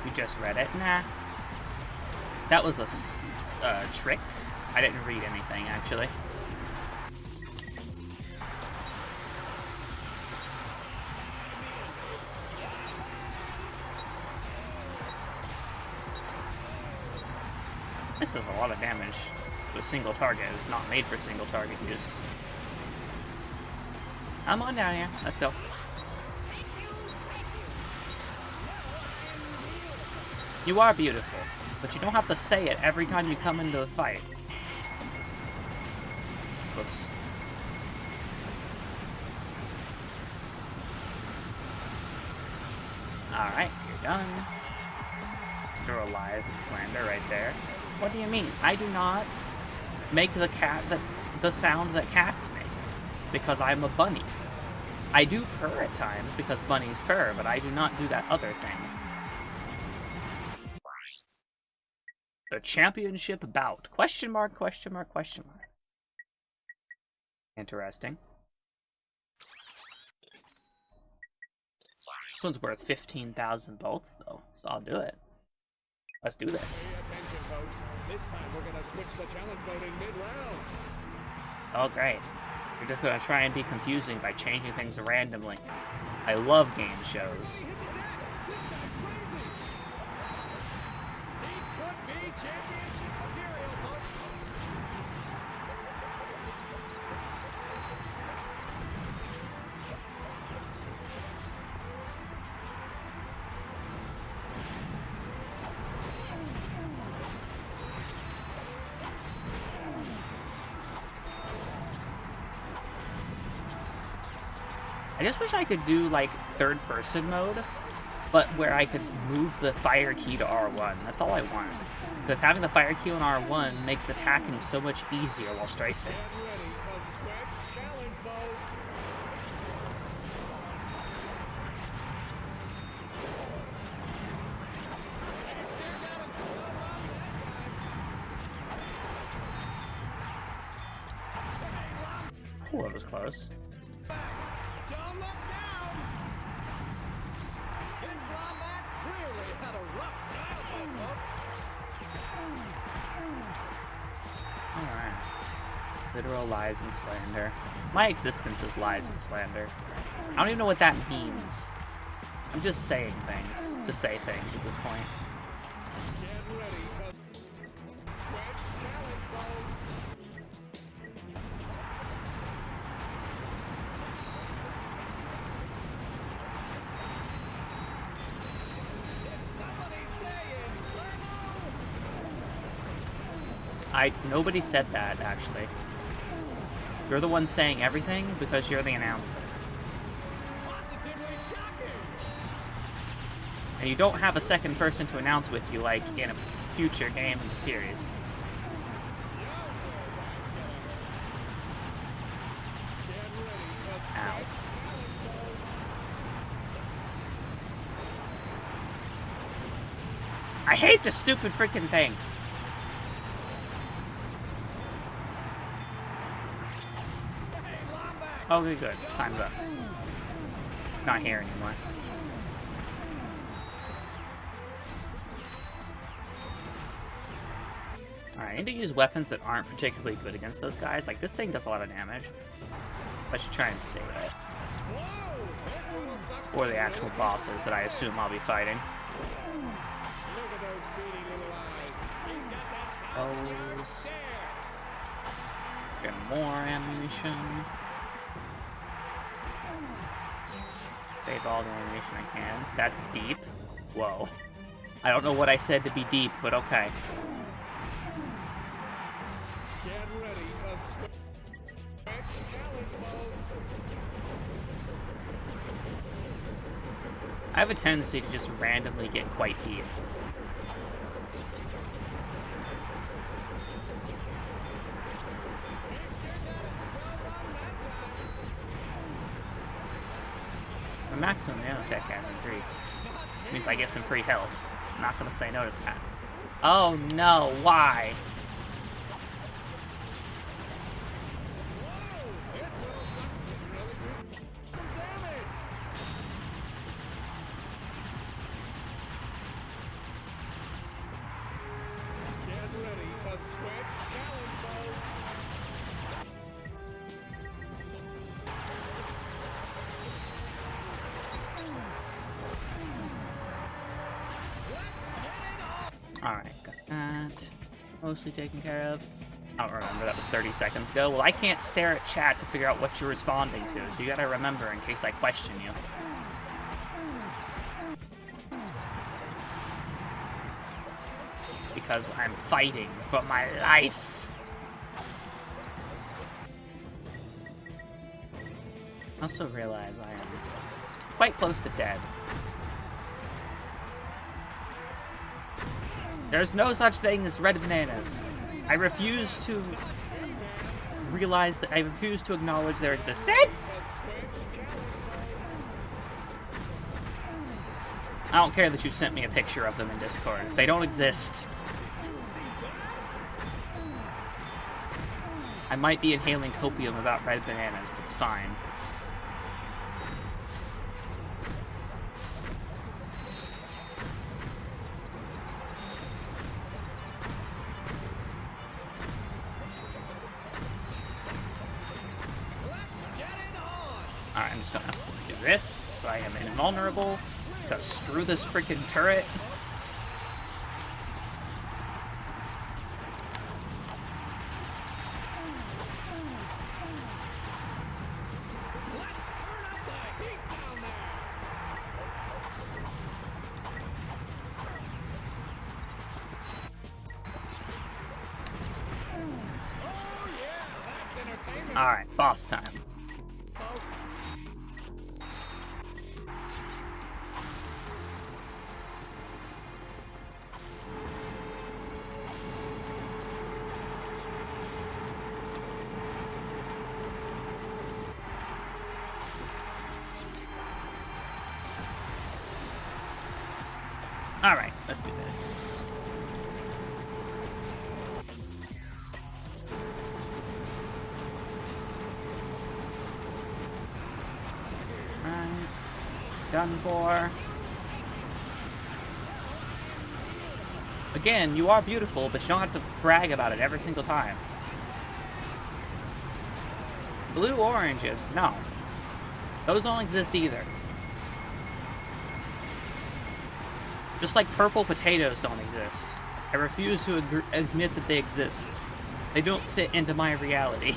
You just read it? Nah. That was a trick. I didn't read anything, actually. This does a lot of damage to a single target. It's not made for single target use. I'm on down here. Let's go. You are beautiful, but you don't have to say it every time you come into the fight. Whoops. Alright, you're done. Throw lies and slander right there. What do you mean? I do not make the sound that cats make, because I'm a bunny. I do purr at times because bunnies purr, but I do not do that other thing. The championship bout. Question mark, question mark, question mark. Interesting. This one's worth 15,000 bolts, though, so I'll do it. Let's do this. Pay attention, folks. This time we're gonna switch the challenge mode in mid-round. Oh, great. You're just gonna try and be confusing by changing things randomly. I love game shows. I just wish I could do, like, third-person mode, but where I could move the fire key to R1. That's all I want. Because having the fire key on R1 makes attacking so much easier while strafing. Ooh, that was close. Literal lies and slander. My existence is lies and slander. I don't even know what that means. I'm just saying things to say things at this point. Nobody said that, actually. You're the one saying everything because you're the announcer. And you don't have a second person to announce with you like in a future game in the series. Ow. I hate this stupid freaking thing. Okay, good. Time's up. It's not here anymore. Alright, I need to use weapons that aren't particularly good against those guys. Like, this thing does a lot of damage. I should try and save it. Or the actual bosses that I assume I'll be fighting. Those. Get more ammunition. Save all the ammunition I can. That's deep. Whoa. I don't know what I said to be deep, but okay. Get ready to switch challenge modes. I have a tendency to just randomly get quite deep. The maximum nanotech has increased. Which means I get some free health. I'm not gonna say no to that. Oh no, why? Alright, got that. Mostly taken care of. I don't remember, that was 30 seconds ago. Well, I can't stare at chat to figure out what you're responding to, so you gotta remember in case I question you. Because I'm fighting for my life. I also realize I am quite close to dead. There's no such thing as red bananas. I refuse to realize that I refuse to acknowledge their existence. I don't care that you sent me a picture of them in Discord. They don't exist. I might be inhaling copium about red bananas, but it's fine. Alright, I'm just gonna do this, so I am invulnerable. Gotta screw this freaking turret. Alright, boss time. Alright, let's do this. Alright. Done for. Again, you are beautiful, but you don't have to brag about it every single time. Blue oranges, no. Those don't exist either. Just like purple potatoes don't exist. I refuse to admit that they exist. They don't fit into my reality.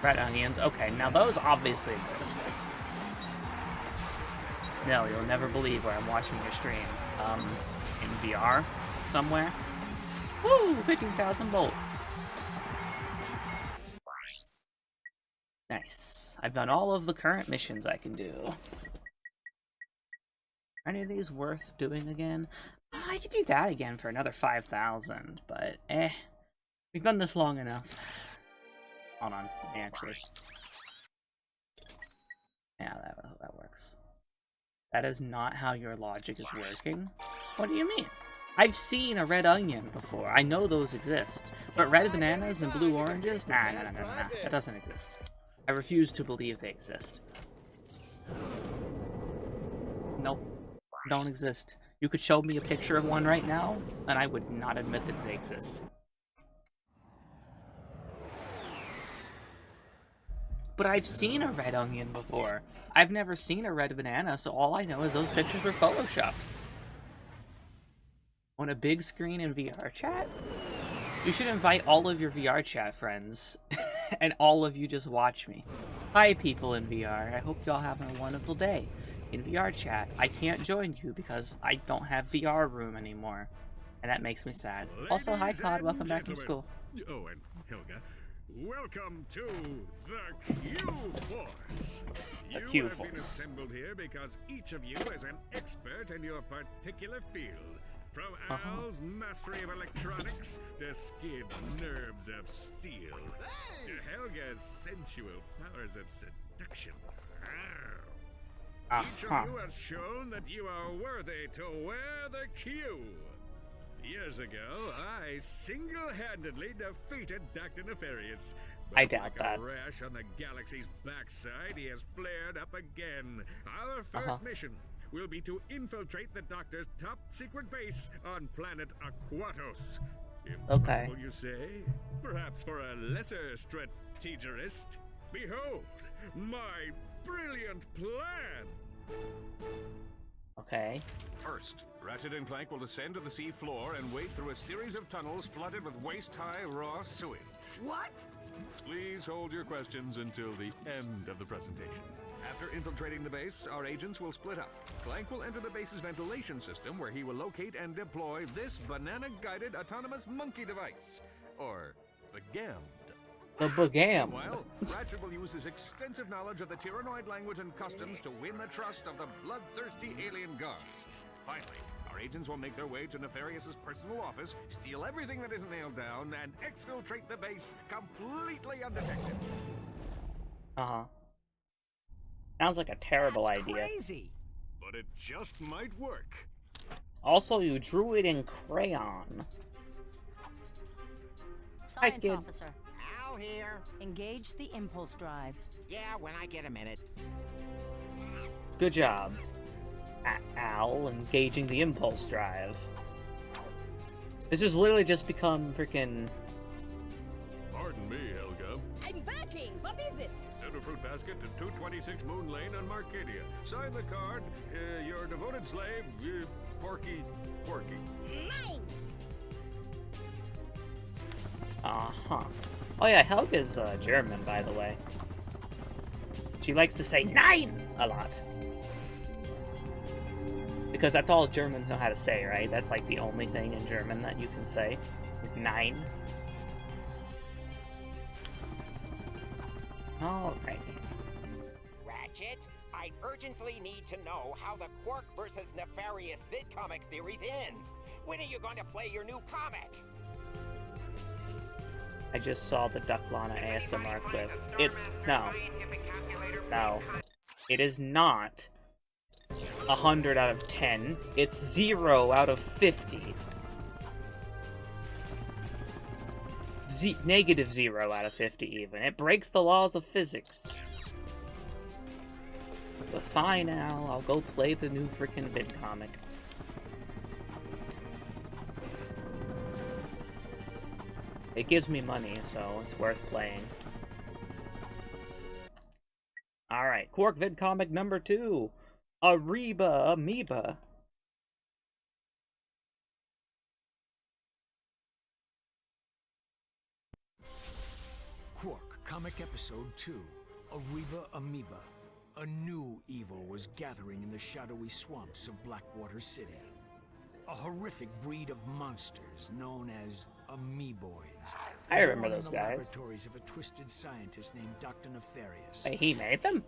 Red onions. Okay, now those obviously exist. No, you'll never believe where I'm watching your stream. In VR somewhere. Woo! 15,000 volts. Nice. I've done all of the current missions I can do. Are any of these worth doing again? I could do that again for another 5,000, but we've done this long enough. Hold on, actually. Yeah, that works. That is not how your logic is working. What do you mean? I've seen a red onion before. I know those exist. But red bananas and blue oranges? Nah. That doesn't exist. I refuse to believe they exist. Nope. Don't exist. You could show me a picture of one right now, and I would not admit that they exist. But I've seen a red onion before. I've never seen a red banana, so all I know is those pictures were photoshopped. On a big screen in VR chat? You should invite all of your VR chat friends, and all of you just watch me. Hi, people in VR. I hope y'all having a wonderful day. In VR chat, I can't join you because I don't have VR room anymore, and that makes me sad. Also, hi, Todd. Welcome back from school. Oh, and Helga. Welcome to the Q-Force. The You Q-Force. have been assembled here because each of you is an expert in your particular field. From Al's mastery of electronics to Skid's nerves of steel, to Helga's sensual powers of seduction. Each of you has shown that you are worthy to wear the Q. Years ago, I single-handedly defeated Dr. Nefarious. But I doubt like that. a rash on the galaxy's backside, he has flared up again. Our first mission will be to infiltrate the Doctor's top-secret base on planet Aquatos. Impossible, you say? Perhaps for a lesser strategist? Behold, my brilliant plan! Okay. First, Ratchet and Clank will descend to the sea floor and wade through a series of tunnels flooded with waist-high raw sewage. What? Please hold your questions until the end of the presentation. After infiltrating the base, our agents will split up. Clank will enter the base's ventilation system, where he will locate and deploy this banana-guided autonomous monkey device, or the GAMD. The Bagam. Meanwhile, Ratchet will use his extensive knowledge of the Tyrannoid language and customs to win the trust of the bloodthirsty alien guards. Finally, our agents will make their way to Nefarious's personal office, steal everything that isn't nailed down, and exfiltrate the base completely undetected. Sounds like a terrible That's idea. Crazy. But it just might work. Also, you drew it in crayon. Science Skid. officer. Al here. Engage the impulse drive. Yeah, when I get a minute. Good job, Al, engaging the impulse drive. This has literally just become freaking. Pardon me, Helga. I'm backing. What is it? Send a fruit basket to 226 Moon Lane on Marcadia. Sign the card. Your devoted slave, Porky. Mine. Oh yeah, Helga's German, by the way. She likes to say "Nein" a lot. Because that's all Germans know how to say, right? That's like the only thing in German that you can say is "Nein." Alright. Ratchet, I urgently need to know how the Quark versus Nefarious vidcomic theories end. When are you going to play your new comic? I just saw the Duck Lana ASMR clip. It's no. It is not 100 out of 10. It's 0 out of 50. Negative 0 out of 50 even. It breaks the laws of physics. But fine, Al. I'll go play the new freaking vidcomic. It gives me money, so it's worth playing. Alright, Quark vidcomic number 2. Ariba Amoeba. Quark, Comic Episode 2, Ariba Amoeba. A new evil was gathering in the shadowy swamps of Blackwater City. A horrific breed of monsters known as amoeboids. I remember Born those in the guys. laboratories of a twisted scientist named Dr. Nefarious. Wait, he made them?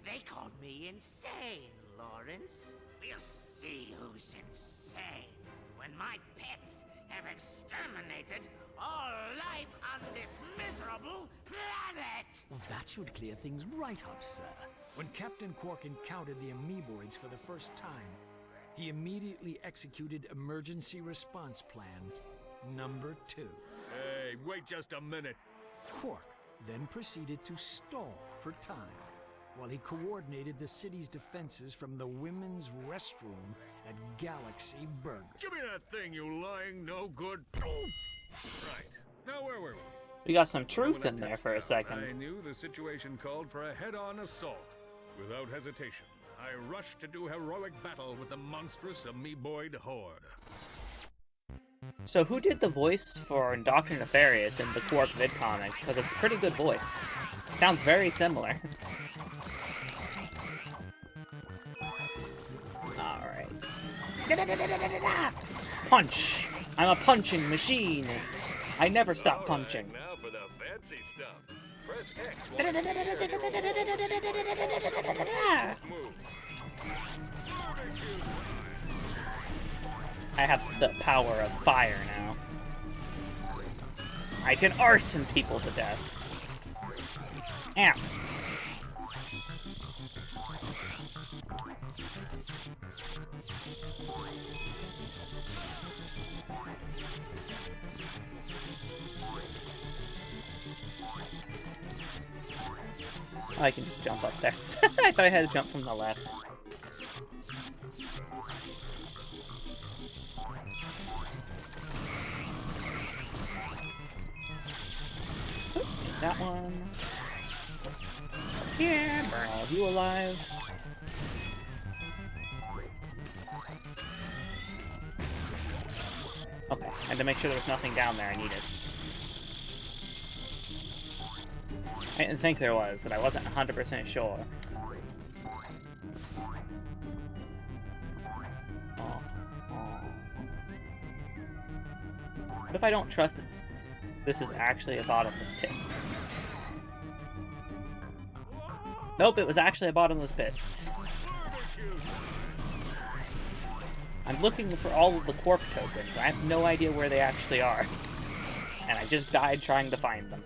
They called me insane, Lawrence. We'll see who's insane when my pets have exterminated all life on this miserable planet. Well, that should clear things right up, sir. When Captain Quark encountered the amoeboids for the first time, he immediately executed Emergency Response Plan number 2. Hey, wait just a minute. Quark then proceeded to stall for time while he coordinated the city's defenses from the women's restroom at Galaxy Burger. Give me that thing, you lying no good poof! Right. Now where were we? We got some truth in there for a second. I knew the situation called for a head-on assault. Without hesitation, I rushed to do heroic battle with the monstrous amoeboid horde. So who did the voice for Dr. Nefarious in the Quark vid comics? Because it's a pretty good voice. Sounds very similar. Alright. Punch! I'm a punching machine! I never stop punching. Now for the fancy stuff. Press X. Move. I have the power of fire now. I can arson people to death. Ow. Oh, I can just jump up there. I thought I had to jump from the left. Oop, that one. Yeah, burn all of you alive. Okay, I had to make sure there was nothing down there I needed. I didn't think there was, but I wasn't 100% sure. What if I don't trust it? This is actually a bottomless pit. Nope, it was actually a bottomless pit. I'm looking for all of the Quark tokens. I have no idea where they actually are. And I just died trying to find them.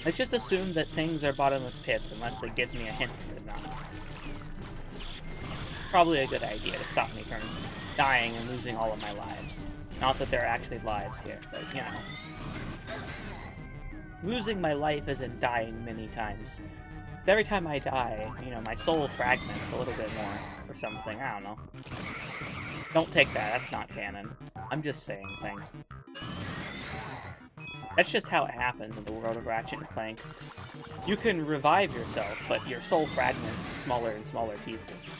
Let's just assume that things are bottomless pits unless they give me a hint that they're not. Probably a good idea to stop me from dying and losing all of my lives. Not that there are actually lives here, but you know. Losing my life isn't dying many times. It's every time I die, you know, my soul fragments a little bit more or something. I don't know. Don't take that, that's not canon. I'm just saying things. That's just how it happens in the world of Ratchet and Clank. You can revive yourself, but your soul fragments into smaller and smaller pieces.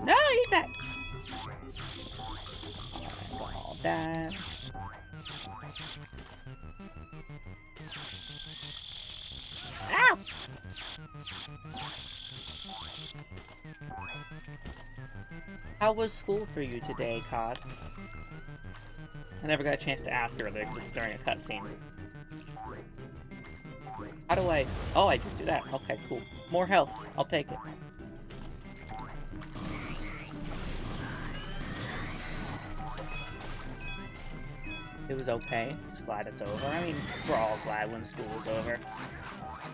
No, eat that! All that. Ow! How was school for you today, Cod? I never got a chance to ask earlier because it was during a cutscene. How do I... Oh, I just do that. Okay, cool. More health. I'll take it. It was okay. Just glad it's over. I mean, we're all glad when school is over.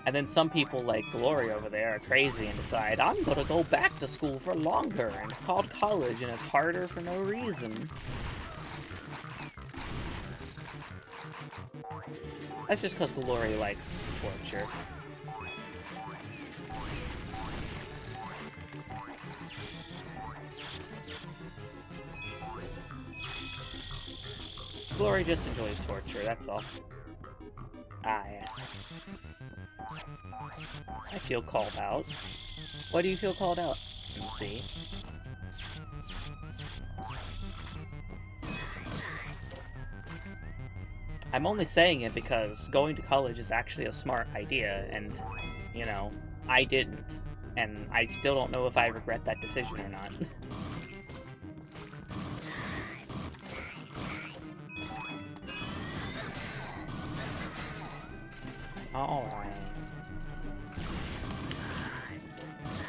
And then some people like Glory over there are crazy and decide, I'm gonna go back to school for longer, and it's called college, and it's harder for no reason. That's just because Glory likes torture. Glory just enjoys torture, that's all. Ah, yes. I feel called out. Why do you feel called out? Let me see. I'm only saying it because going to college is actually a smart idea, and, you know, I didn't. And I still don't know if I regret that decision or not. Alright.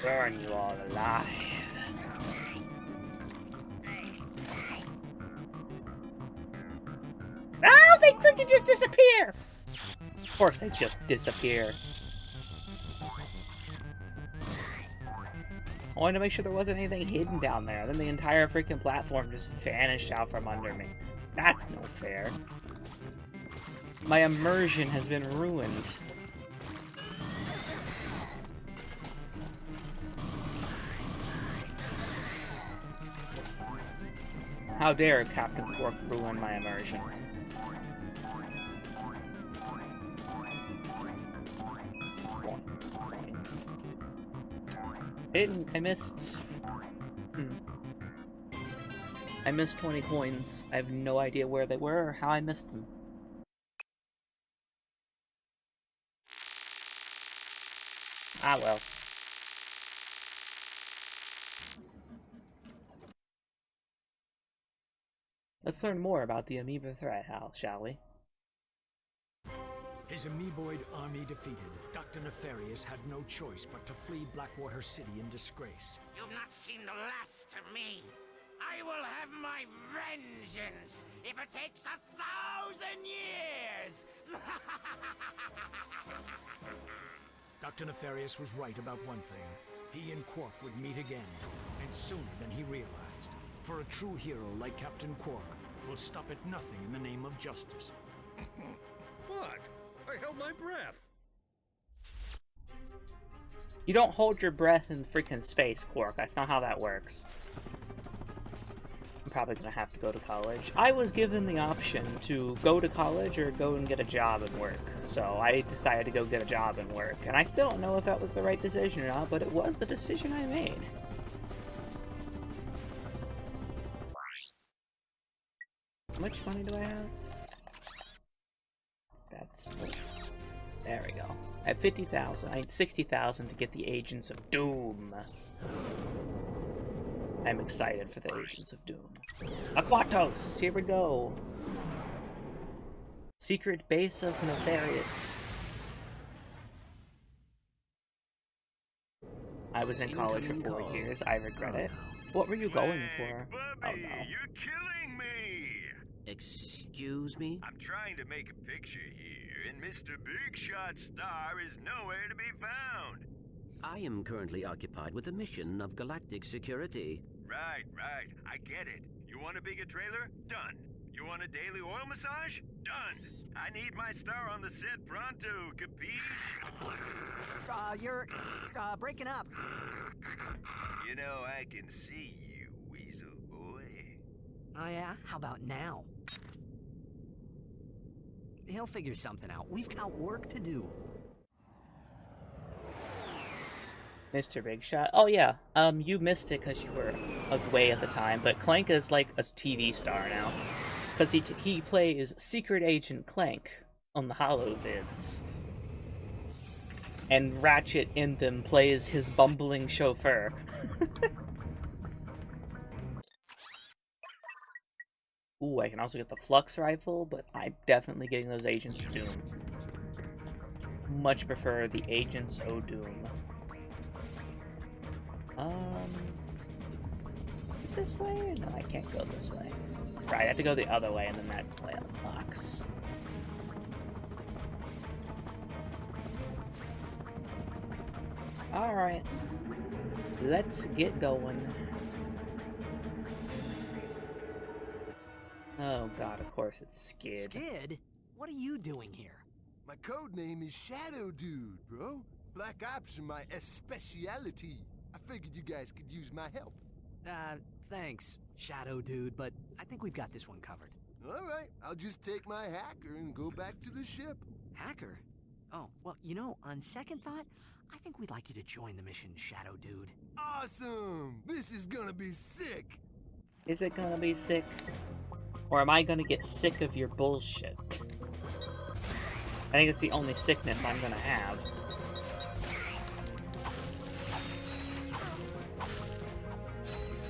Burn you all alive. Oh, they freaking just disappear! Of course they just disappear. I wanted to make sure there wasn't anything hidden down there. Then the entire freaking platform just vanished out from under me. That's no fair. My immersion has been ruined. How dare Captain Quark ruin my immersion? I missed... I missed 20 coins. I have no idea where they were or how I missed them. Ah, well. Let's learn more about the amoeba threat, shall we? His amoeboid army defeated, Dr. Nefarious had no choice but to flee Blackwater City in disgrace. You've not seen the last of me. I will have my vengeance if it takes 1,000 years! Dr. Nefarious was right about one thing. He and Quark would meet again, and sooner than he realized. For a true hero like Captain Quark will stop at nothing in the name of justice. What? I held my breath. You don't hold your breath in freaking space, Quark. That's not how that works. I'm probably gonna have to go to college. I was given the option to go to college or go and get a job and work. So I decided to go get a job and work. And I still don't know if that was the right decision or not, but it was the decision I made. How much money do I have? That's... There we go. I have 50,000. I need 60,000 to get the Agents of Doom. I'm excited for the Agents of Doom. Aquatos! Here we go! Secret base of Nefarious. I was in college for 4 years. I regret it. What were you going for? Bubby, oh no. You're killing me! Excuse me? I'm trying to make a picture here, and Mr. Big Shot's star is nowhere to be found. I am currently occupied with a mission of galactic security. Right. I get it. You want a bigger trailer? Done. You want a daily oil massage? Done. I need my star on the set pronto, capiche? You're breaking up. You know, I can see you, weasel boy. Oh yeah? How about now? He'll figure something out. We've got work to do. Mr. Big Shot. Oh yeah, you missed it because you were away at the time, but Clank is like a TV star now. Because he plays Secret Agent Clank on the HoloVids. And Ratchet in them plays his bumbling chauffeur. Ooh, I can also get the Flux Rifle, but I'm definitely getting those Agents of Doom. Much prefer the Agents of Doom. This way? No, I can't go this way. Right, I have to go the other way, and then that way unlocks. Alright. Let's get going. Oh god, of course it's Skid. Skid? What are you doing here? My code name is Shadow Dude, bro. Black Ops are my speciality. I figured you guys could use my help. Thanks, Shadow Dude, but I think we've got this one covered. All right, I'll just take my hacker and go back to the ship. Hacker? Oh, well, you know, on second thought, I think we'd like you to join the mission, Shadow Dude. Awesome! This is gonna be sick! Is it gonna be sick? Or am I gonna get sick of your bullshit? I think it's the only sickness I'm gonna have.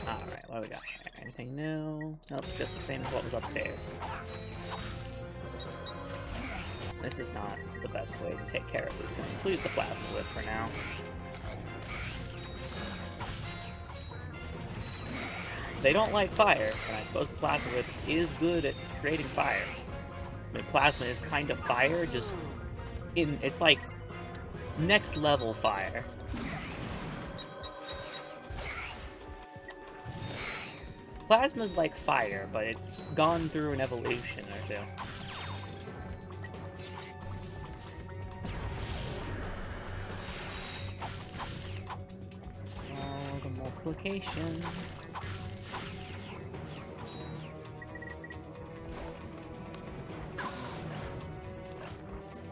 Alright, what do we got here? Anything new? Nope, just the same as what was upstairs. This is not the best way to take care of these things. We'll use the plasma whip for now. They don't like fire, and I suppose the plasma whip is good at creating fire. I mean, plasma is kind of fire, just it's like next level fire. Plasma's like fire, but it's gone through an evolution or two. Oh, the multiplication.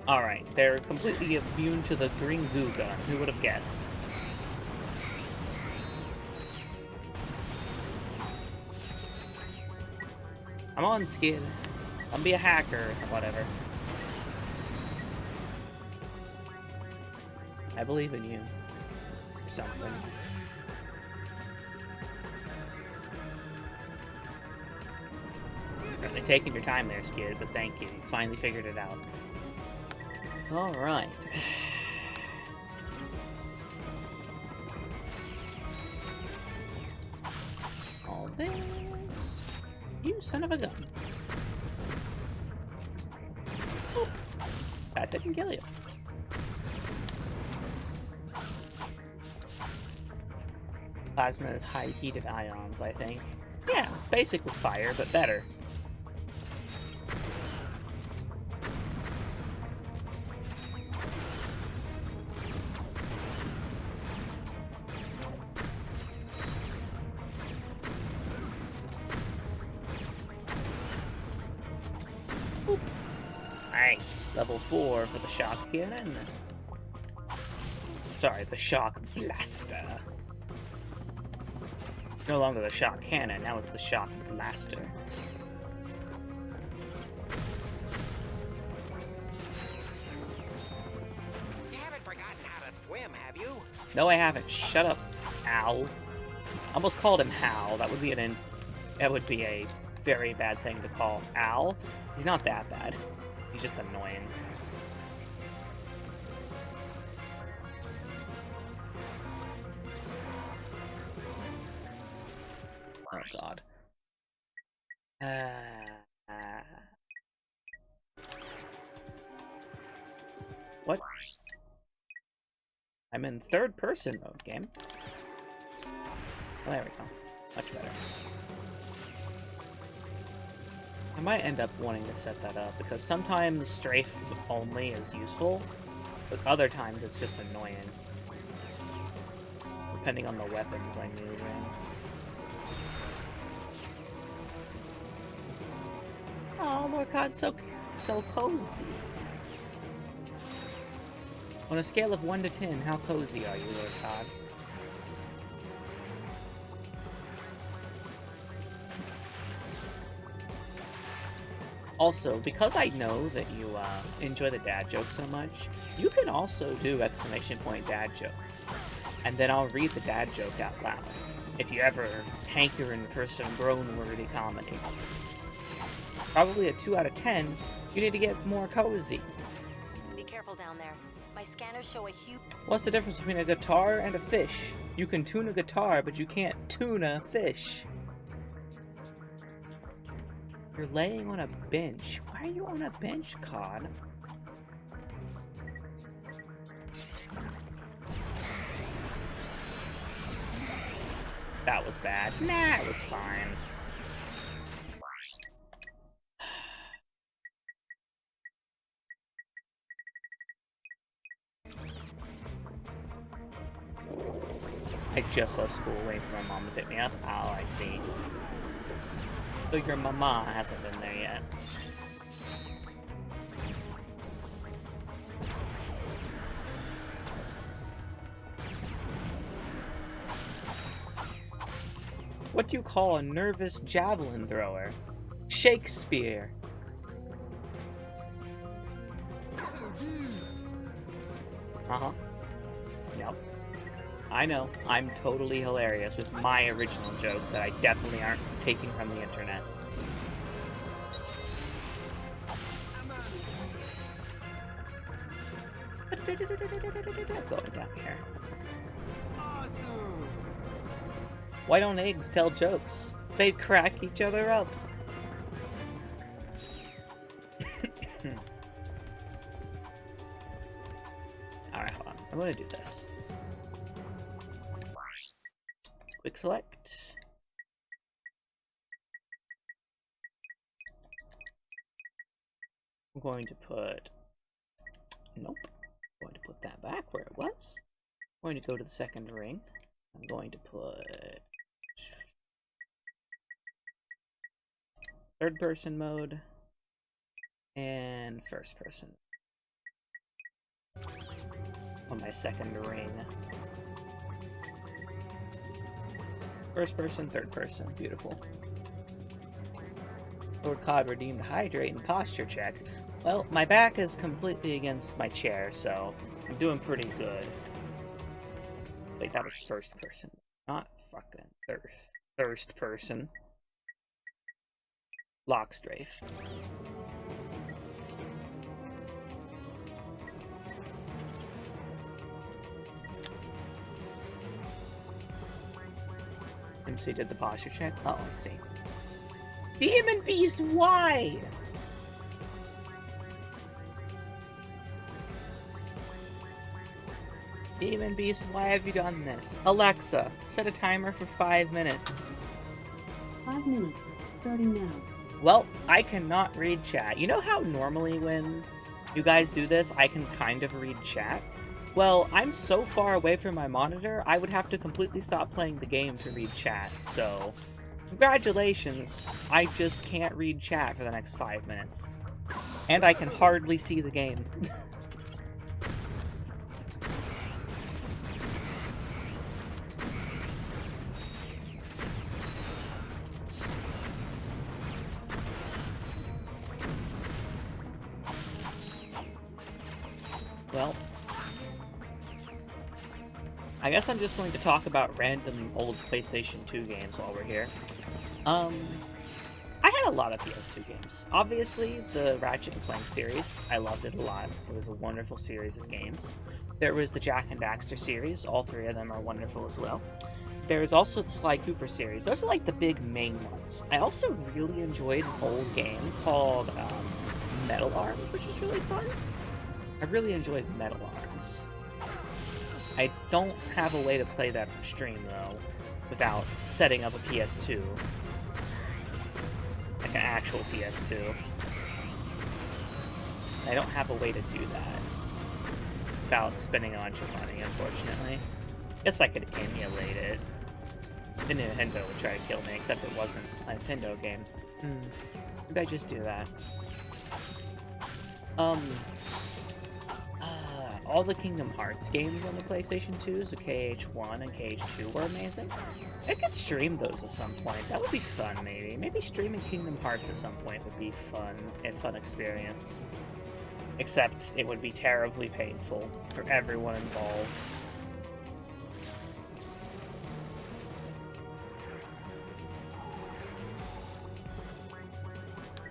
Alright, they're completely immune to the green goo gun. Who would have guessed? Come on, Skid. I'll be a hacker or whatever. I believe in you. Or something. Really taking your time there, Skid, but thank you. You finally figured it out. Alright. All this. You son of a gun. Oop. That didn't kill you. Plasma is high heated ions, I think. Yeah, it's basically fire, but better. Nice. Level 4 for the shock cannon. Sorry, the shock blaster. No longer the shock cannon, now it's the shock blaster. You haven't forgotten how to swim, have you? No, I haven't. Shut up, Al. Almost called him Hal. That would be a very bad thing to call Al. He's not that bad. He's just annoying. Oh god. What? I'm in third person mode, game. Oh, there we go. Much better. I might end up wanting to set that up, because sometimes strafe only is useful, but other times it's just annoying. Depending on the weapons I'm using. Oh, Lord God, so cozy. On a scale of 1 to 10, how cozy are you, Lord God? Also, because I know that you enjoy the dad joke so much, you can also do ! Dad joke. And then I'll read the dad joke out loud. If you ever hankering for some groan-worthy comedy. Probably a 2 out of 10, you need to get more cozy. Be careful down there. My scanners show a huge... What's the difference between a guitar and a fish? You can tune a guitar, but you can't tune a fish. You're laying on a bench. Why are you on a bench, Cod? That was bad. Nah, it was fine. I just left school waiting for my mom to pick me up. Oh, I see. So your mama hasn't been there yet. What do you call a nervous javelin thrower? Shakespeare. Uh-huh. Yep. I know. I'm totally hilarious with my original jokes that I definitely aren't taking from the internet. Going down here. Awesome. Why don't eggs tell jokes? They crack each other up. Alright, hold on. I'm gonna do this. Quick select. I'm going to put... Nope. I'm going to put that back where it was. I'm going to go to the second ring. I'm going to put... third person mode. And first person. On my second ring. First person, third person. Beautiful. Lord Cod redeemed hydrate and posture check. Well, my back is completely against my chair, so I'm doing pretty good. Wait, that was first person. Not fucking thirst person. Lockstrafe. MC did the posture check? Oh, I see. Demon Beast, why? Demon Beast, why have you done this? Alexa, set a timer for 5 minutes. 5 minutes, starting now. Well, I cannot read chat. You know how normally when you guys do this, I can kind of read chat? Well, I'm so far away from my monitor, I would have to completely stop playing the game to read chat, so... Congratulations, I just can't read chat for the next 5 minutes. And I can hardly see the game. Well, I guess I'm just going to talk about random old PlayStation 2 games while we're here. I had a lot of PS2 games. Obviously, the Ratchet and Clank series. I loved it a lot. It was a wonderful series of games. There was the Jak and Daxter series. All three of them are wonderful as well. There's also the Sly Cooper series. Those are like the big main ones. I also really enjoyed an old game called Metal Arms, which was really fun. I really enjoyed Metal Arms. I don't have a way to play that on stream, though, without setting up a PS2. Like an actual PS2. I don't have a way to do that without spending a bunch of money, unfortunately. Guess I could emulate it. The Nintendo would try to kill me, except it wasn't a Nintendo game. Maybe I just do that. All the Kingdom Hearts games on the PlayStation 2, so KH1 and KH2 were amazing. I could stream those at some point. That would be fun, maybe. Maybe streaming Kingdom Hearts at some point would be fun, a fun experience. Except it would be terribly painful for everyone involved.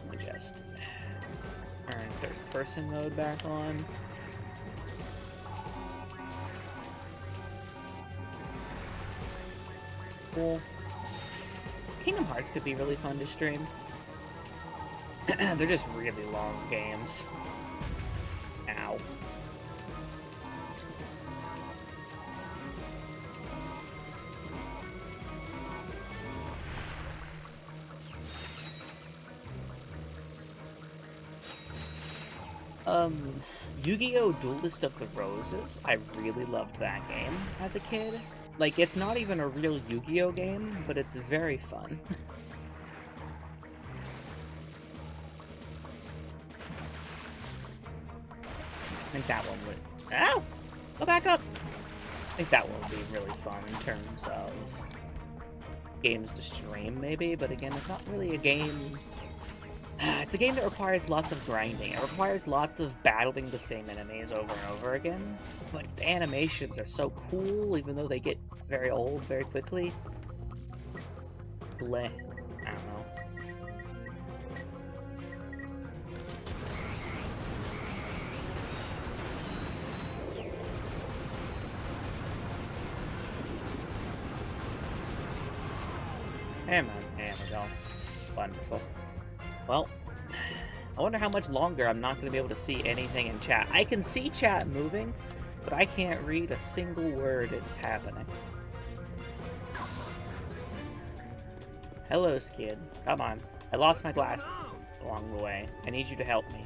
Let me just turn third-person mode back on. Cool. Kingdom Hearts could be really fun to stream. They're just really long games. Ow. Yu-Gi-Oh! Duelist of the Roses. I really loved that game as a kid. Like, it's not even a real Yu-Gi-Oh! Game, but it's very fun. I think that one would... Ow! Go back up! I think that one would be really fun in terms of games to stream, maybe, but again, it's not really a game... It's a game that requires lots of grinding. It requires lots of battling the same enemies over and over again, but the animations are so cool, even though they get very old very quickly. Bleh. I don't know. Hey man, there we go. Wonderful. Well, I wonder how much longer I'm not going to be able to see anything in chat. I can see chat moving, but I can't read a single word that's happening. Hello, Skid. Come on. I lost my glasses along the way. I need you to help me.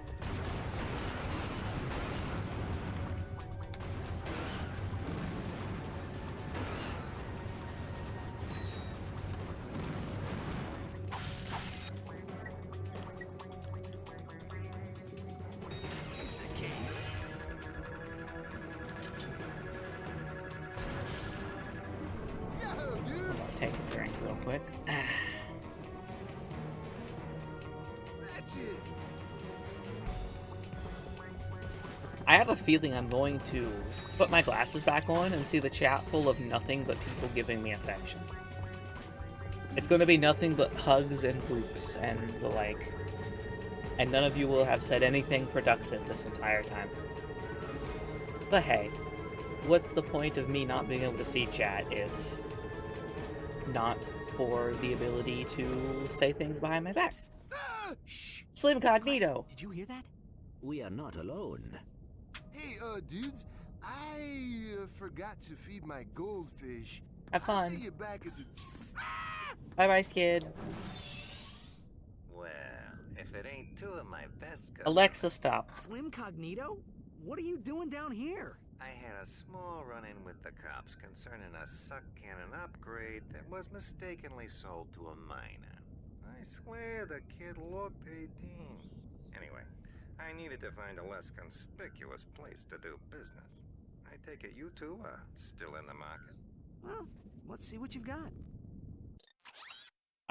Take a drink real quick. I have a feeling I'm going to put my glasses back on and see the chat full of nothing but people giving me affection. It's going to be nothing but hugs and groups and the like. And none of you will have said anything productive this entire time. But hey, what's the point of me not being able to see chat if not for the ability to say things behind my back? Shh! Slim Cognito! Did you hear that? We are not alone. Hey, dudes, I forgot to feed my goldfish. Have fun. I'll see you back at the... Bye-bye, Skid. Well, if it ain't two of my best customers... Alexa, stop. Slim Cognito? What are you doing down here? I had a small run-in with the cops concerning a suck cannon upgrade that was mistakenly sold to a minor. I swear the kid looked 18. Anyway, I needed to find a less conspicuous place to do business. I take it you two are still in the market. Well, let's see what you've got.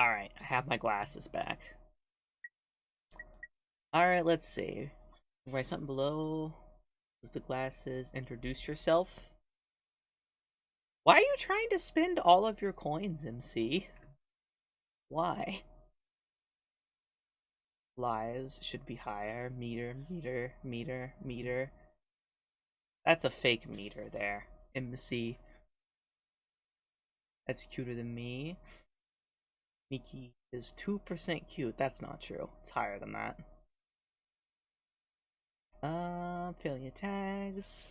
Alright, I have my glasses back. Alright, let's see. Write something below. Use the glasses. Introduce yourself. Why are you trying to spend all of your coins, MC? Why? Lies should be higher. Meter, meter, meter, meter. That's a fake meter there. MC. That's cuter than me. Miki is 2% cute. That's not true. It's higher than that. Filling your tags.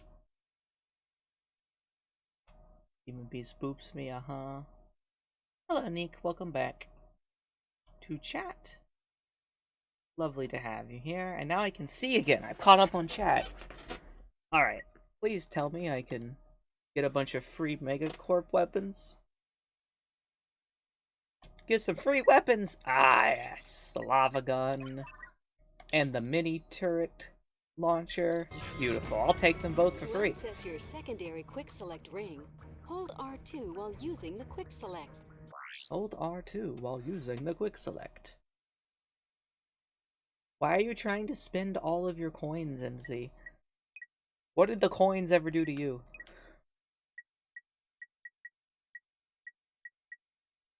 Human Beast boops me, Hello, Neek. Welcome back to chat. Lovely to have you here. And now I can see again. I've caught up on chat. Alright. Please tell me I can get a bunch of free Megacorp weapons. Get some free weapons! Ah, yes! The lava gun. And the mini turret launcher. Beautiful. I'll take them both for free. To access your secondary quick select ring, hold R2 while using the quick select. Hold R2 while using the quick select. Why are you trying to spend all of your coins, MC? What did the coins ever do to you?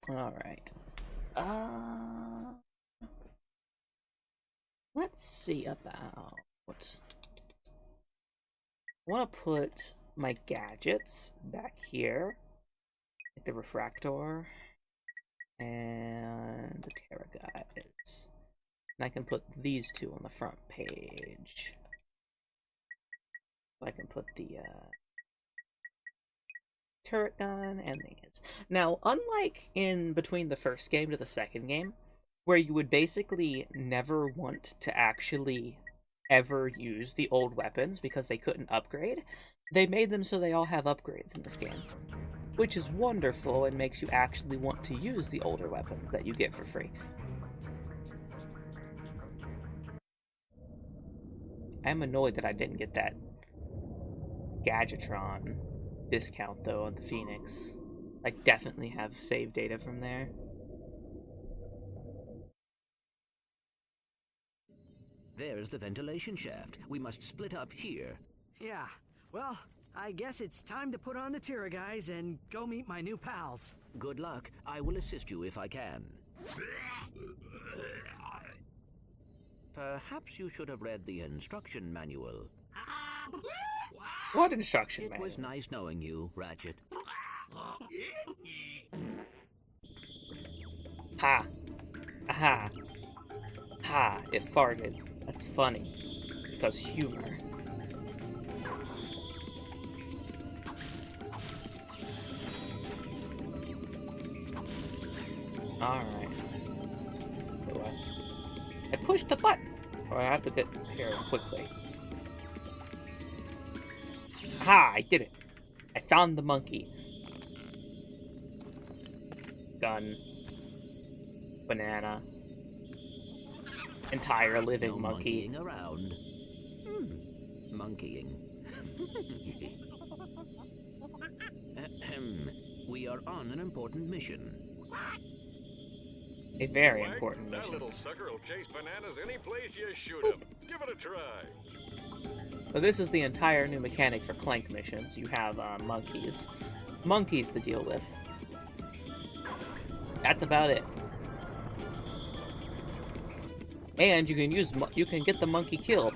Alright. Let's see about... I want to put my gadgets back here. Like the refractor. And the Terra guys. And I can put these two on the front page. I can put the turret gun and these. Now, unlike in between the first game to the second game, where you would basically never want to actually ever use the old weapons because they couldn't upgrade, they made them so they all have upgrades in this game. Which is wonderful and makes you actually want to use the older weapons that you get for free. I'm annoyed that I didn't get that Gadgetron discount, though, on the Phoenix. I definitely have save data from there. There's the ventilation shaft. We must split up here. Yeah, well, I guess it's time to put on the Tira guys and go meet my new pals. Good luck. I will assist you if I can. Perhaps you should have read the instruction manual. What instruction manual? It was nice knowing you, Ratchet. Ha. Aha. Ha. It farted. That's funny. Because humor. Alright. I pushed the button. Or I have to get here quickly. Ha! I did it. I found the monkey. Gun. Banana. Entire living monkey. Monkeying around. Monkeying. Ahem. We are on an important mission. A very important That mission. little sucker will chase bananas any place you shoot him. Give it a try. So this is the entire new mechanic for Clank missions. You have monkeys. Monkeys to deal with. That's about it. And you can get the monkey killed.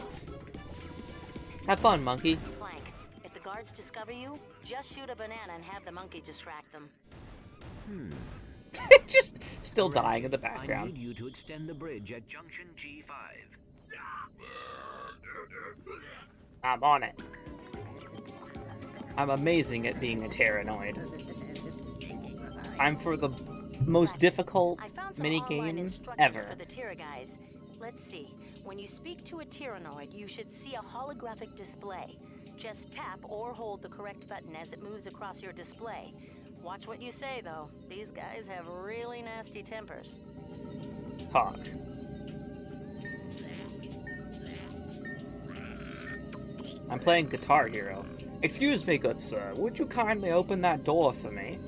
Have fun, monkey. Clank, if the guards discover you, just shoot a banana and have the monkey distract them. Just still dying in the background. I need you to extend the bridge at junction G5. I'm on it. I'm amazing at being a Terranoid. I'm for the most difficult minigame ever. For the Tira guys. Let's see. When you speak to a Tyrannoid, you should see a holographic display. Just tap or hold the correct button as it moves across your display. Watch what you say, though. These guys have really nasty tempers. Talk. I'm playing Guitar Hero. Excuse me, good sir. Would you kindly open that door for me?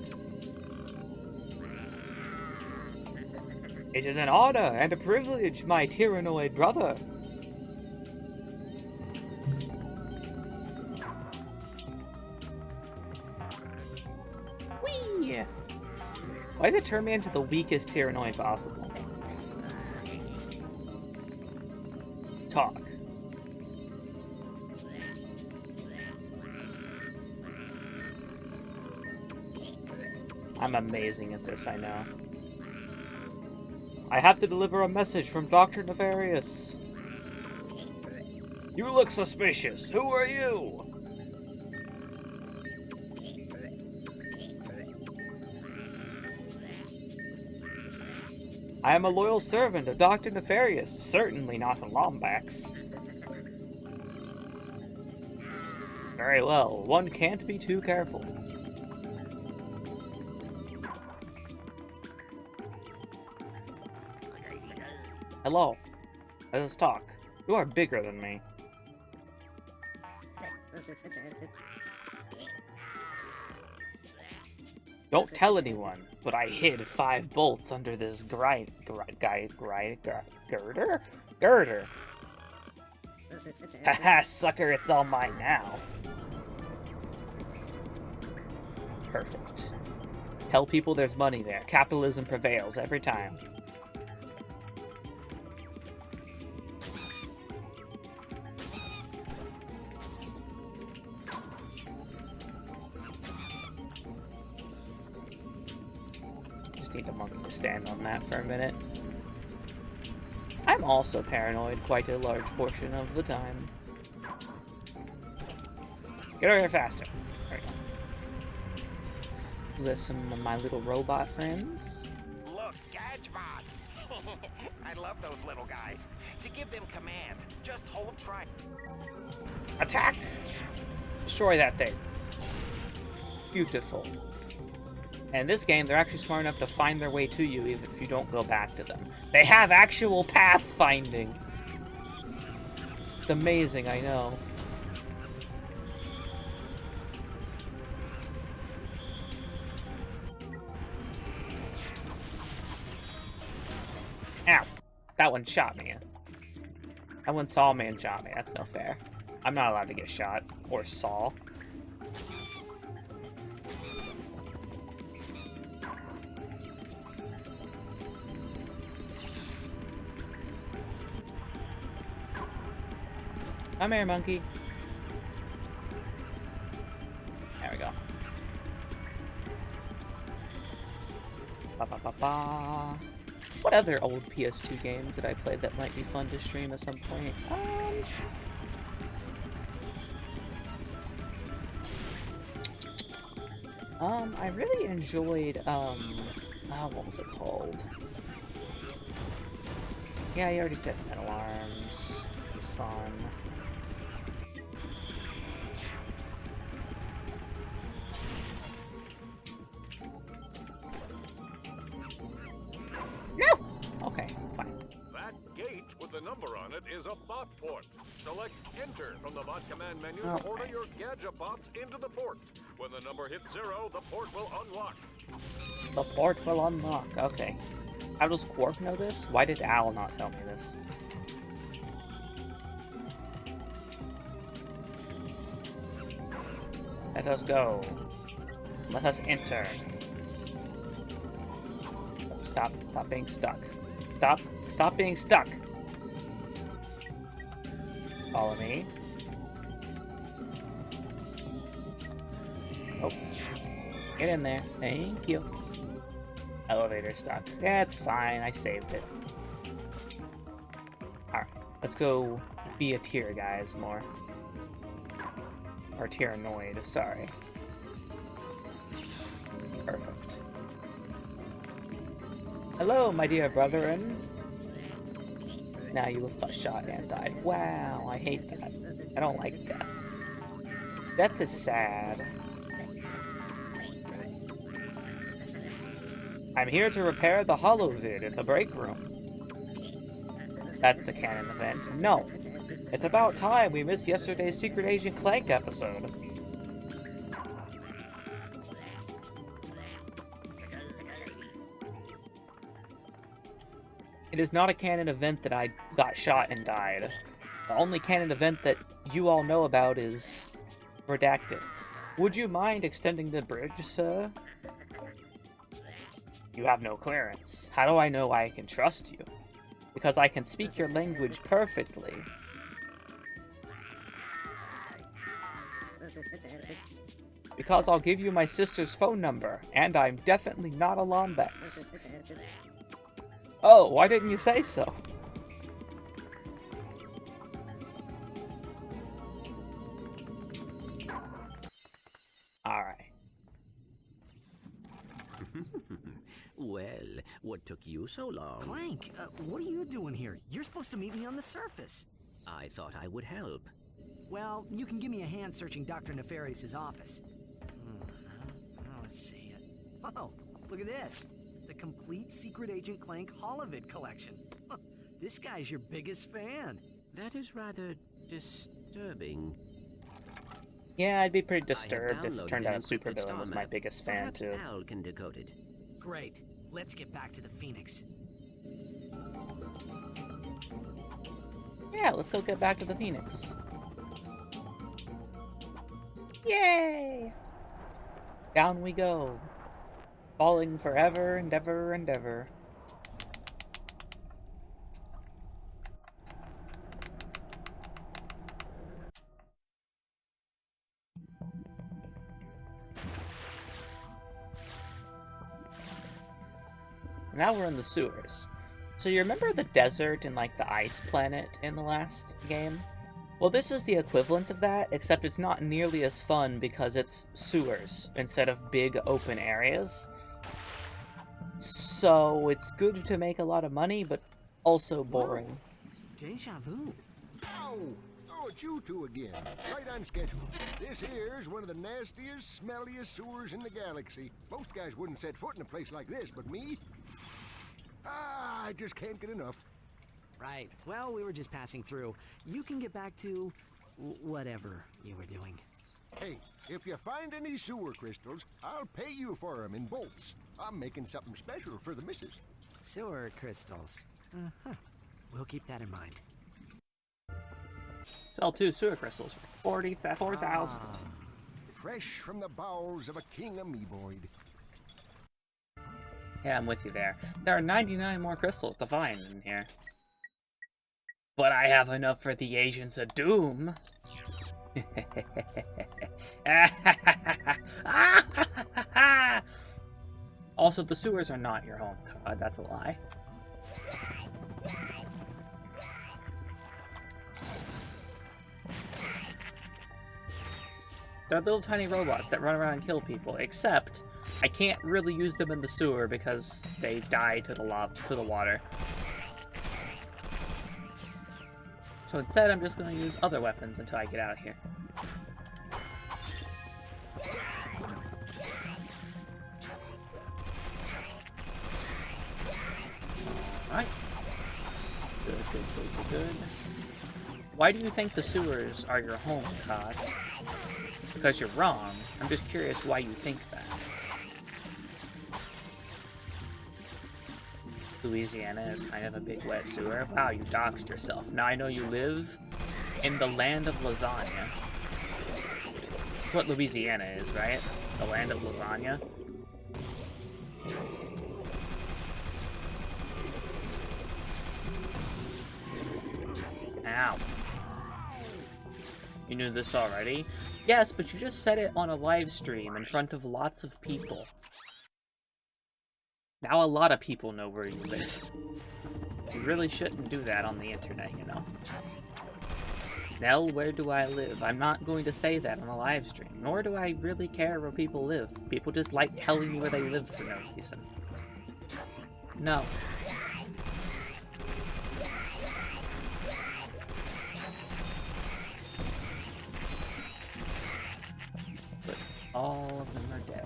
It is an honor and a privilege, my Tyrannoid brother. Whee! Why does it turn me into the weakest Tyrannoid possible? Talk. I'm amazing at this, I know. I have to deliver a message from Dr. Nefarious. You look suspicious. Who are you? I am a loyal servant of Dr. Nefarious, certainly not a Lombax. Very well, one can't be too careful. Hello. Let us talk. You are bigger than me. Don't tell anyone, but I hid 5 bolts under this girder? Girder. Haha, sucker, it's all mine now. Perfect. Tell people there's money there. Capitalism prevails every time. Need a monkey to stand on that for a minute. I'm also paranoid quite a large portion of the time. Get over here faster. There we go. Listen to my little robot friends. Look, Gadgebot. I love those little guys. To give them command, just hold try. Attack! Destroy that thing. Beautiful. And in this game, they're actually smart enough to find their way to you even if you don't go back to them. They have actual path finding. It's amazing, I know. Ow! That one shot me. That one saw me and shot me. That's no fair. I'm not allowed to get shot. Or saw. Come here, monkey. There we go. Ba ba ba ba. What other old PS2 games did I play that might be fun to stream at some point? I really enjoyed, what was it called? Yeah, you already said Metal Arms. It was fun. No! Okay, fine. That gate with the number on it is a bot port. Select Enter from the bot command menu to order your gadget bots into the port. When the number hits 0, the port will unlock. The port will unlock. Okay. How does Quark know this? Why did Al not tell me this? Let us go. Let us enter. Stop. Stop being stuck. Stop being stuck. Follow me. Oh. Get in there. Thank you. Elevator stuck. Yeah, it's fine. I saved it. Alright. Let's go be a tier, guys, more. Or tyrannoid, sorry. Perfect. Hello, my dear brethren. Now you were shot and died. Wow, I hate that. I don't like death. Death is sad. I'm here to repair the holovid in the break room. That's the canon event. No. It's about time we missed yesterday's Secret Agent Clank episode. It is not a canon event that I got shot and died. The only canon event that you all know about is redacted. Would you mind extending the bridge, sir? You have no clearance. How do I know I can trust you? Because I can speak your language perfectly. Because I'll give you my sister's phone number, and I'm definitely not a Lombax. Oh, why didn't you say so? Alright. Well, what took you so long? Clank, what are you doing here? You're supposed to meet me on the surface. I thought I would help. Well, you can give me a hand searching Dr. Nefarious's office. Let's see it. Oh, look at this. The complete Secret Agent Clank Holovid collection. This guy's your biggest fan. That is rather disturbing. Yeah, I'd be pretty disturbed if it turned out Supervillain was my biggest fan, too. Al can decode it. Great. Let's get back to the Phoenix. Yeah, let's go get back to the Phoenix. Yay! Down we go. Falling forever and ever and ever. Now we're in the sewers. So you remember the desert and like the ice planet in the last game? Well, this is the equivalent of that, except it's not nearly as fun because it's sewers instead of big open areas. So it's good to make a lot of money, but also boring. Whoa. Deja vu. Oh, it's you two again. Right on schedule. This here's one of the nastiest, smelliest sewers in the galaxy. Most guys wouldn't set foot in a place like this, but me? I just can't get enough. Right. Well, we were just passing through. You can get back to whatever you were doing. Hey, if you find any sewer crystals, I'll pay you for them in bolts. I'm making something special for the missus. Sewer crystals. We'll keep that in mind. Sell 2 sewer crystals for 4,000. Fresh from the bowels of a king amoeboid. Yeah, I'm with you there. There are 99 more crystals to find in here. But I have enough for the Agents of Doom. Also, the sewers are not your home. God, that's a lie. They're little tiny robots that run around and kill people, except I can't really use them in the sewer because they die to the water. So instead, I'm just going to use other weapons until I get out of here. Alright. Good. Why do you think the sewers are your home, Todd? Because you're wrong. I'm just curious why you think that. Louisiana is kind of a big wet sewer. Wow, you doxed yourself. Now I know you live in the land of lasagna. That's what Louisiana is, right? The land of lasagna. Ow. You knew this already? Yes, but you just said it on a live stream in front of lots of people. Now a lot of people know where you live. You really shouldn't do that on the internet, you know. Nell, where do I live? I'm not going to say that on a live stream, nor do I really care where people live. People just like telling you where they live for no reason. No. But all of them are dead.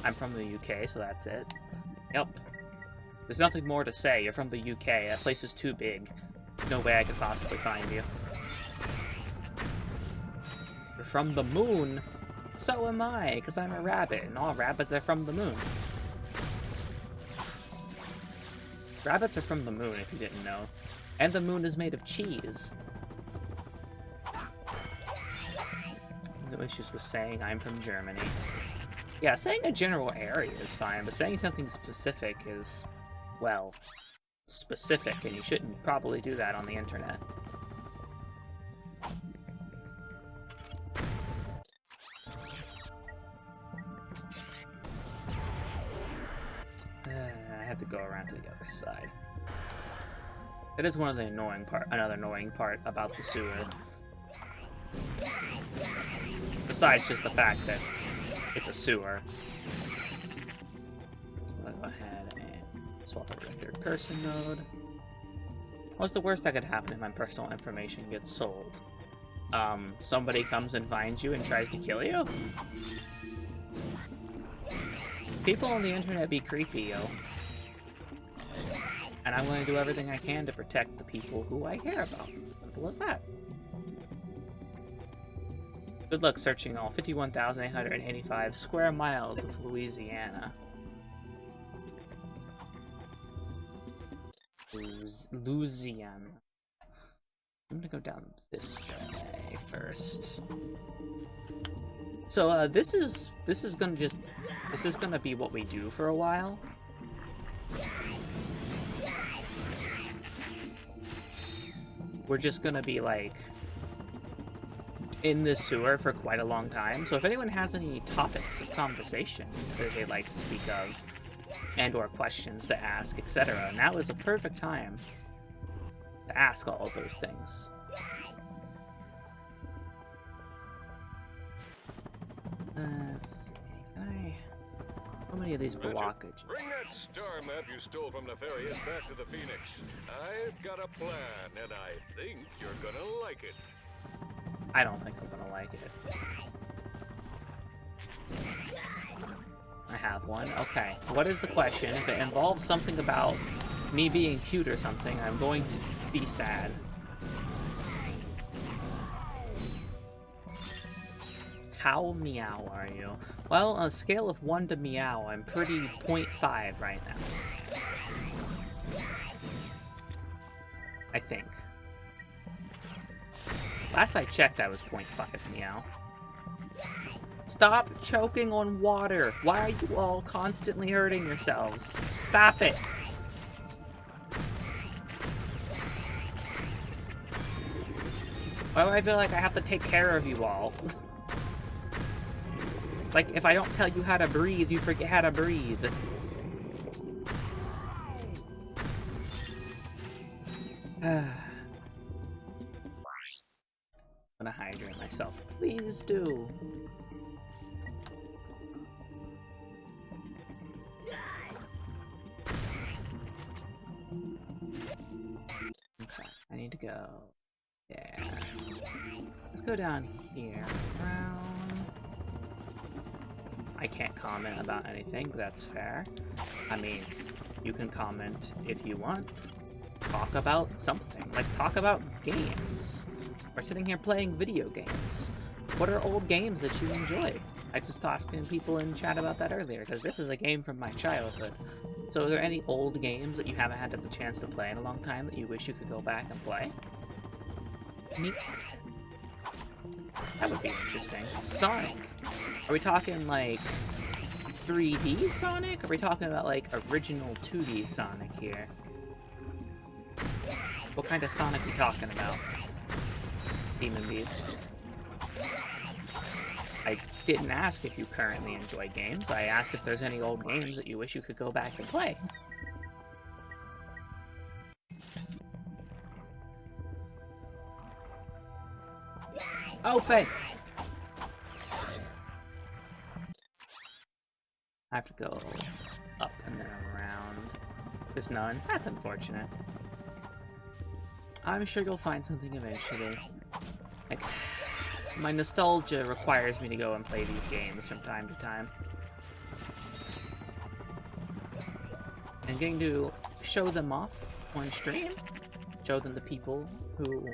I'm from the UK, so that's it. Yep. There's nothing more to say. You're from the UK. That place is too big. No way I could possibly find you. You're from the moon? So am I, because I'm a rabbit, and all rabbits are from the moon. Rabbits are from the moon, if you didn't know. And the moon is made of cheese. No issues with saying I'm from Germany. Yeah, saying a general area is fine, but saying something specific is, well, specific, and you shouldn't probably do that on the internet. I have to go around to the other side. That is one of the another annoying part about the sewer. Besides just the fact that it's a sewer. I'll go ahead and swap over to third person mode. What's the worst that could happen if my personal information gets sold? Somebody comes and finds you and tries to kill you? People on the internet be creepy, yo. And I'm going to do everything I can to protect the people who I care about. Simple as that. Good luck searching all 51,885 square miles of Louisiana. Louisiana. I'm gonna go down this way first. So this is gonna be what we do for a while. We're just gonna be like in this sewer for quite a long time. So if anyone has any topics of conversation that they'd like to speak of, and or questions to ask, etc., now is a perfect time to ask all of those things. Let's see. How many of these blockages? Bring that star map you stole from Nefarious back to the Phoenix. I've got a plan, and I think you're gonna like it. I don't think I'm gonna like it. I have one. Okay. What is the question? If it involves something about me being cute or something, I'm going to be sad. How meow are you? Well, on a scale of 1 to meow, I'm pretty 0.5 right now. I think. Last I checked, I was 0.5 meow. Stop choking on water! Why are you all constantly hurting yourselves? Stop it! Why do I feel like I have to take care of you all? It's like, if I don't tell you how to breathe, you forget how to breathe. I'm gonna hydrate myself. Please do. Okay, I need to go there. Let's go down here. Around. I can't comment about anything, but that's fair. I mean, you can comment if you want. Talk about something. Like, talk about games. We're sitting here playing video games. What are old games that you enjoy? I was asking people in chat about that earlier, because this is a game from my childhood. So are there any old games that you haven't had the chance to play in a long time that you wish you could go back and play? Neat. That would be interesting. Sonic. Are we talking, like, 3D Sonic? Are we talking about, like, original 2D Sonic here? What kind of Sonic are we talking about? Demon Beast. I didn't ask if you currently enjoy games. I asked if there's any old games that you wish you could go back and play. Open! I have to go up and then around. There's none. That's unfortunate. I'm sure you'll find something eventually. Like, my nostalgia requires me to go and play these games from time to time. And getting to show them off on stream, show them to people who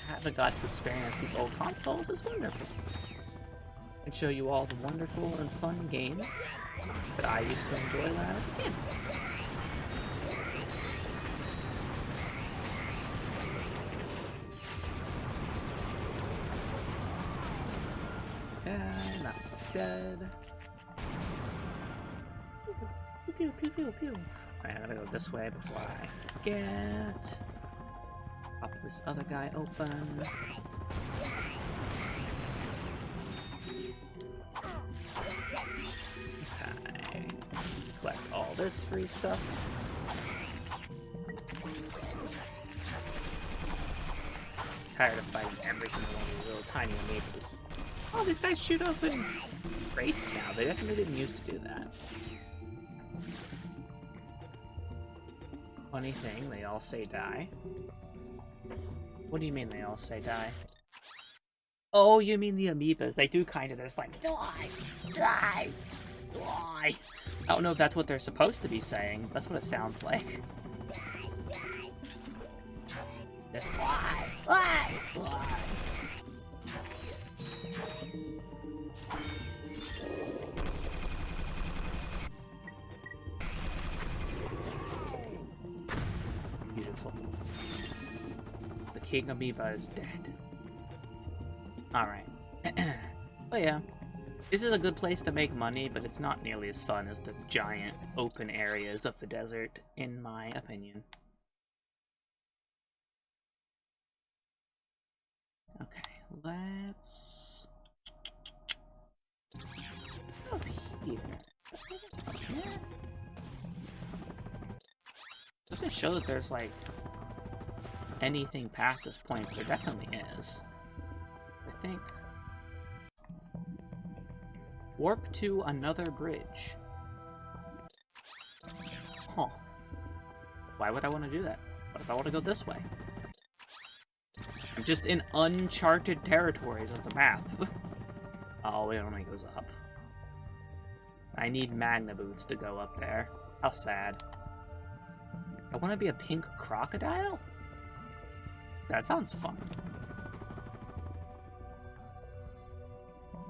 haven't got to experience these old consoles is wonderful. And show you all the wonderful and fun games that I used to enjoy when I was a kid. Okay, that one's dead. Pew, pew, pew, pew, pew. Alright, I gotta go this way before I forget. Pop this other guy open. Okay. Collect all this free stuff. Tired of fighting every single one of these little tiny amoebas. Oh, these guys shoot open crates now. They definitely didn't used to do that. Funny thing, they all say die. What do you mean they all say die? Oh, you mean the amoebas. They do kind of this, like, die, die, die. I don't know if that's what they're supposed to be saying. That's what it sounds like. Just why? Why? Why? Beautiful. The King Amoeba is dead. Alright. Oh yeah. This is a good place to make money, but it's not nearly as fun as the giant open areas of the desert, in my opinion. Okay, let's go here. Up here? Doesn't show that there's like anything past this point, but there definitely is. I think. Warp to another bridge. Huh. Why would I want to do that? What if I want to go this way? I'm just in uncharted territories of the map. Oh, it only goes up. I need magna boots to go up there. How sad. I want to be a pink crocodile? That sounds fun.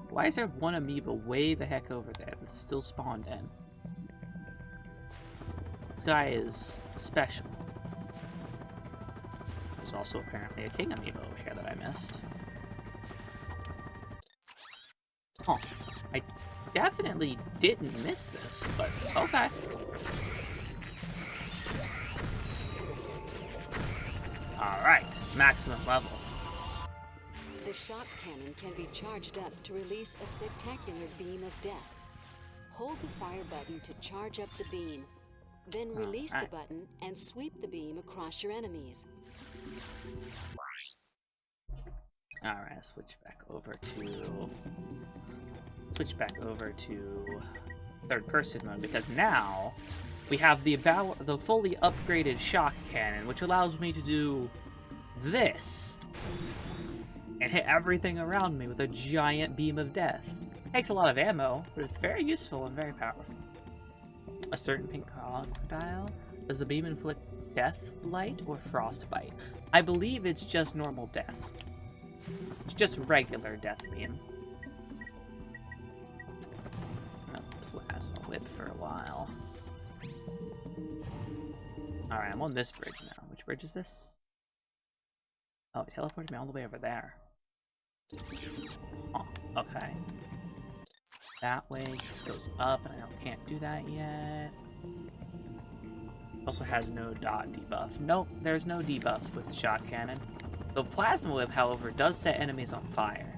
Why is there one amoeba way the heck over there that's still spawned in? This guy is special. There's also apparently a king amoeba over here that I missed. Oh, I definitely didn't miss this, but okay. Alright, maximum level. The shock cannon can be charged up to release a spectacular beam of death. Hold the fire button to charge up the beam. Then release the button and sweep the beam across your enemies. Alright, switch back over to third person mode, because now we have the fully upgraded shock cannon, which allows me to do this and hit everything around me with a giant beam of death. It takes a lot of ammo, but it's very useful and very powerful. A certain pink crocodile? Does the beam inflict death blight or frostbite? I believe it's just normal death. It's just regular death beam. I'm gonna plasma whip for a while. Alright, I'm on this bridge now. Which bridge is this? Oh, it teleported me all the way over there. Oh, okay. That way just goes up, and I can't do that yet. Also has no dot debuff. Nope, there's no debuff with the shot cannon. The plasma whip, however, does set enemies on fire.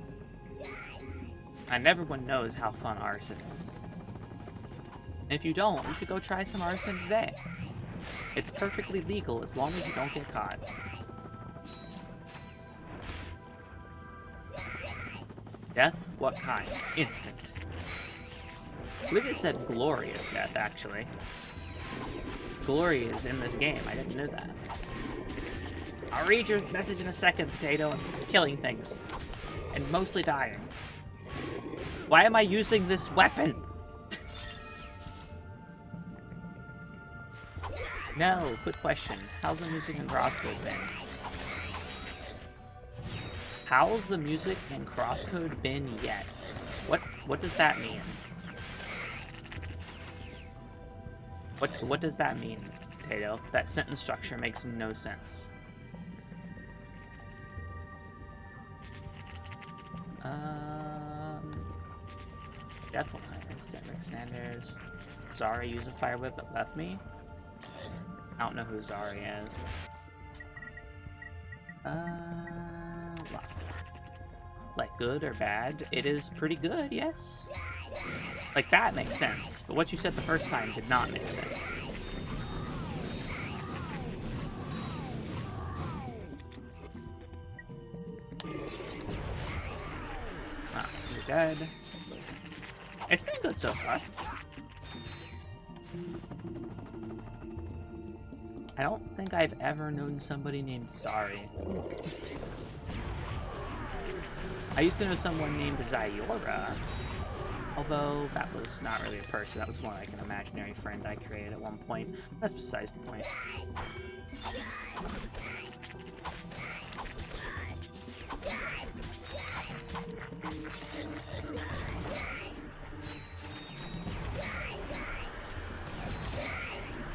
And everyone knows how fun arson is. And if you don't, you should go try some arson today. It's perfectly legal as long as you don't get caught. Death? What kind? Instant. I believe it said glorious death, actually. Glory is in this game. I didn't know that. I'll read your message in a second, Potato. I'm killing things. And mostly dying. Why am I using this weapon? No, quick question. How's the music in Crosscode been? How's the music in Crosscode been yet? What does that mean? What does that mean, Potato? That sentence structure makes no sense. Death will kind of instant Rick Sanders. Zari used a fire whip but left me. I don't know who Zari is. Like good or bad? It is pretty good, yes. Like that makes sense, but what you said the first time did not make sense. Ah, you're dead. It's been good so far. I don't think I've ever known somebody named Sorry. I used to know someone named Zayora, although that was not really a person, that was more like an imaginary friend I created at one point. That's besides the point.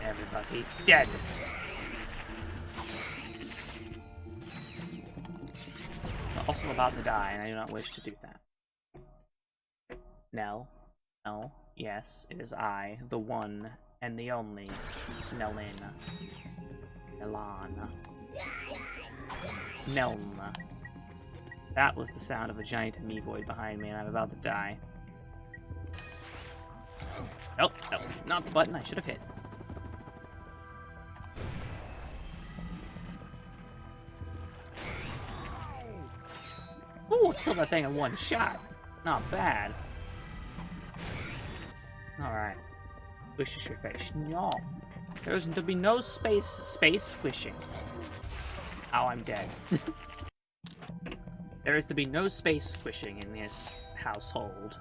Everybody's dead. I'm also about to die, and I do not wish to do that. Nell. No. Yes, it is I, the one and the only Nellina. Nellana. Nelma. That was the sound of a giant amoeboid behind me, and I'm about to die. Nope, that was not the button I should have hit. Ooh, killed that thing in one shot. Not bad. Alright. Squish your face. No. There's to be no space squishing. Oh, I'm dead. There is to be no space squishing in this household.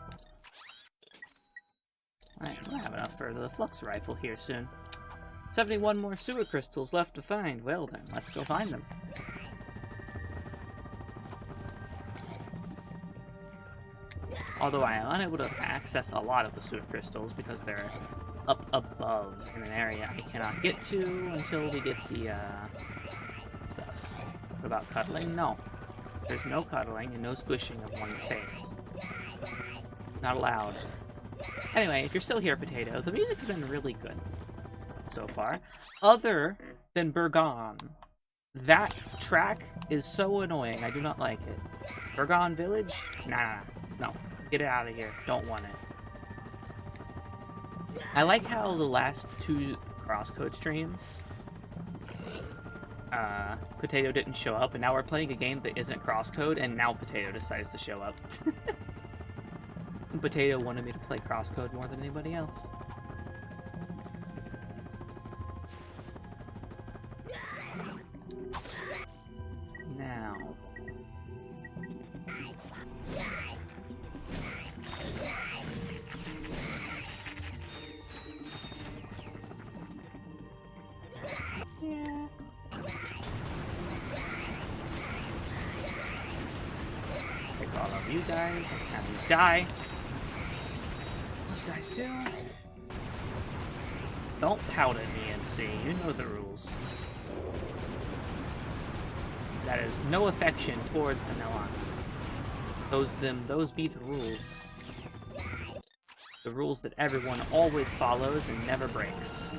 Alright, we'll have enough for the flux rifle here soon. 71 more sewer crystals left to find. Well then, let's go find them. Although I am unable to access a lot of the sewer crystals because they're up above in an area I cannot get to until we get the stuff. What about cuddling? No. There's no cuddling and no squishing of one's face. Not allowed. Anyway, if you're still here, Potato, the music's been really good so far. Other than Burgon. That track is so annoying. I do not like it. Burgon Village? Nah. No. Get it out of here. Don't want it. I like how the last 2 crosscode streams, Potato didn't show up, and now we're playing a game that isn't crosscode, and now Potato decides to show up. Potato wanted me to play crosscode more than anybody else. Now. Yeah. Take all of you guys and have you die. Those guys too. Don't pout at me, MC. You know the rules. That is no affection towards the Nelon. Those be the rules. The rules that everyone always follows and never breaks.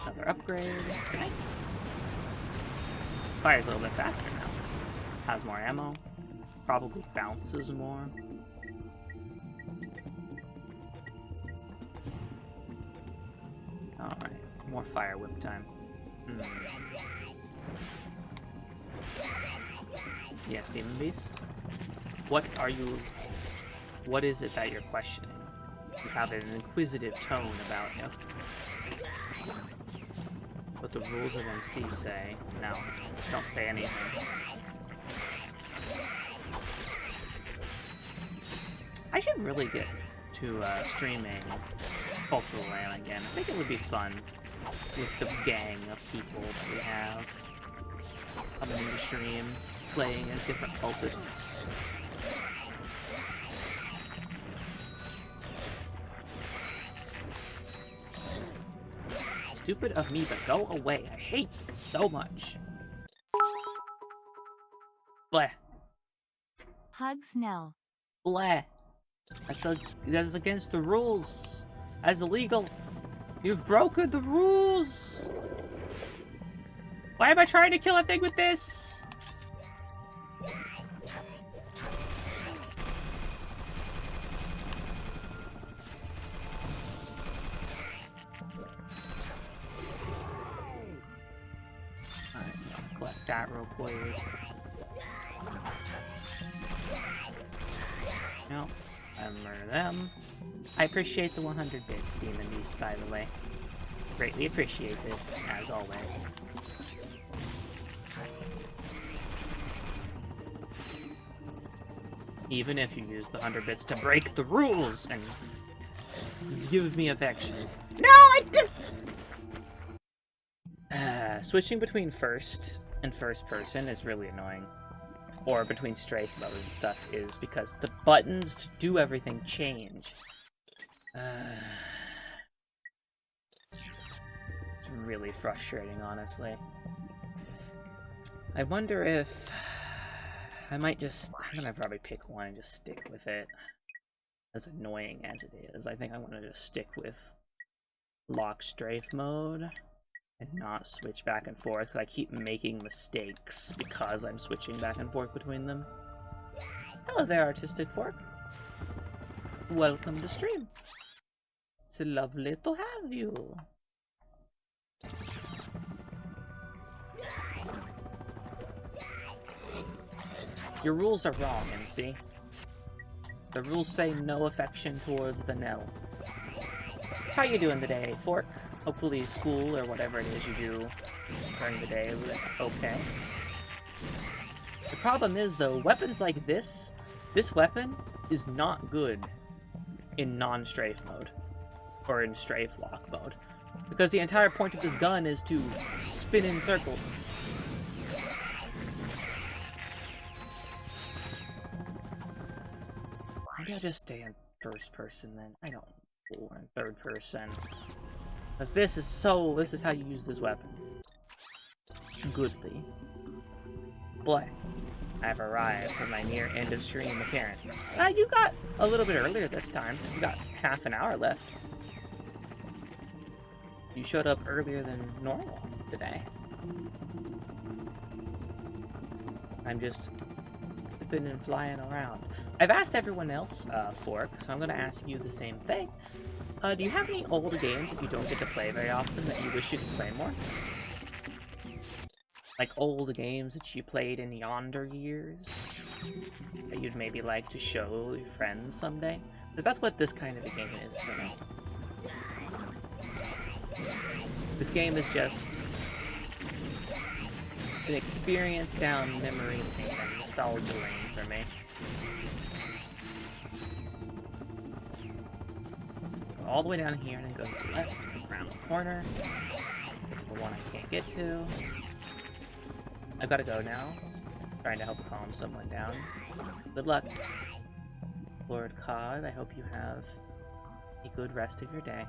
Another upgrade. Nice. Fires a little bit faster now. Has more ammo. Probably bounces more. Alright. More fire whip time. Yes, Demon Beast. What is it that you're questioning? You have an inquisitive tone about you. What the rules of MC say. No, don't say anything. I should really get to streaming Cult of the Lamb again. I think it would be fun with the gang of people that we have coming into stream, playing as different cultists. Stupid of me, but go away. I hate you so much. Bleh. Hugs Nell. Bleh. That's against the rules. That's illegal. You've broken the rules. Why am I trying to kill a thing with this? Collect that real quick. No, I murder them. I appreciate the 100 bits, Demon Beast, by the way. Greatly appreciated, as always. Even if you use the 100 bits to break the rules and give me affection. No, I didn't! Switching between first and first person is really annoying. Or between strafe mode and stuff is because the buttons to do everything change. It's really frustrating, honestly. I wonder if I might just... I'm gonna probably pick one and just stick with it. As annoying as it is, I think I'm gonna just stick with lock strafe mode and not switch back and forth, because I keep making mistakes because I'm switching back and forth between them. Hello there, Artistic Fork. Welcome to stream. It's lovely to have you. Your rules are wrong, MC. The rules say no affection towards the Nell. How you doing today, Fork? Hopefully school or whatever it is you do during the day went okay. The problem is, though, weapons like this weapon is not good in non-strafe mode. Or in strafe lock mode. Because the entire point of this gun is to spin in circles. Maybe I'll just stay in first person then. I don't want in third person. Because this is how you use this weapon. Goodly. But I've arrived for my near end of stream appearance. You got a little bit earlier this time. You got half an hour left. You showed up earlier than normal today. I'm just flipping and flying around. I've asked everyone else for it, so I'm going to ask you the same thing. Do you have any old games that you don't get to play very often that you wish you could play more? Like old games that you played in yonder years that you'd maybe like to show your friends someday? Because that's what this kind of a game is for me. This game is just an experience down memory lane and nostalgia lane for me. Go all the way down here and then go to the left, around the corner, get to the one I can't get to. I've got to go now. Trying to help calm someone down. Good luck, Lord Cod. I hope you have a good rest of your day.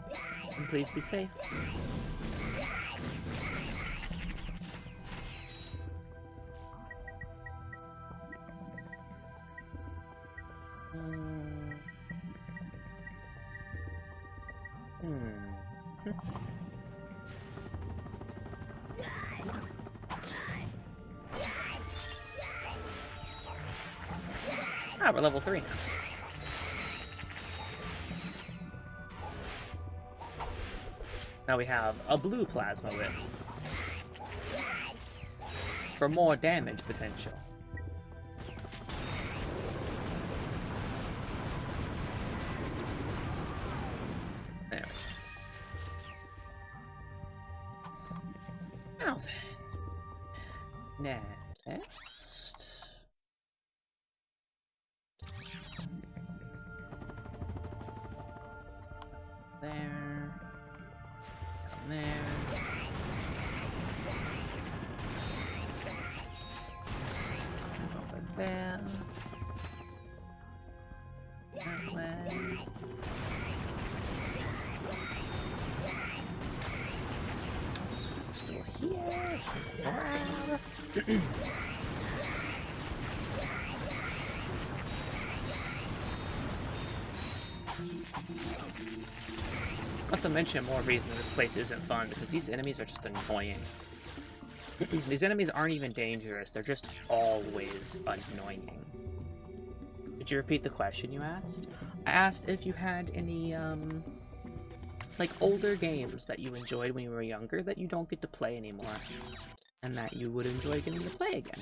And please be safe. Ah, we're level 3 now. Now we have a blue plasma whip for more damage potential. There we go. Now then, next. There. Down there. Over there. That way. Still here. Not to mention more reason this place isn't fun, because these enemies are just annoying. These enemies aren't even dangerous, they're just always annoying. Did you repeat the question you asked? I asked if you had any, like older games that you enjoyed when you were younger that you don't get to play anymore, and that you would enjoy getting to play again.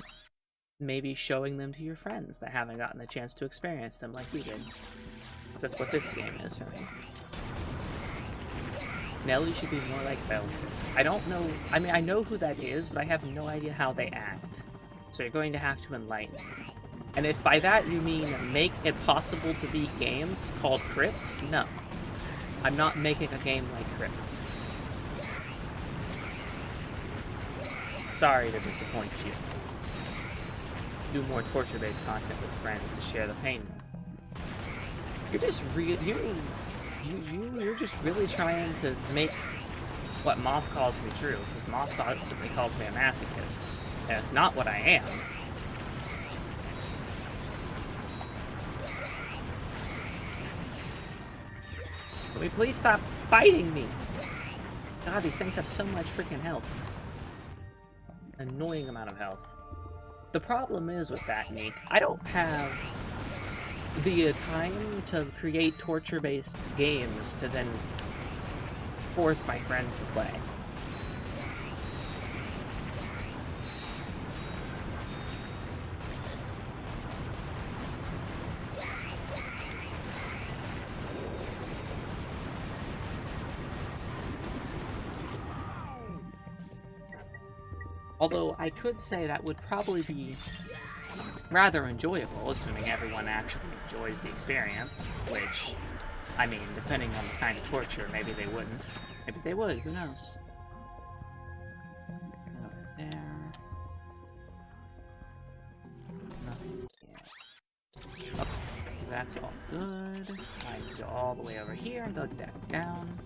Maybe showing them to your friends that haven't gotten the chance to experience them like you did. Because that's what this game is for me. Nelly should be more like Belfast. I don't know, I mean, I know who that is, but I have no idea how they act. So you're going to have to enlighten me. And if by that you mean make it possible to beat games called Crypt, no. I'm not making a game like Crypt. Sorry to disappoint you. Do more torture-based content with friends to share the pain with. You're just you're just really trying to make what Moth calls me true, because Moth constantly calls me a masochist, and it's not what I am. Can we please stop biting me? God, these things have so much freaking health. An annoying amount of health. The problem is with that, Neek, I don't have the time to create torture-based games to then force my friends to play. Although I could say that would probably be rather enjoyable, assuming everyone actually enjoys the experience, which I mean, depending on the kind of torture, maybe they wouldn't. Maybe they would, who knows? Over there. Nothing yet. Okay, that's all good. I can go all the way over here and go back down.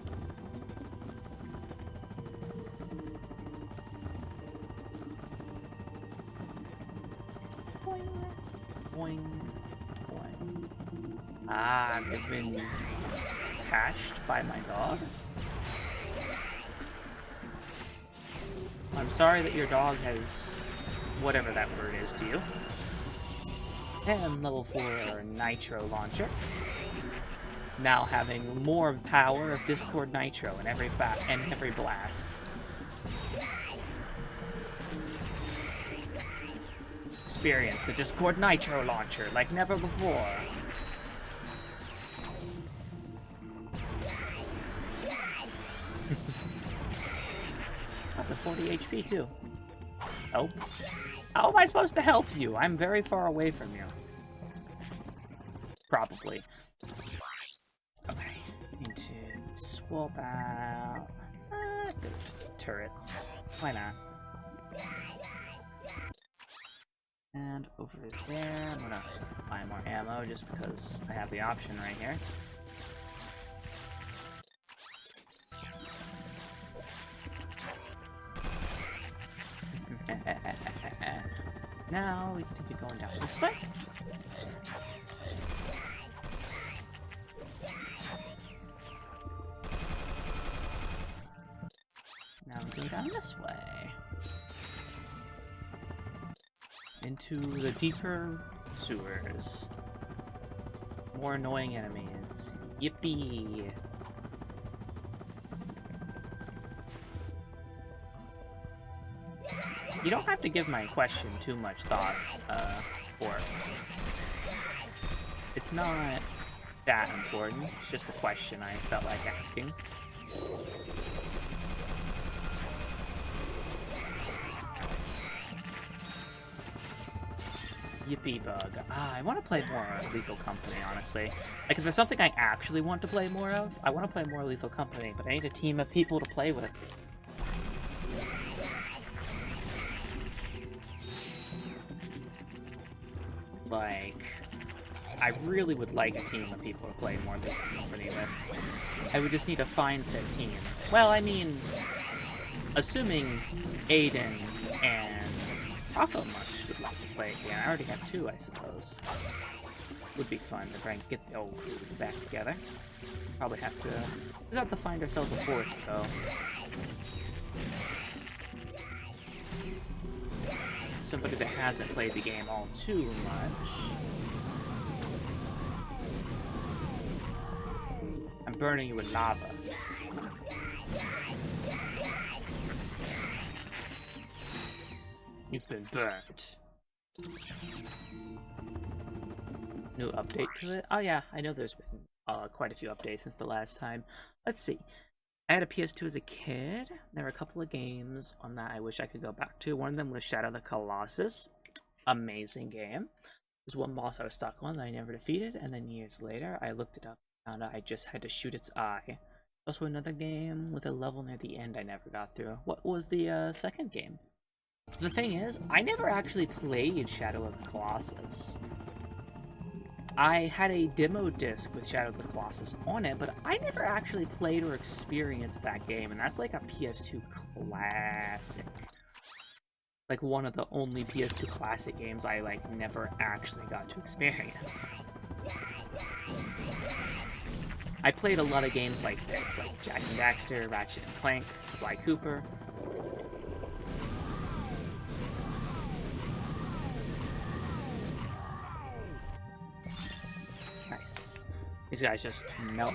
Boing, boing, boing. Ah, they've been cashed by my dog. I'm sorry that your dog has whatever that word is to you. And level 4 Nitro Launcher. Now having more power of Discord Nitro in every blast. Experience the Discord Nitro Launcher like never before. Up to 40 HP too. Help? How am I supposed to help you? I'm very far away from you. Probably. Okay. Need to swap out. Let's go turrets. Why not? And over there, I'm gonna buy more ammo just because I have the option right here. Now we can keep going down this way. Now we go down this way. Into the deeper sewers. More annoying enemies. Yippee! You don't have to give my question too much thought, for it. It's not that important, it's just a question I felt like asking. Yippee bug. I want to play more Lethal Company, honestly. Like, if there's something I actually want to play more of, I want to play more Lethal Company, but I need a team of people to play with. Like, I really would like a team of people to play more Lethal Company with. I would just need to find said team. Well, I mean, assuming Aiden and Taco Much would like to play again. I already have 2, I suppose. Would be fun to try and get the old crew back together. Probably have to... We'll have to find ourselves a 4th, though. Somebody that hasn't played the game all too much. I'm burning you with lava. You've been burnt. New update to it? Oh yeah, I know there's been quite a few updates since the last time. Let's see. I had a PS2 as a kid. There were a couple of games on that I wish I could go back to. One of them was Shadow of the Colossus. Amazing game. There's one boss I was stuck on that I never defeated, and then years later I looked it up and found out I just had to shoot its eye. Also another game with a level near the end I never got through. What was the second game? The thing is, I never actually played Shadow of the Colossus. I had a demo disc with Shadow of the Colossus on it, but I never actually played or experienced that game, and that's like a PS2 classic. Like one of the only PS2 classic games I like never actually got to experience. I played a lot of games like this, like Jak and Daxter, Ratchet and Clank, Sly Cooper. Nice. These guys just melt.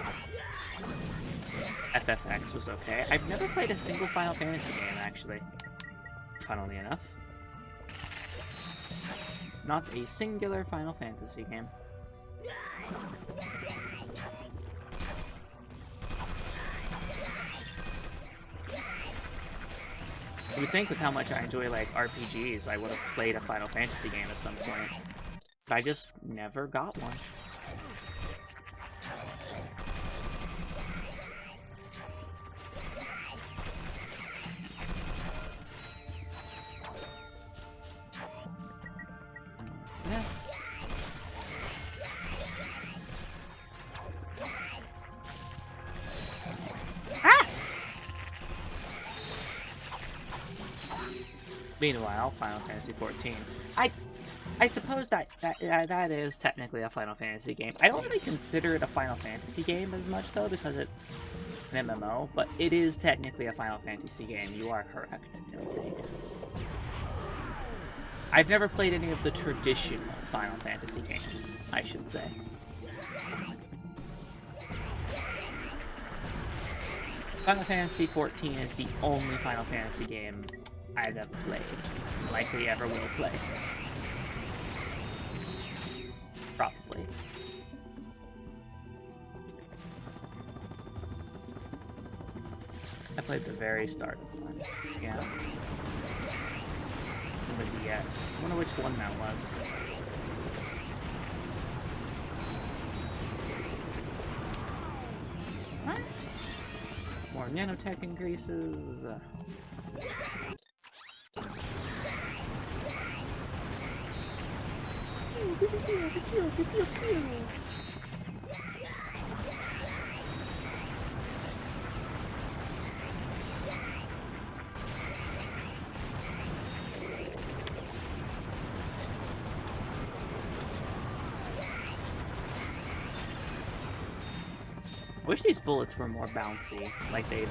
FFX was okay. I've never played a single Final Fantasy game, actually. Funnily enough. Not a singular Final Fantasy game. You would think with how much I enjoy, like, RPGs, I would have played a Final Fantasy game at some point. But I just never got one. Meanwhile, Final Fantasy XIV. I suppose that is technically a Final Fantasy game. I don't really consider it a Final Fantasy game as much, though, because it's an MMO, but it is technically a Final Fantasy game. You are correct. Let me see. I've never played any of the traditional Final Fantasy games, I should say. Final Fantasy XIV is the only Final Fantasy game I've ever played, and likely ever will play. Probably. I played the very start of one. Yeah. On the DS. I wonder which one that was. What? More nanotech increases. I wish these bullets were more bouncy, like they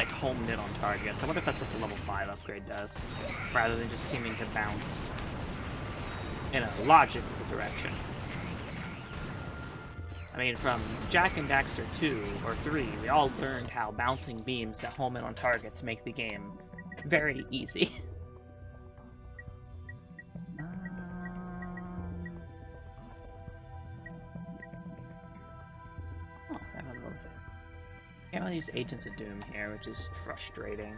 homed in on targets. I wonder if that's what the level 5 upgrade does, rather than just seeming to bounce in a logical direction. I mean, from Jak and Daxter 2 or 3, we all learned how bouncing beams that home in on targets make the game very easy. Oh, I don't know if it... Can't really use Agents of Doom here, which is frustrating.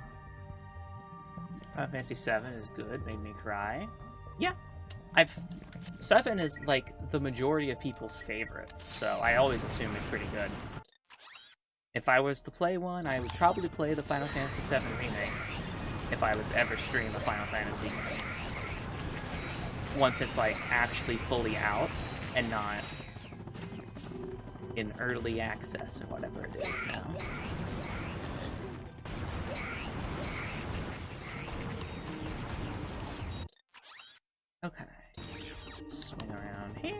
Final Fantasy 7 is good, made me cry. Yeah, 7 is like the majority of people's favorites, so I always assume it's pretty good. If I was to play one, I would probably play the Final Fantasy 7 remake if I was ever stream a Final Fantasy game. Once it's like actually fully out and not in early access or whatever it is now. Okay. Swing around here.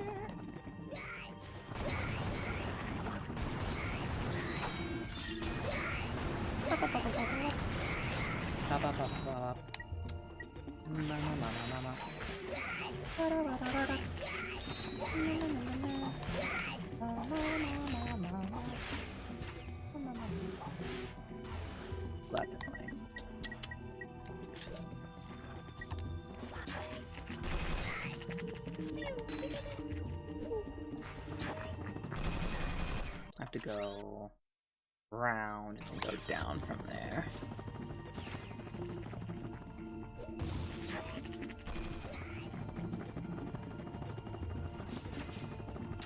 That's annoying. I have to go round and go down from there.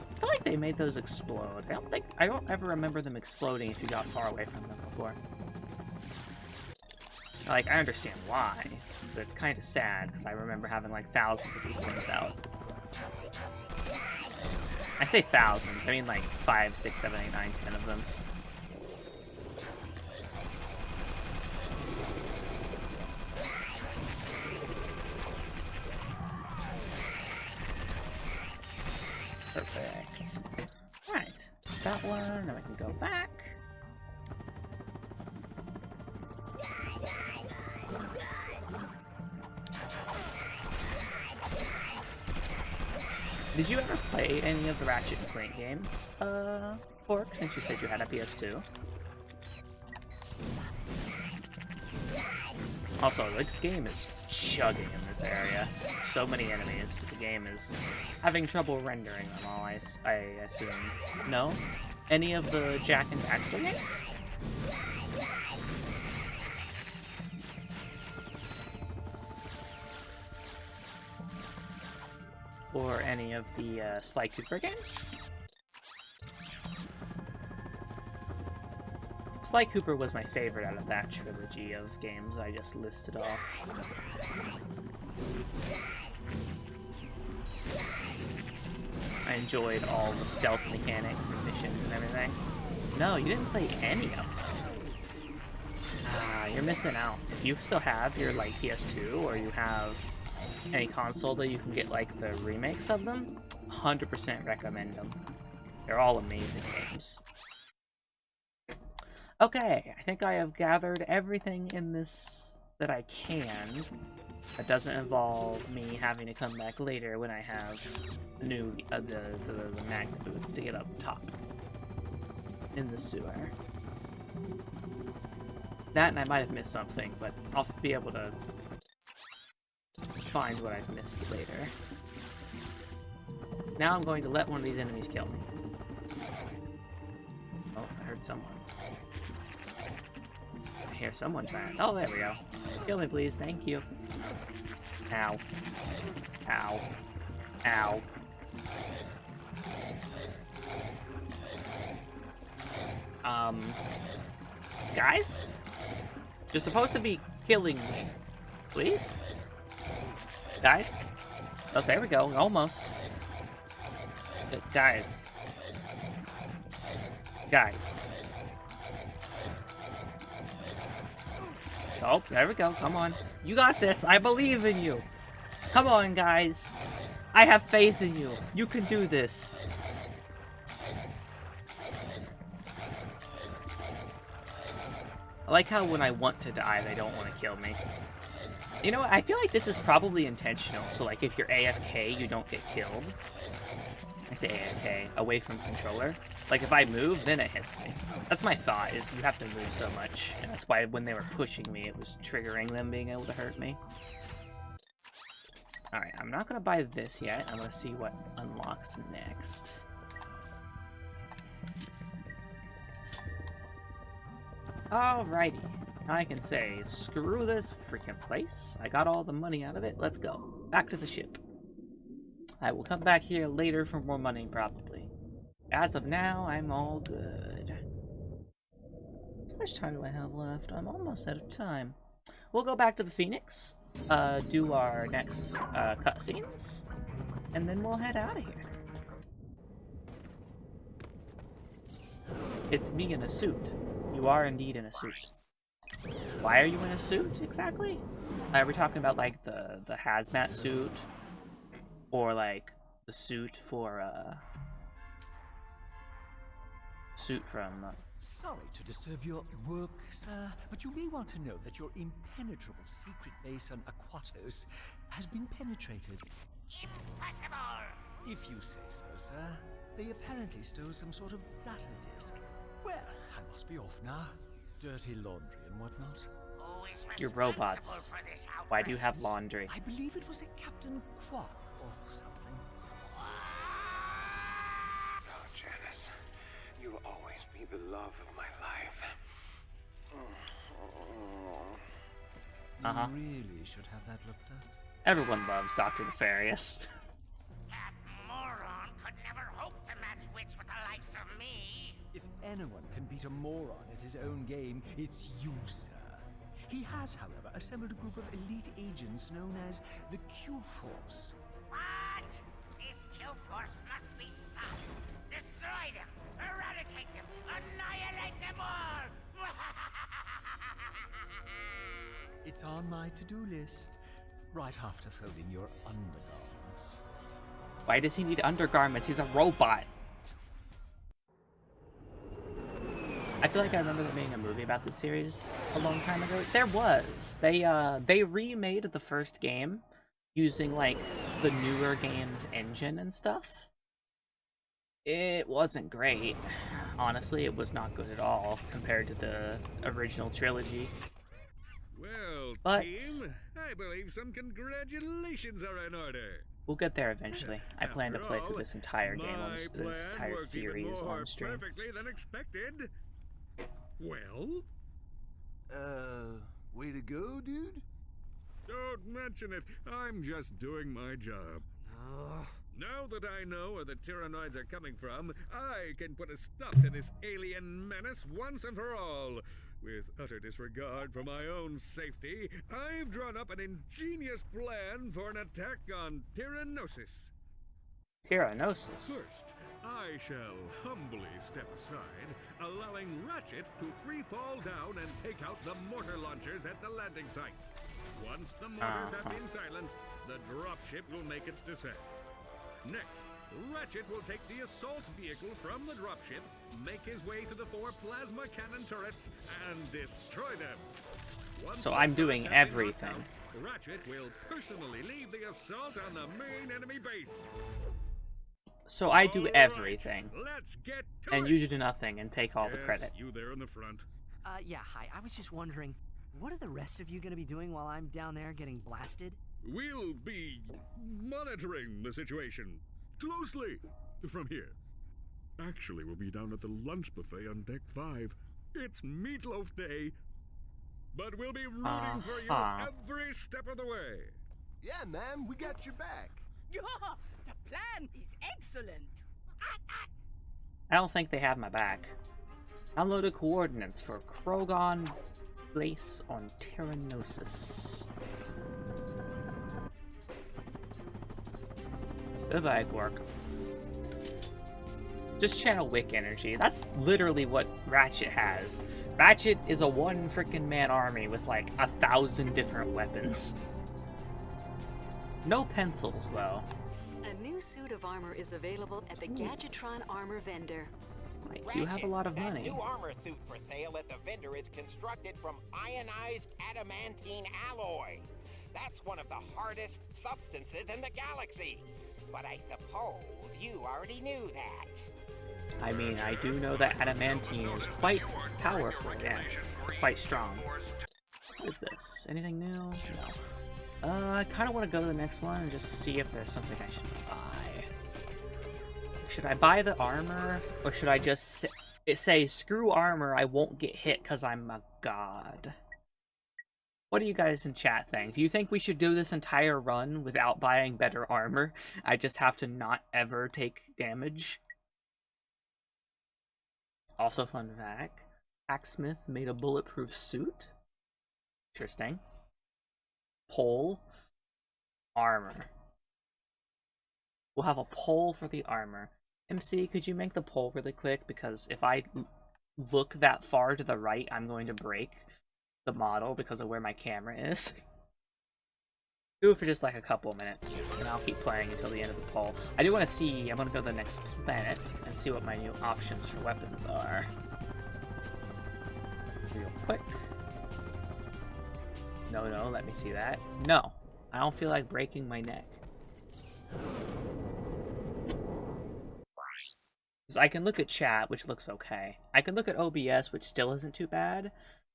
I feel like they made those explode. I don't ever remember them exploding if you got far away from them before. Like, I understand why, but it's kind of sad because I remember having like thousands of these things out. I say thousands, I mean like 5, 6, 7, 8, 9, 10 of them. Perfect. Alright, that one, now I can go back. Did you ever play any of the Ratchet and Clank games, Fork, since you said you had a PS2? Also, this game is chugging in this area. So many enemies. The game is having trouble rendering them all, I assume. No? Any of the Jak and Daxter games? Or any of the Sly Cooper games? Sly Cooper was my favorite out of that trilogy of games I just listed off. I enjoyed all the stealth mechanics and missions and everything. No, you didn't play any of them. Ah, you're missing out. If you still have your like PS2 or you have any console that you can get like the remakes of them, 100% recommend them. They're all amazing games. Okay, I think I have gathered everything in this that I can. That doesn't involve me having to come back later when I have new the magnet boots to get up top in the sewer. That, and I might have missed something, but I'll be able to find what I've missed later. Now I'm going to let one of these enemies kill me. Oh, I heard someone. I hear someone trying. Oh, there we go. Kill me, please. Thank you. Ow. Ow. Ow. Guys? You're supposed to be killing me. Please? Guys? Oh, there we go. Almost. Guys. Guys. Oh, there we go. Come on. You got this. I believe in you. Come on, guys. I have faith in you. You can do this. I like how when I want to die, they don't want to kill me. You know what? I feel like this is probably intentional. So, like, if you're AFK, you don't get killed. I say AFK, away from controller. Like, if I move, then it hits me. That's my thought, is you have to move so much. And that's why when they were pushing me, it was triggering them being able to hurt me. Alright, I'm not going to buy this yet. I'm going to see what unlocks next. Alrighty. Now I can say, screw this freaking place. I got all the money out of it. Let's go. Back to the ship. I will come back here later for more money, probably. As of now, I'm all good. How much time do I have left? I'm almost out of time. We'll go back to the Phoenix, do our next cutscenes, and then we'll head out of here. It's me in a suit. You are indeed in a suit. Why are you in a suit, exactly? Are we talking about, like, the hazmat suit? Or, like, the suit for, suit from... Sorry to disturb your work, sir, but you may want to know that your impenetrable secret base on Aquatos has been penetrated. Impossible! If you say so, sir. They apparently stole some sort of data disk. Well, I must be off now. Dirty laundry and whatnot. You're robots. Why do you have laundry? I believe it was a Captain Quark or something. Oh, Janice, you will always be the love of my life. You really should have that looked at. Everyone loves Dr. Nefarious. That moron could never hope to match wits with the likes of me. If anyone can beat a moron at his own game, it's you, sir. He has, however, assembled a group of elite agents known as the Q-Force. What? This Q-Force must be stopped. Destroy them, eradicate them, annihilate them all! It's on my to-do list, right after folding your undergarments. Why does he need undergarments? He's a robot. I feel like I remember there being a movie about this series a long time ago. There was. They remade the first game using, like, the newer game's engine and stuff. It wasn't great. Honestly, it was not good at all compared to the original trilogy. Well, But team, I believe some congratulations are in order. we'll get there eventually. I plan to play through all, this entire game on this plan entire worked series even more on stream. perfectly than expected. Well? Way to go, dude? Don't mention it. I'm just doing my job. Now that I know where the Tyrannoids are coming from, I can put a stop to this alien menace once and for all. With utter disregard for my own safety, I've drawn up an ingenious plan for an attack on Tyrannosis. Tyrannosis. First, I shall humbly step aside, allowing Ratchet to free fall down and take out the mortar launchers at the landing site. Once the mortars have been silenced, the dropship will make its descent. Next, Ratchet will take the assault vehicle from the dropship, make his way to the 4 plasma cannon turrets, and destroy them. Once so I'm doing everything. out, Ratchet will personally lead the assault on the main enemy base. So I do everything. Let's get to and it. you do nothing and take all the credit. You there in the front. Yeah, hi. I was just wondering, what are the rest of you gonna be doing while I'm down there getting blasted? We'll be monitoring the situation closely from here. Actually, we'll be down at the lunch buffet on deck 5. It's Meatloaf Day. But we'll be rooting for you every step of the way. Yeah, ma'am, we got your back. Yeah, the plan is excellent. I don't think they have my back. Downloaded coordinates for Krogon Place on Tyrannosis. Goodbye, Quark. Just channel Wick energy. That's literally what Ratchet has. Ratchet is a one freaking man army with like 1,000 different weapons. No pencils, though. A new suit of armor is available at the Gadgetron armor vendor. I do have a lot of that money. new armor suit for sale at the vendor is constructed from ionized adamantine alloy. That's one of the hardest substances in the galaxy. But I suppose you already knew that. I mean, I do know that adamantine is quite powerful, yes. Quite strong. What is this? Anything new? No. I kind of want to go to the next one and just see if there's something I should buy. Should I buy the armor? Or should I just say, screw armor, I won't get hit because I'm a god? What do you guys in chat think? Do you think we should do this entire run without buying better armor? I just have to not ever take damage? Also, fun fact, Hacksmith made a bulletproof suit. Interesting. Pole. Armor. We'll have a pole for the armor. MC, could you make the pole really quick? Because if I look that far to the right, I'm going to break the model because of where my camera is. Do it for just like a couple minutes, and I'll keep playing until the end of the poll. I do want to see, I'm going to go to the next planet and see what my new options for weapons are. Real quick. No, let me see that. No, I don't feel like breaking my neck. Because I can look at chat, which looks okay. I can look at OBS, which still isn't too bad.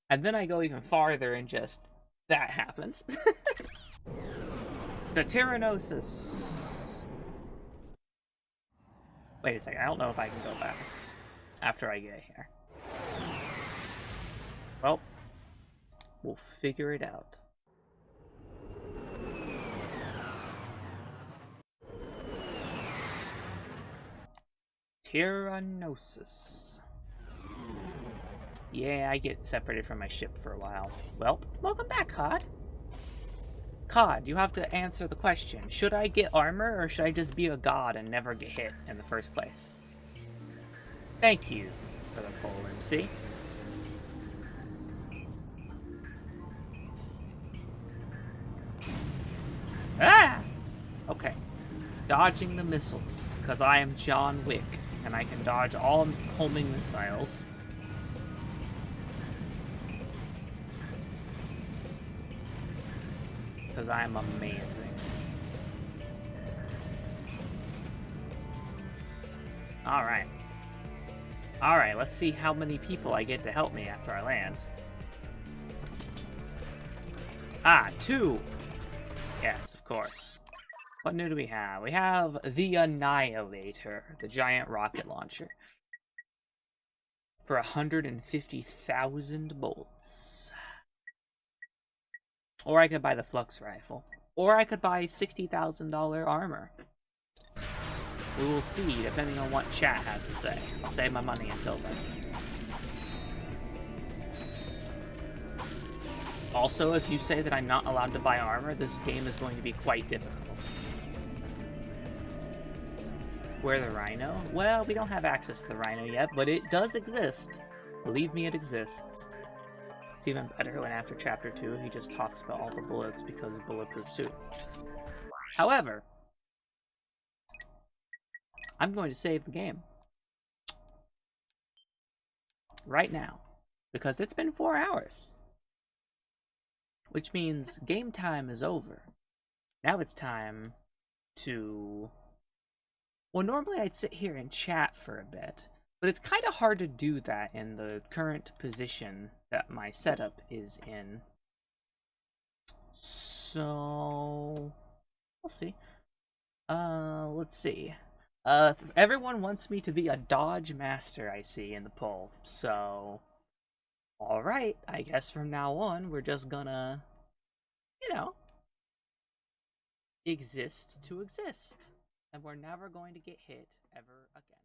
And then I go even farther and just, that happens. The Tyrannosis. Wait a second, I don't know if I can go back after I get here. Well, we'll figure it out. Tyrannosis. Yeah, I get separated from my ship for a while. Well, welcome back, Cod. Cod, you have to answer the question. Should I get armor, or should I just be a god and never get hit in the first place? Thank you for the poll, MC. Ah! Okay. Dodging the missiles, because I am John Wick, and I can dodge all homing missiles. Because I'm amazing. Alright. Alright, let's see how many people I get to help me after I land. Ah, 2! Yes, of course. What new do we have? We have the Annihilator, the giant rocket launcher. For 150,000 bolts. Or I could buy the Flux Rifle. Or I could buy $60,000 armor. We will see, depending on what chat has to say. I'll save my money until then. Also, if you say that I'm not allowed to buy armor, this game is going to be quite difficult. Where the rhino? Well, we don't have access to the rhino yet, but it does exist. Believe me, it exists. It's even better when after Chapter 2, he just talks about all the bullets because bulletproof suit. However, I'm going to save the game. Right now. Because it's been 4 hours. Which means game time is over. Now it's time to... Well, normally I'd sit here and chat for a bit, but it's kind of hard to do that in the current position that my setup is in. So... we'll see. Let's see. Everyone wants me to be a dodge master, I see, in the poll. So... alright, I guess from now on, we're just gonna... you know... exist to exist. And we're never going to get hit ever again.